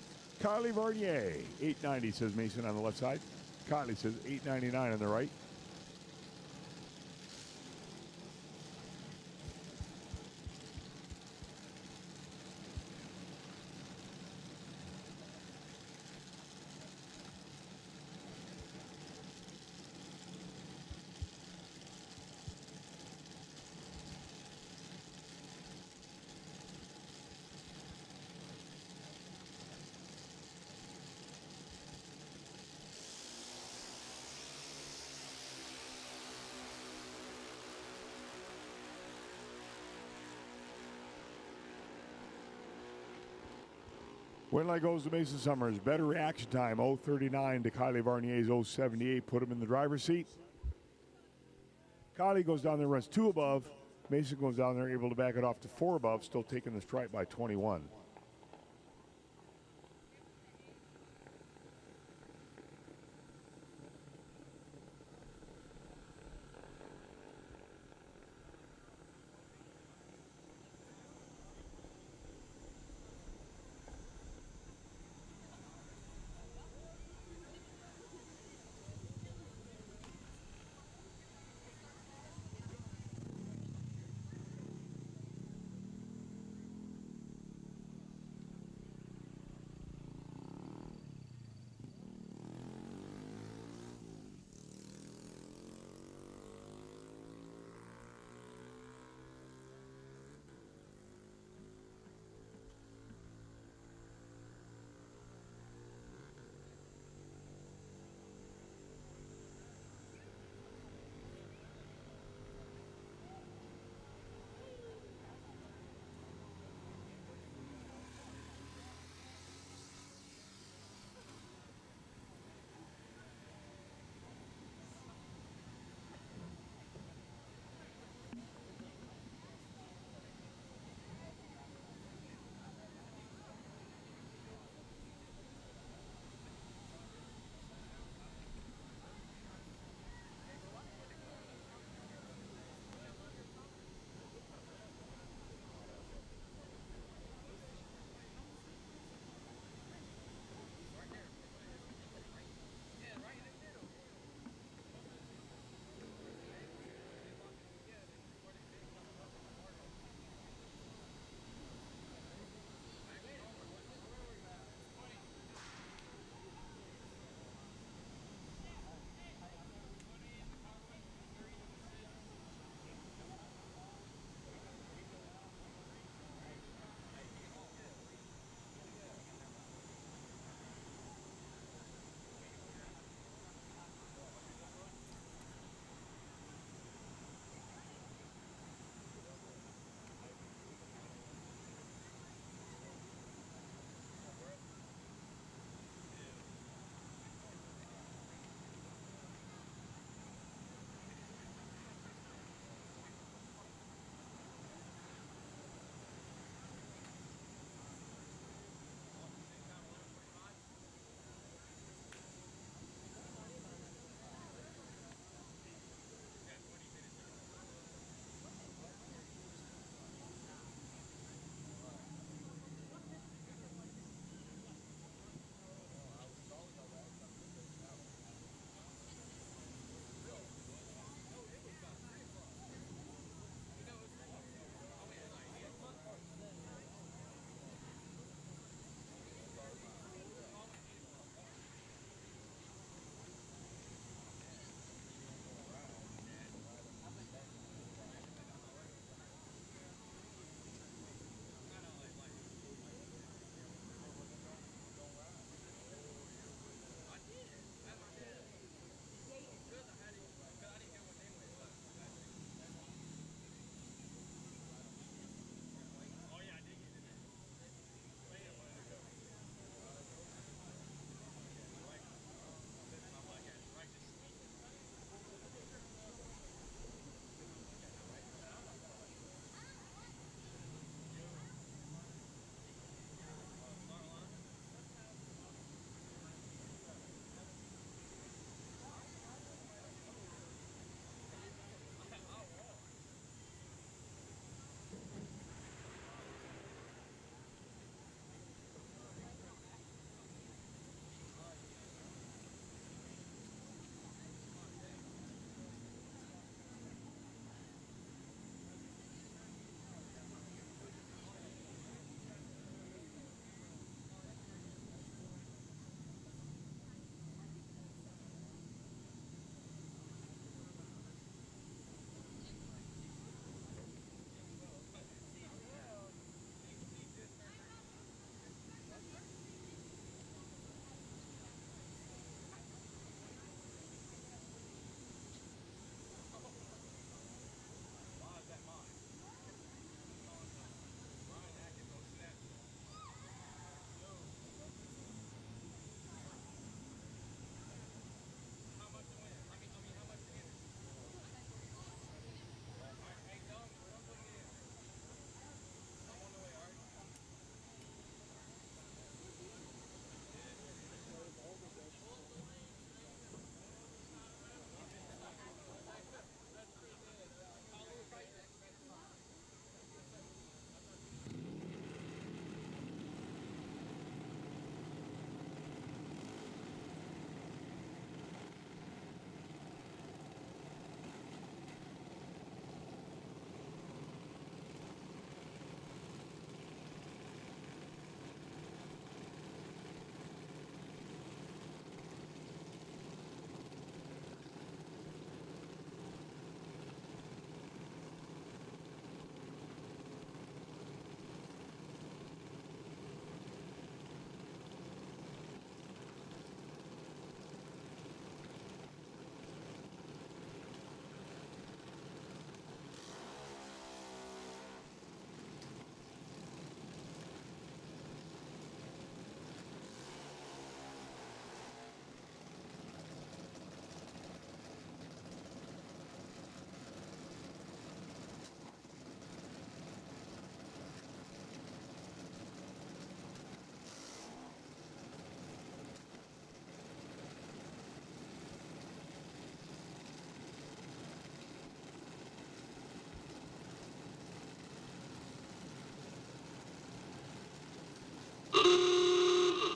Kylie Varnier, 890 says Mason on the left side. Kylie says 899 on the right. Win light goes to Mason Summers. Better reaction time, 0:39 to Kylie Varnier's 0:78. Put him in the driver's seat. Kylie goes down there, runs 2 above. Mason goes down there, able to back it off to 4 above, still taking the stripe by 21.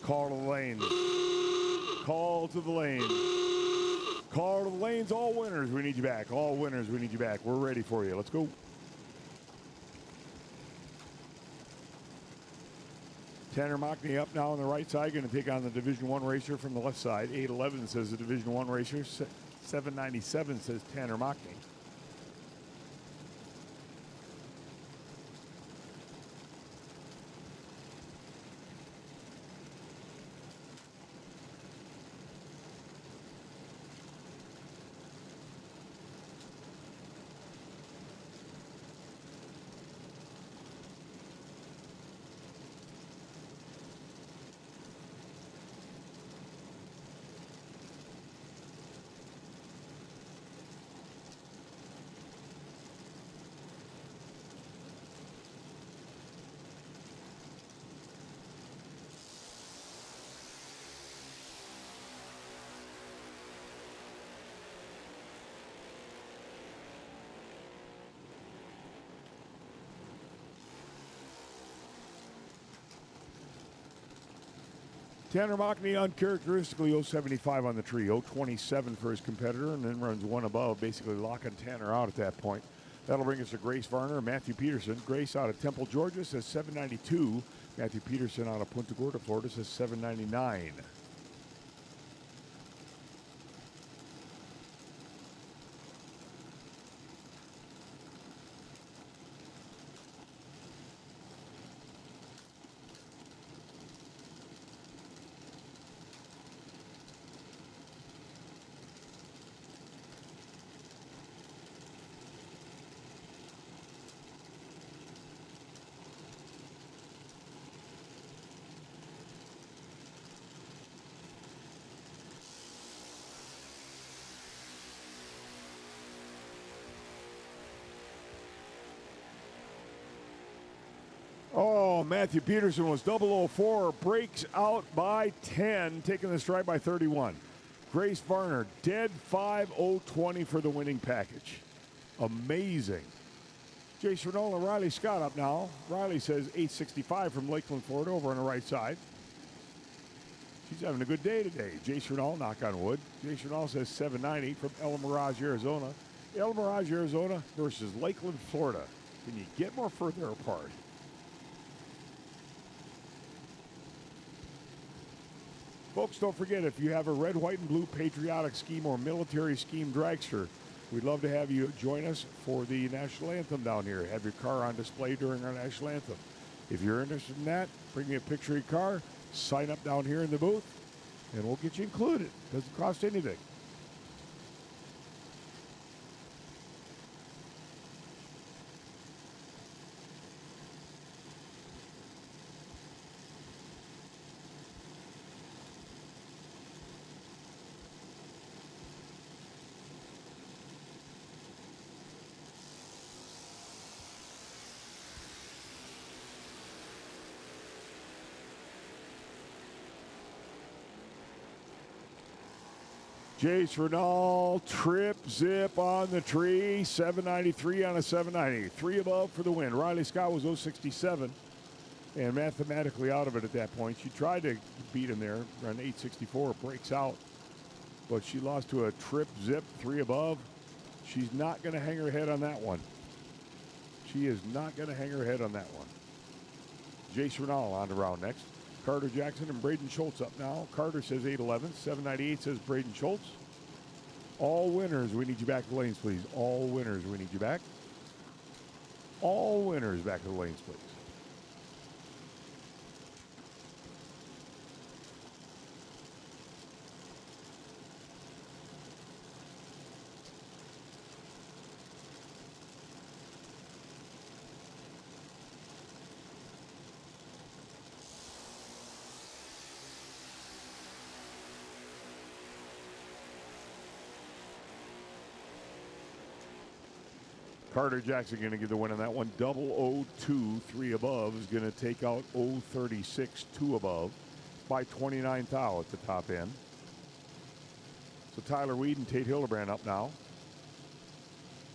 Call to the lanes. Call to the lanes. Call to the lanes. All winners, we need you back. All winners, we need you back. We're ready for you. Let's go. Tanner Mockney up now on the right side, going to take on the Division I racer from the left side. 811 says the Division I racer. 797 says Tanner Mockney. Tanner Mockney uncharacteristically 075 on the tree, 027 for his competitor, and then runs one above, basically locking Tanner out at that point. That'll bring us to Grace Varner and Matthew Peterson. Grace out of Temple, Georgia says 792. Matthew Peterson out of Punta Gorda, Florida says 799. Oh, Matthew Peterson was 004, breaks out by 10, taking the stride by 31. Grace Varner, dead 5:020 for the winning package. Amazing. Jace Renault and Riley Scott up now. Riley says 865 from Lakeland, Florida, over on the right side. She's having a good day today. Jace Renault, knock on wood. Jace Renault says 790 from El Mirage, Arizona. El Mirage, Arizona versus Lakeland, Florida. Can you get more further apart? Folks, don't forget, if you have a red, white, and blue patriotic scheme or military scheme dragster, we'd love to have you join us for the national anthem down here. Have your car on display during our national anthem. If you're interested in that, bring me a picture of your car, sign up down here in the booth, and we'll get you included. Doesn't cost anything. Jace Renault, trip zip on the tree, 793 on a 790. 3 above for the win. Riley Scott was 067 and mathematically out of it at that point. She tried to beat him there, run 864, breaks out, but she lost to a trip zip, 3 above. She's not going to hang her head on that one. She is not going to hang her head on that one. Jace Renault on to round next. Carter Jackson and Braden Schultz up now. Carter says 811. 798 says Braden Schultz. All winners, we need you back to the lanes, please. All winners, we need you back. All winners back to the lanes, please. Carter Jackson going to give the win on that one. 002, 3 above is going to take out 036, 2 above by 29 thou at the top end. So Tyler Weed and Tate Hildebrand up now.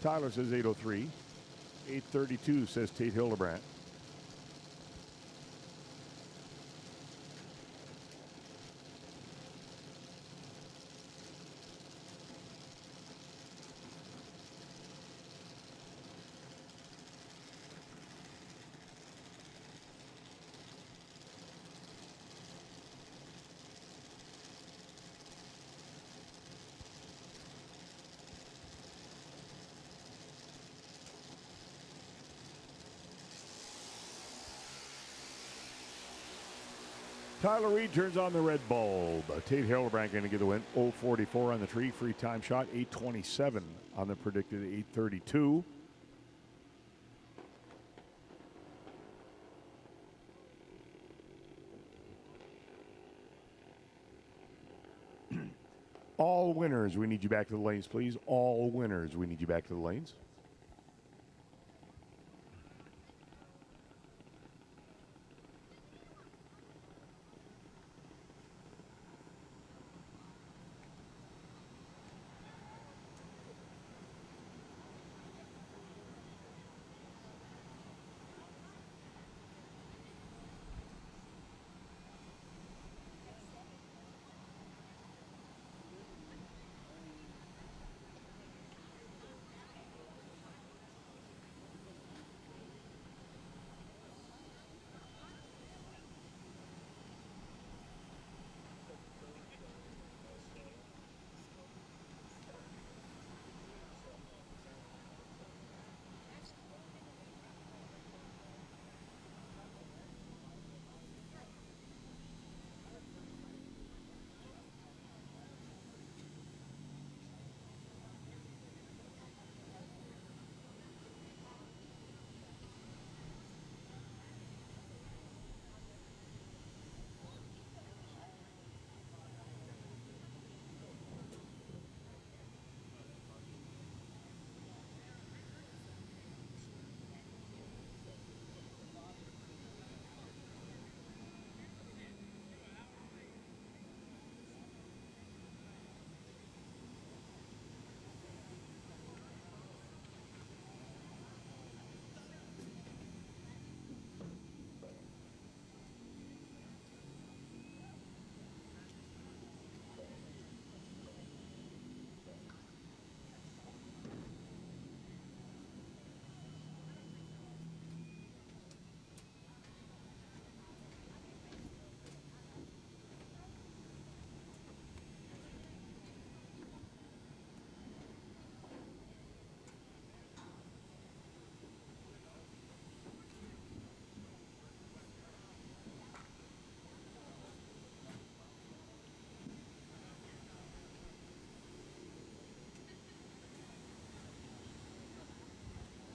Tyler says 803. 832 says Tate Hildebrand. Tyler Reed turns on the red bulb. Tate Hildebrand going to get the win. 0.44 on the tree. Free time shot. 8.27 on the predicted 8.32. All winners, we need you back to the lanes, please. All winners, we need you back to the lanes.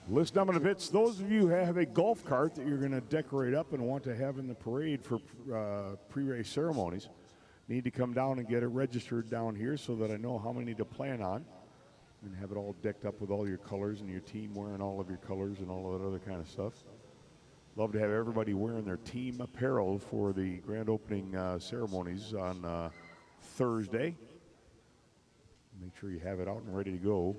List down in the pits. Those of you who have a golf cart that you're going to decorate up and want to have in the parade for pre-race ceremonies need to come down and get it registered down here so that I know how many to plan on and have it all decked up with all your colors and your team wearing all of your colors and all of that other kind of stuff. Love to have everybody wearing their team apparel for the grand opening ceremonies on Thursday. Make sure you have it out and ready to go.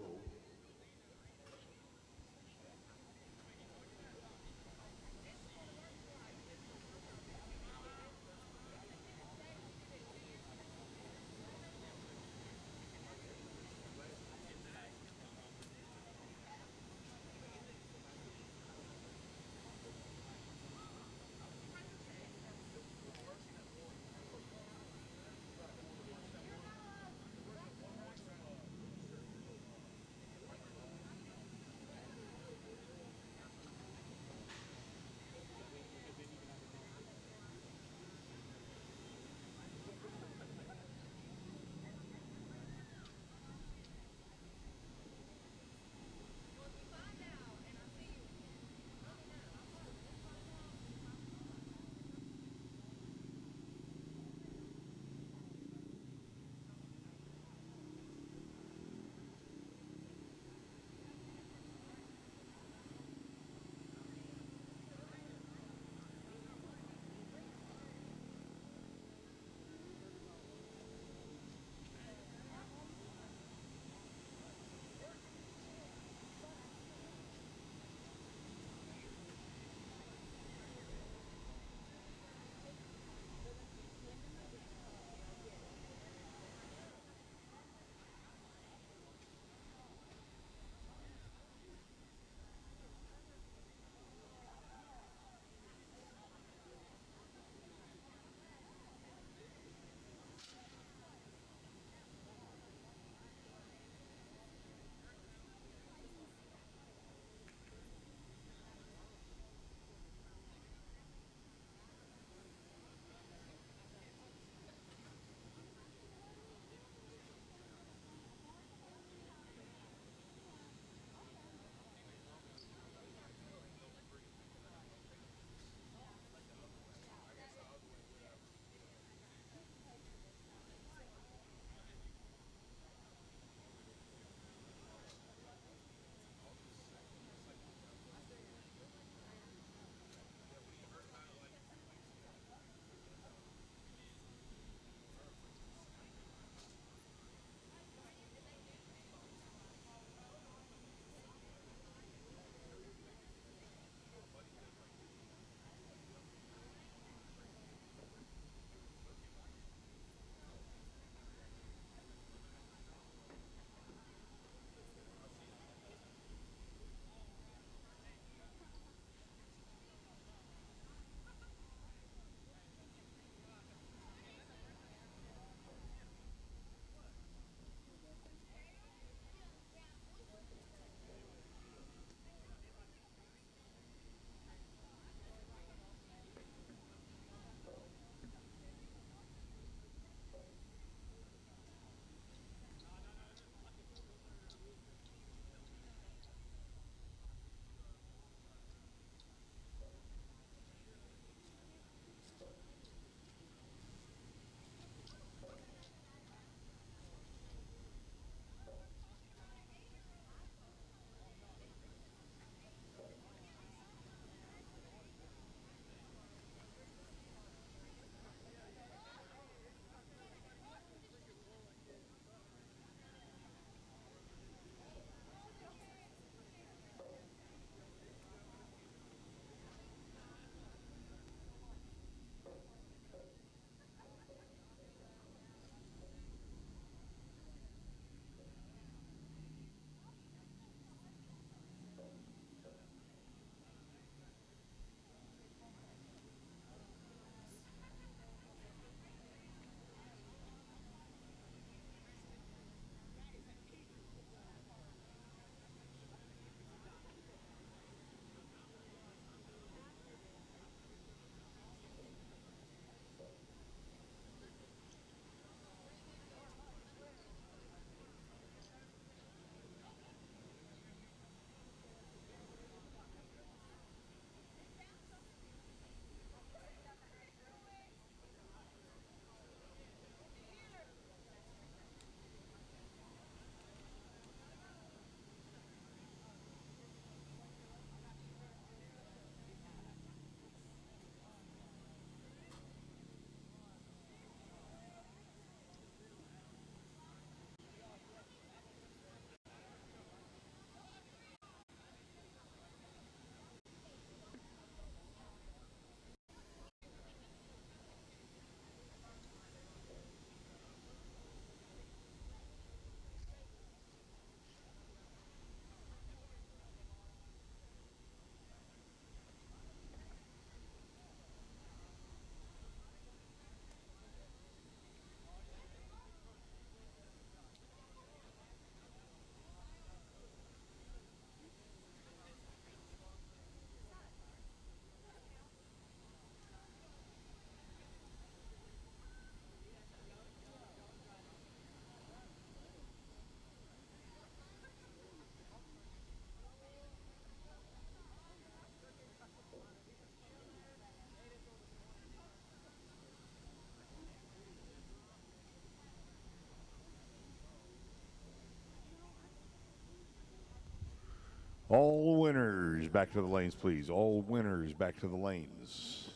All winners back to the lanes, please. All winners back to the lanes.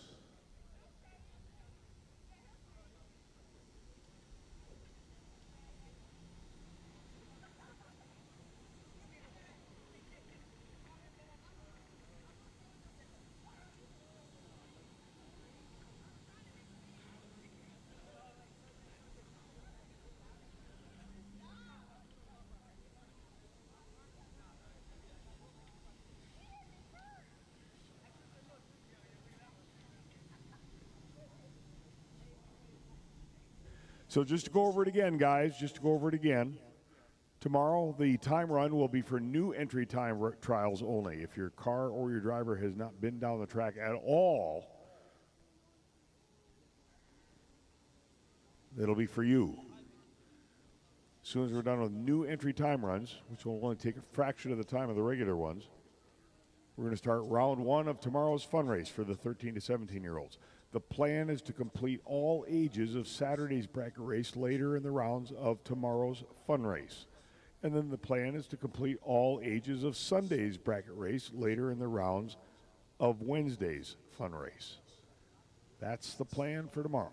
So just to go over it again, guys, tomorrow the time run will be for new entry time trials only. If your car or your driver has not been down the track at all, it'll be for you. As soon as we're done with new entry time runs, which will only take a fraction of the time of the regular ones, we're going to start round 1 of tomorrow's fun race for the 13 to 17-year-olds. The plan is to complete all ages of Saturday's bracket race later in the rounds of tomorrow's fun race. And then the plan is to complete all ages of Sunday's bracket race later in the rounds of Wednesday's fun race. That's the plan for tomorrow.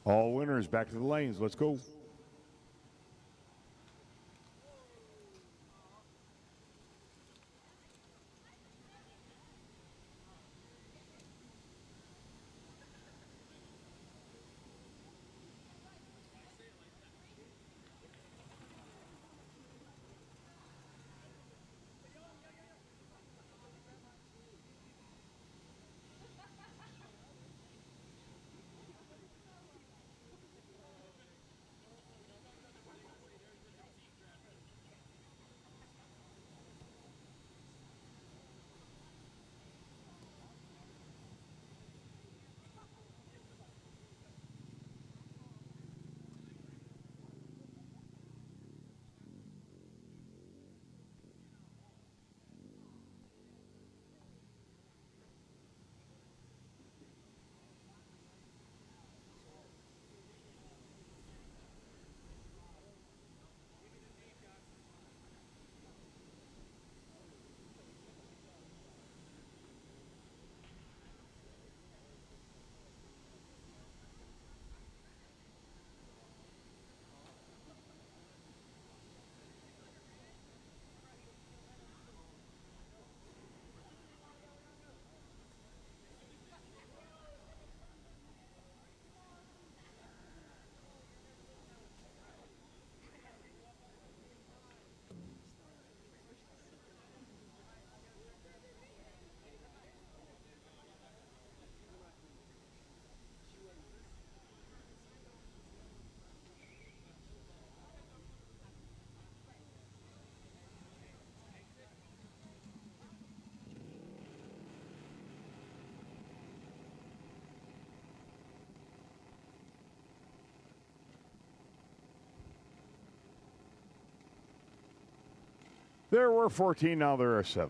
All winners back to the lanes. Let's go. There were 14, now there are 7.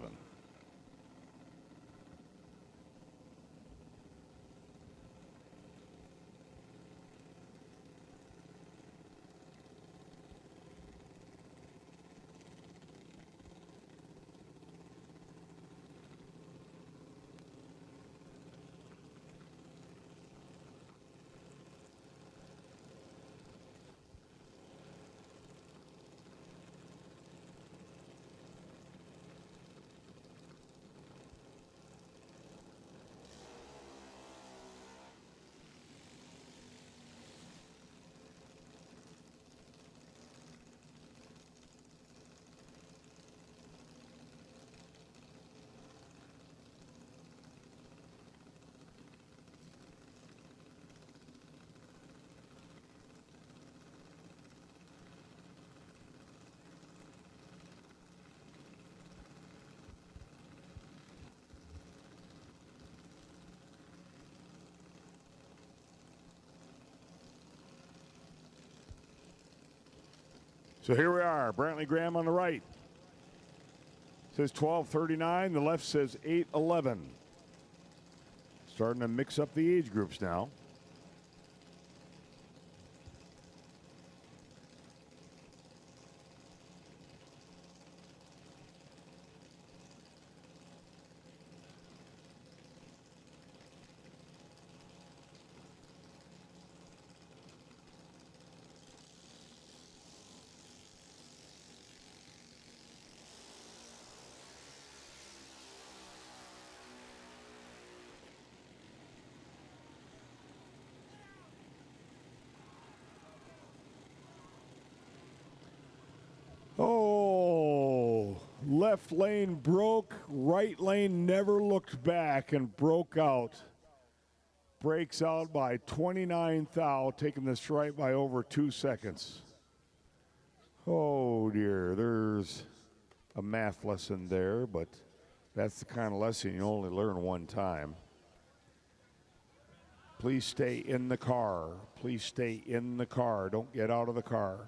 So here we are, Brantley Graham on the right. Says 12:39, the left says 8:11. Starting to mix up the age groups now. Oh, left lane broke, right lane never looked back and broke out. Breaks out by 29 thou, taking the stripe by over 2 seconds. Oh dear, there's a math lesson there, but that's the kind of lesson you only learn one time. Please stay in the car. Please stay in the car. Don't get out of the car.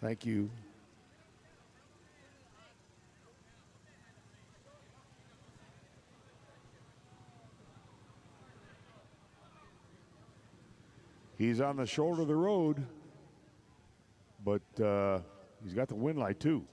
Thank you. He's on the shoulder of the road, but he's got the wind light too.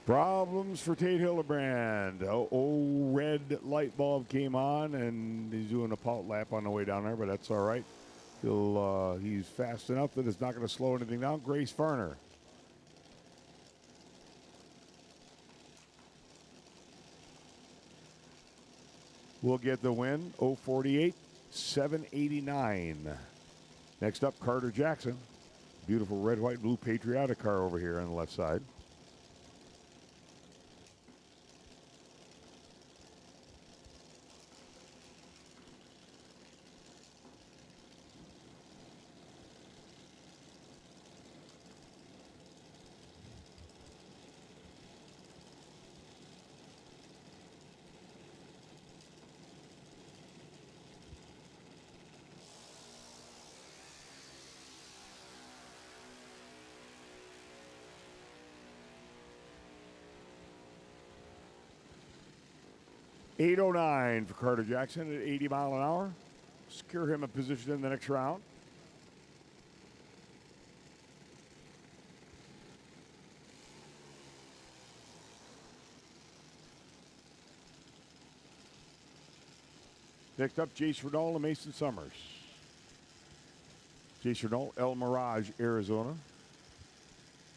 Problems for Tate Hildebrand. Red light bulb came on, and he's doing a pout lap on the way down there, but that's all right. He's fast enough that it's not going to slow anything down. Grace Farner. Will get the win. 0:48, 7:89. Next up, Carter Jackson. Beautiful red, white, blue patriotic car over here on the left side. 8:09 for Carter Jackson at 80 mile an hour. Secure him a position in the next round. Next up, Jace Renault and Mason Summers. Jace Renault, El Mirage, Arizona.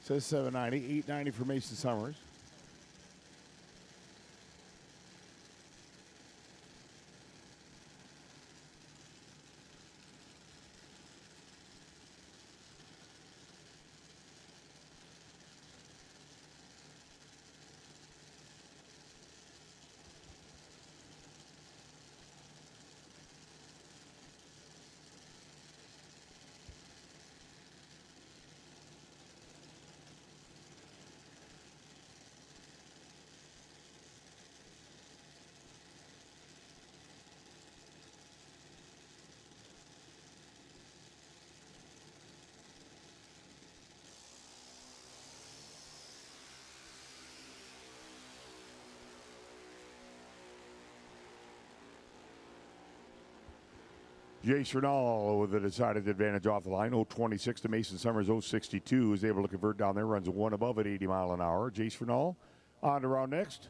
Says 790, 890 for Mason Summers. Jace Renault with a decided advantage off the line. 0.26 to Mason Summers. 0.62 is able to convert down there. Runs one above at 80 mile an hour. Jace Renault on to round next.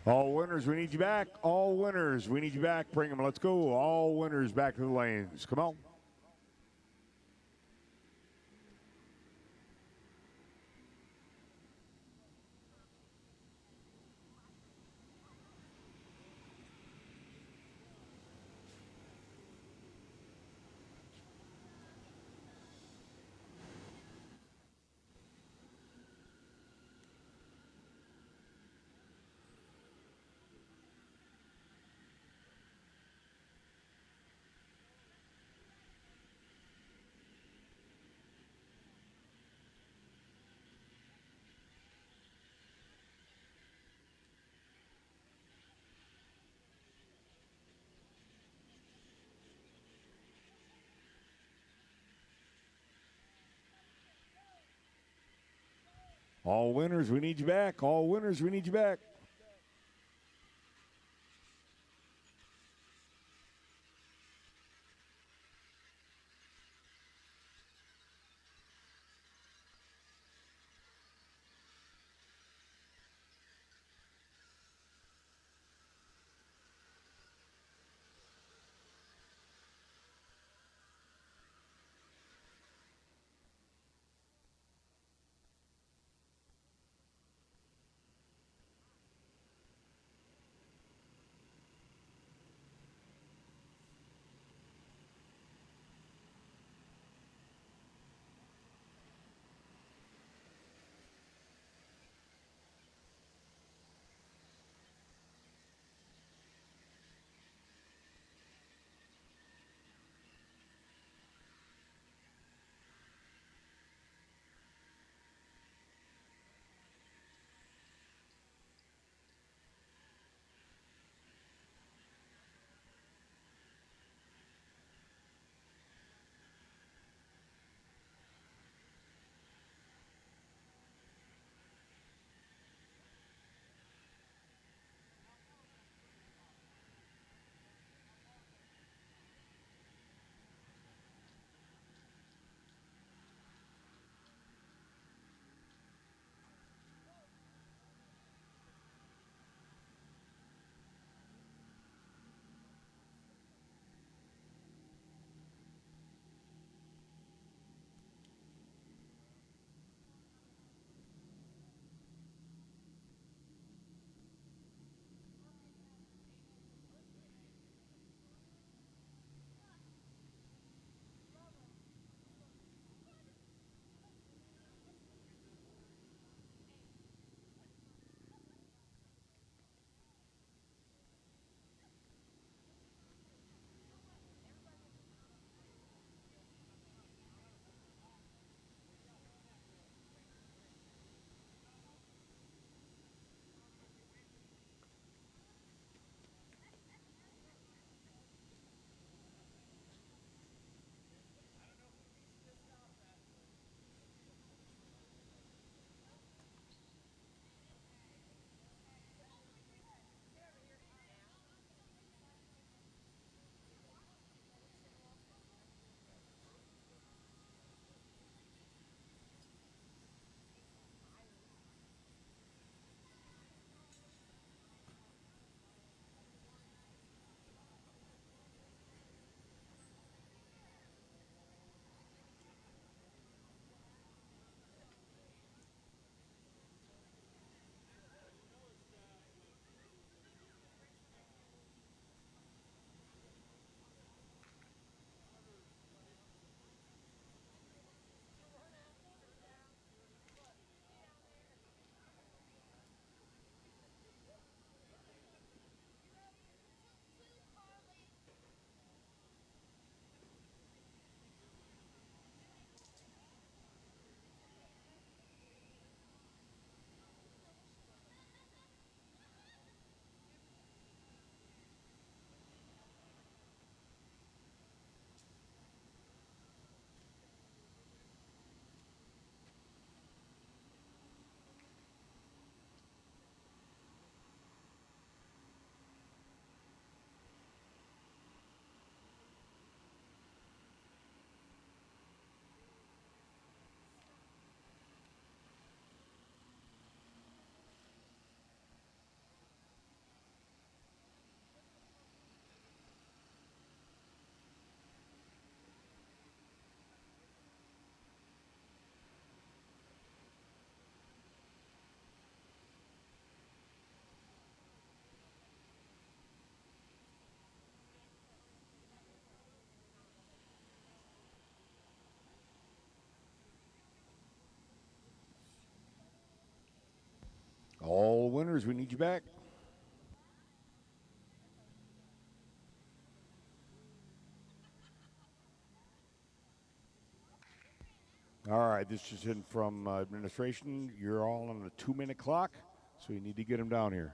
All winners, we need you back. All winners, we need you back. Bring them. Let's go. All winners back to the lanes. Come on. All winners, we need you back. All winners, we need you back. Sanders, we need you back. All right, this is in from administration. You're all on a 2-minute clock, so you need to get them down here.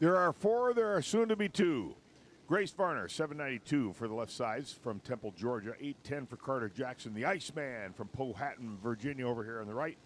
There are 4, there are soon to be 2. Grace Varner, 792 for the left sides from Temple, Georgia. 810 for Carter Jackson, the Iceman from Powhatan, Virginia, over here on the right.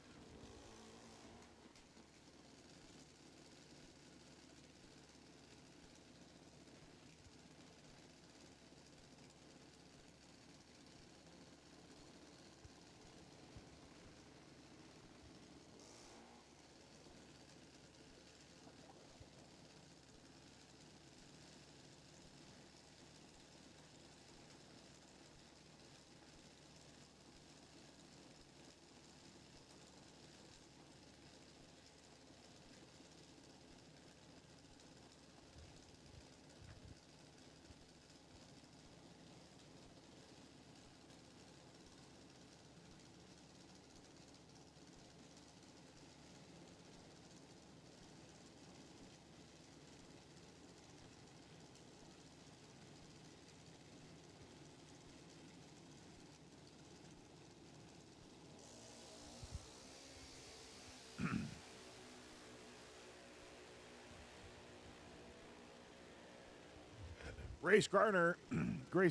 Grace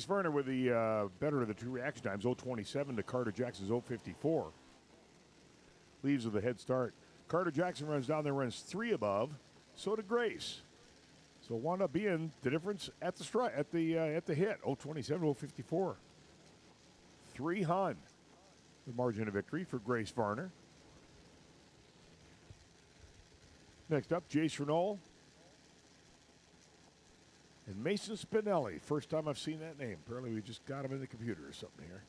Varner with the better of the 2 reaction times, 0:27 to Carter Jackson's 0:54. Leaves with a head start. Carter Jackson runs down there, runs 3 above. So did Grace. So wound up being the difference at the at the hit, 0:27, 0:54. 3 Hun. The margin of victory for Grace Varner. Next up, Jace Renault. And Mason Spinelli. First time I've seen that name. Apparently we just got him in the computer or something here.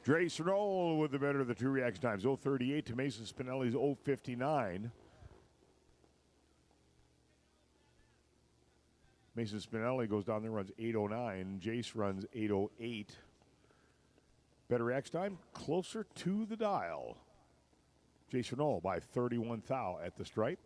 Jace Renault with the better of the 2 reaction times, 0:38 to Mason Spinelli's 0:59. Mason Spinelli goes down there, runs 8:09. Jace runs 8:08. Better reaction time, closer to the dial. Jace Renault by 31 thou at the stripe.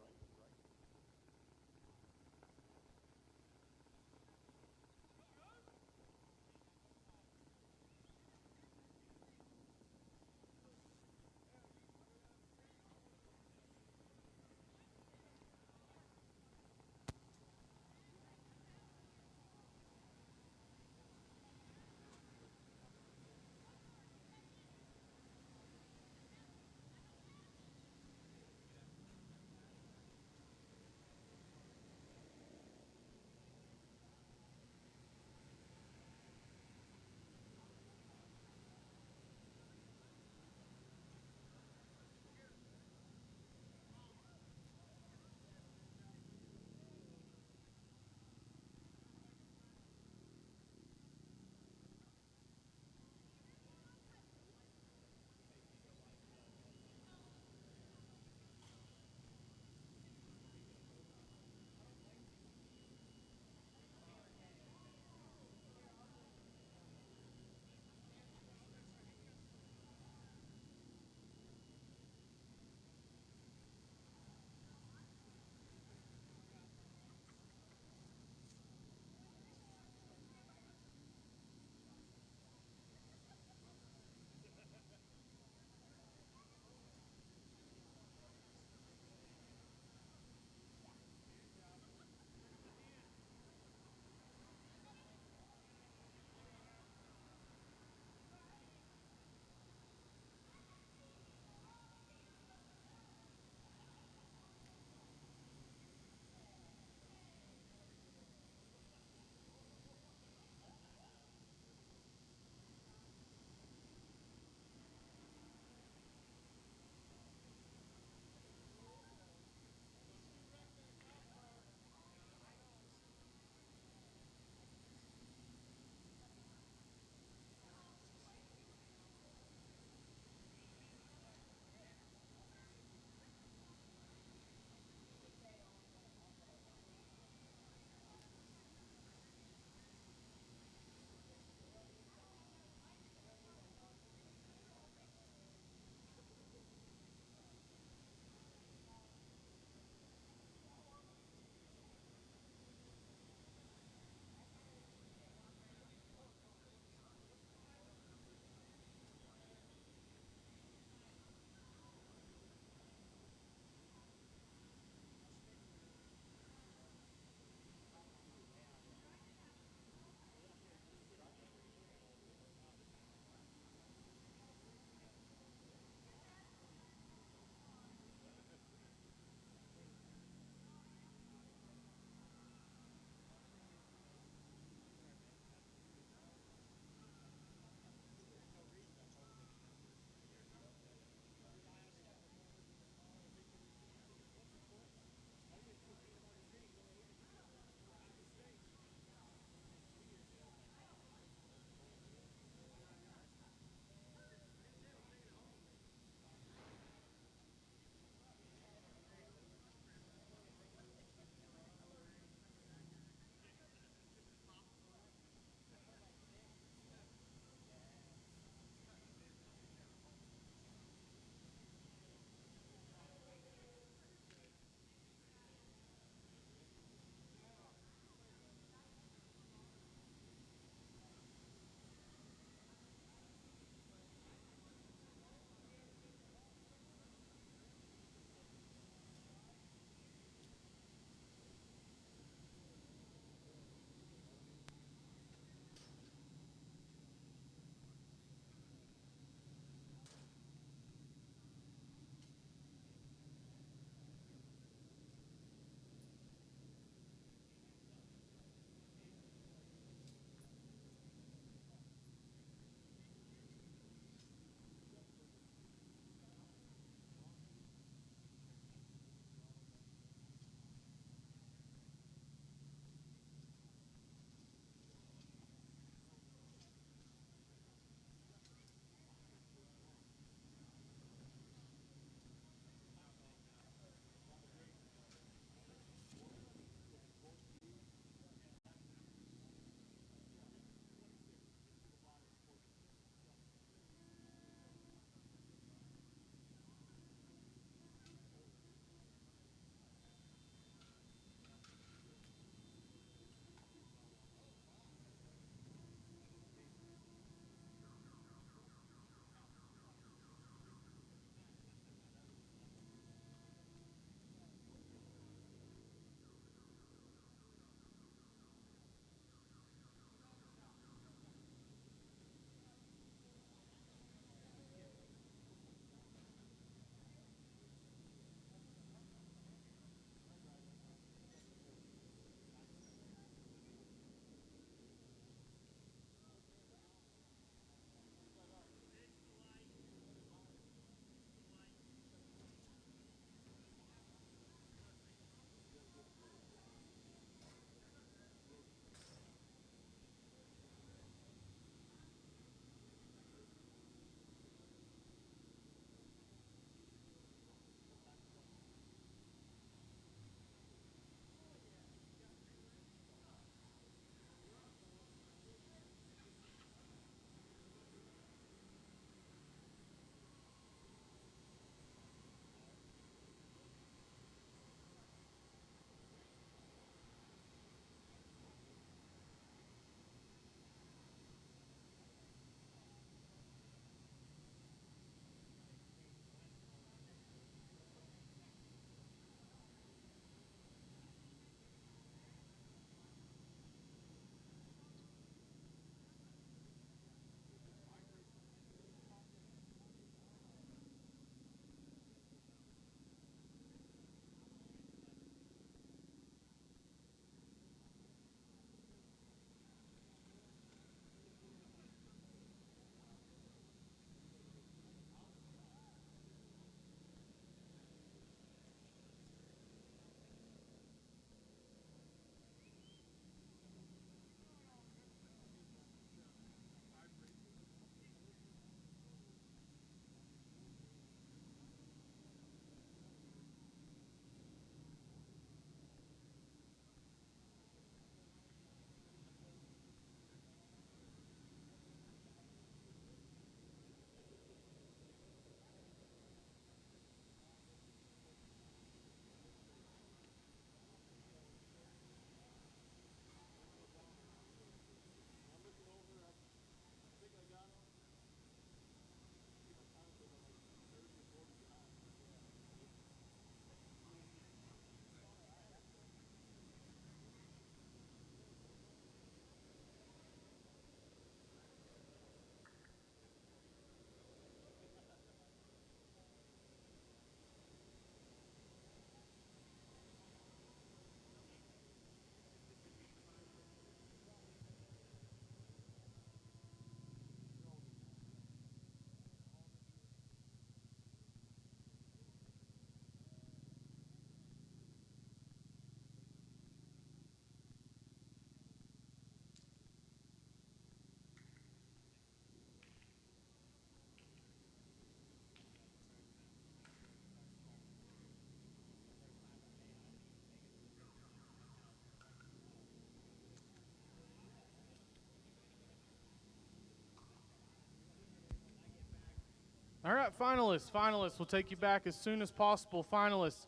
All right, finalists. Finalists, we'll take you back as soon as possible. Finalists.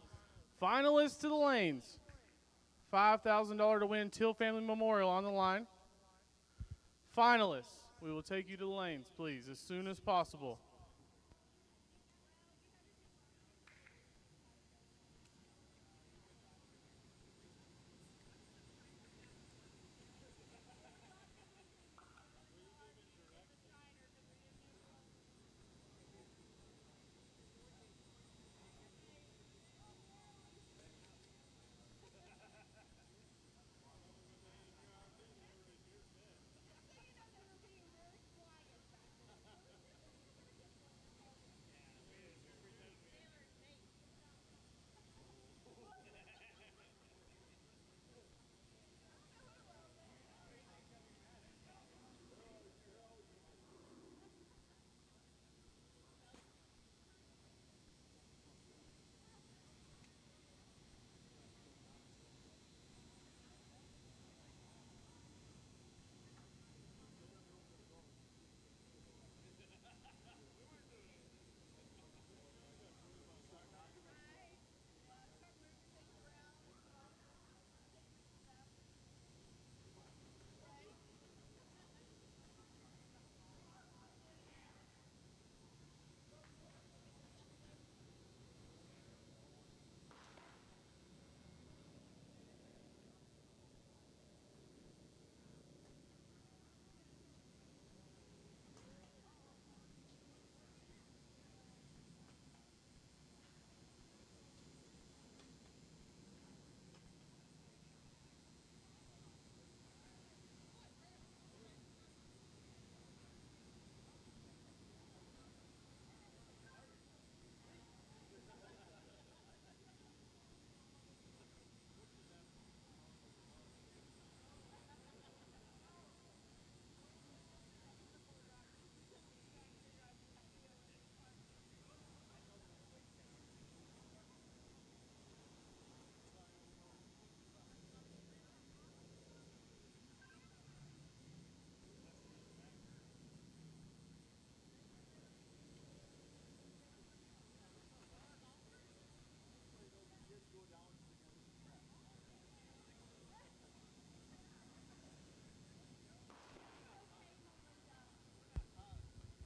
Finalists to the lanes. $5,000 to win Teel Family Memorial on the line. Finalists, we will take you to the lanes, please, as soon as possible.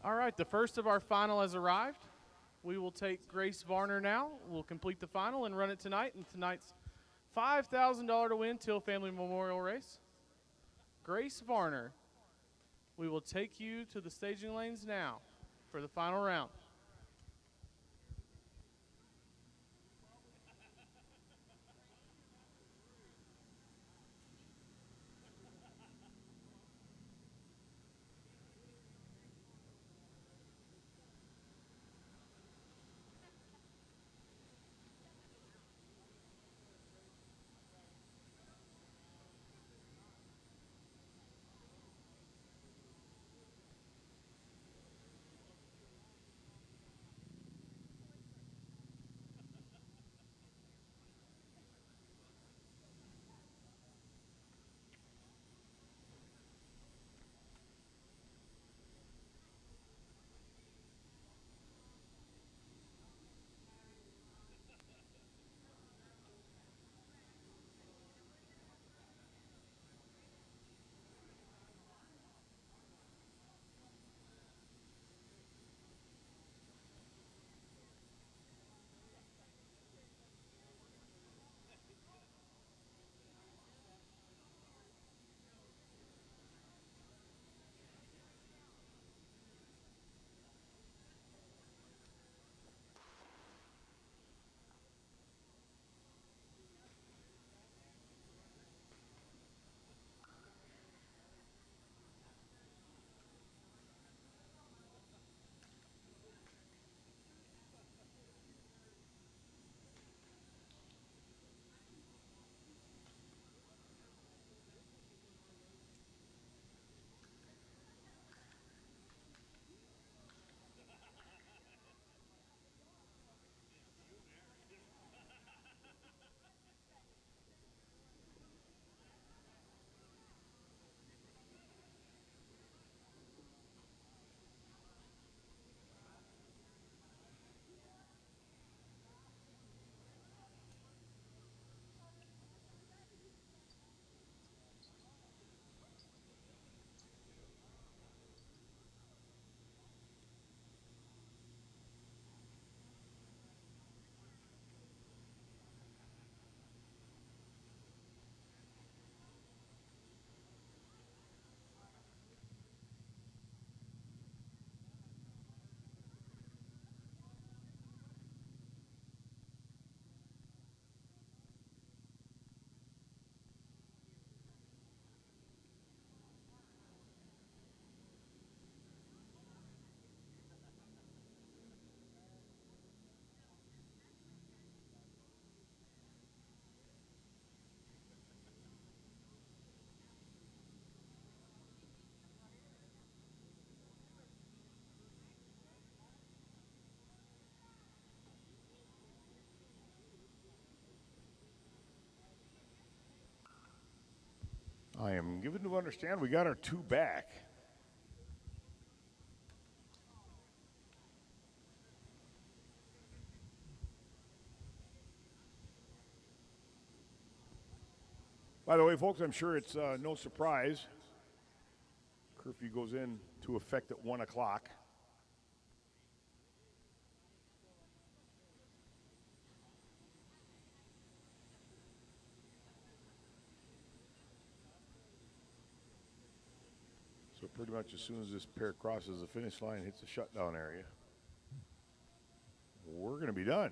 All right, the first of our final has arrived. We will take Grace Varner now. We'll complete the final and run it tonight in tonight's $5,000 to win Teel Family Memorial Race. Grace Varner, we will take you to the staging lanes now for the final round. I am given to understand we got our 2 back. By the way, folks, I'm sure it's no surprise. Curfew goes into effect at 1 o'clock. So pretty much as soon as this pair crosses the finish line, hits the shutdown area, we're going to be done.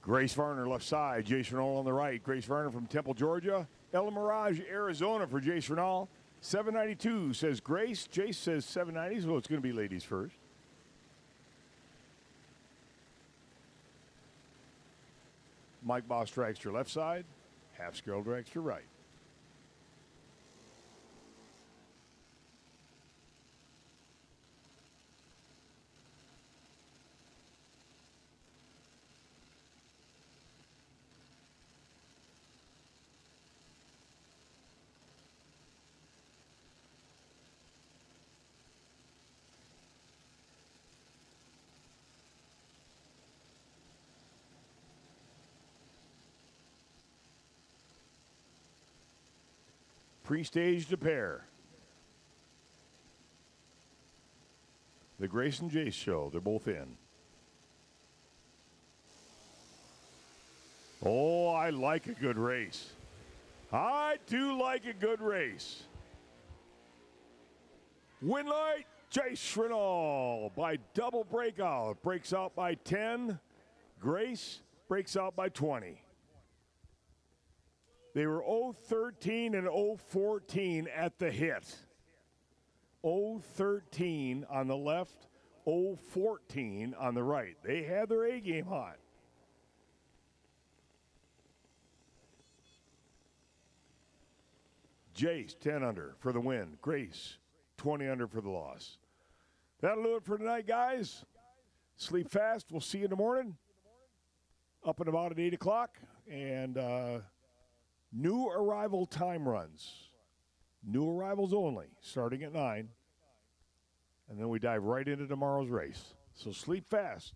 Grace Varner left side, Jason All on the right. Grace Varner from Temple, Georgia. El Mirage, Arizona for Jace Renal. 792 says Grace. Jace says 790, so it's going to be ladies first. Mike Boss Dragster left side. Half Scale Dragster right. Pre-staged a pair. The Grace and Jace show. They're both in. Oh, I like a good race. I do like a good race. Win light, Jace Renal by double breakout. Breaks out by 10. Grace breaks out by 20. They were 0-13 and 0-14 at the hit. 0-13 on the left, 0-14 on the right. They had their A game hot. Jace, 10 under for the win. Grace, 20 under for the loss. That'll do it for tonight, guys. Sleep fast. We'll see you in the morning. Up and about at 8 o'clock. And new arrival time runs. New arrivals only, starting at 9. And then we dive right into tomorrow's race. So sleep fast.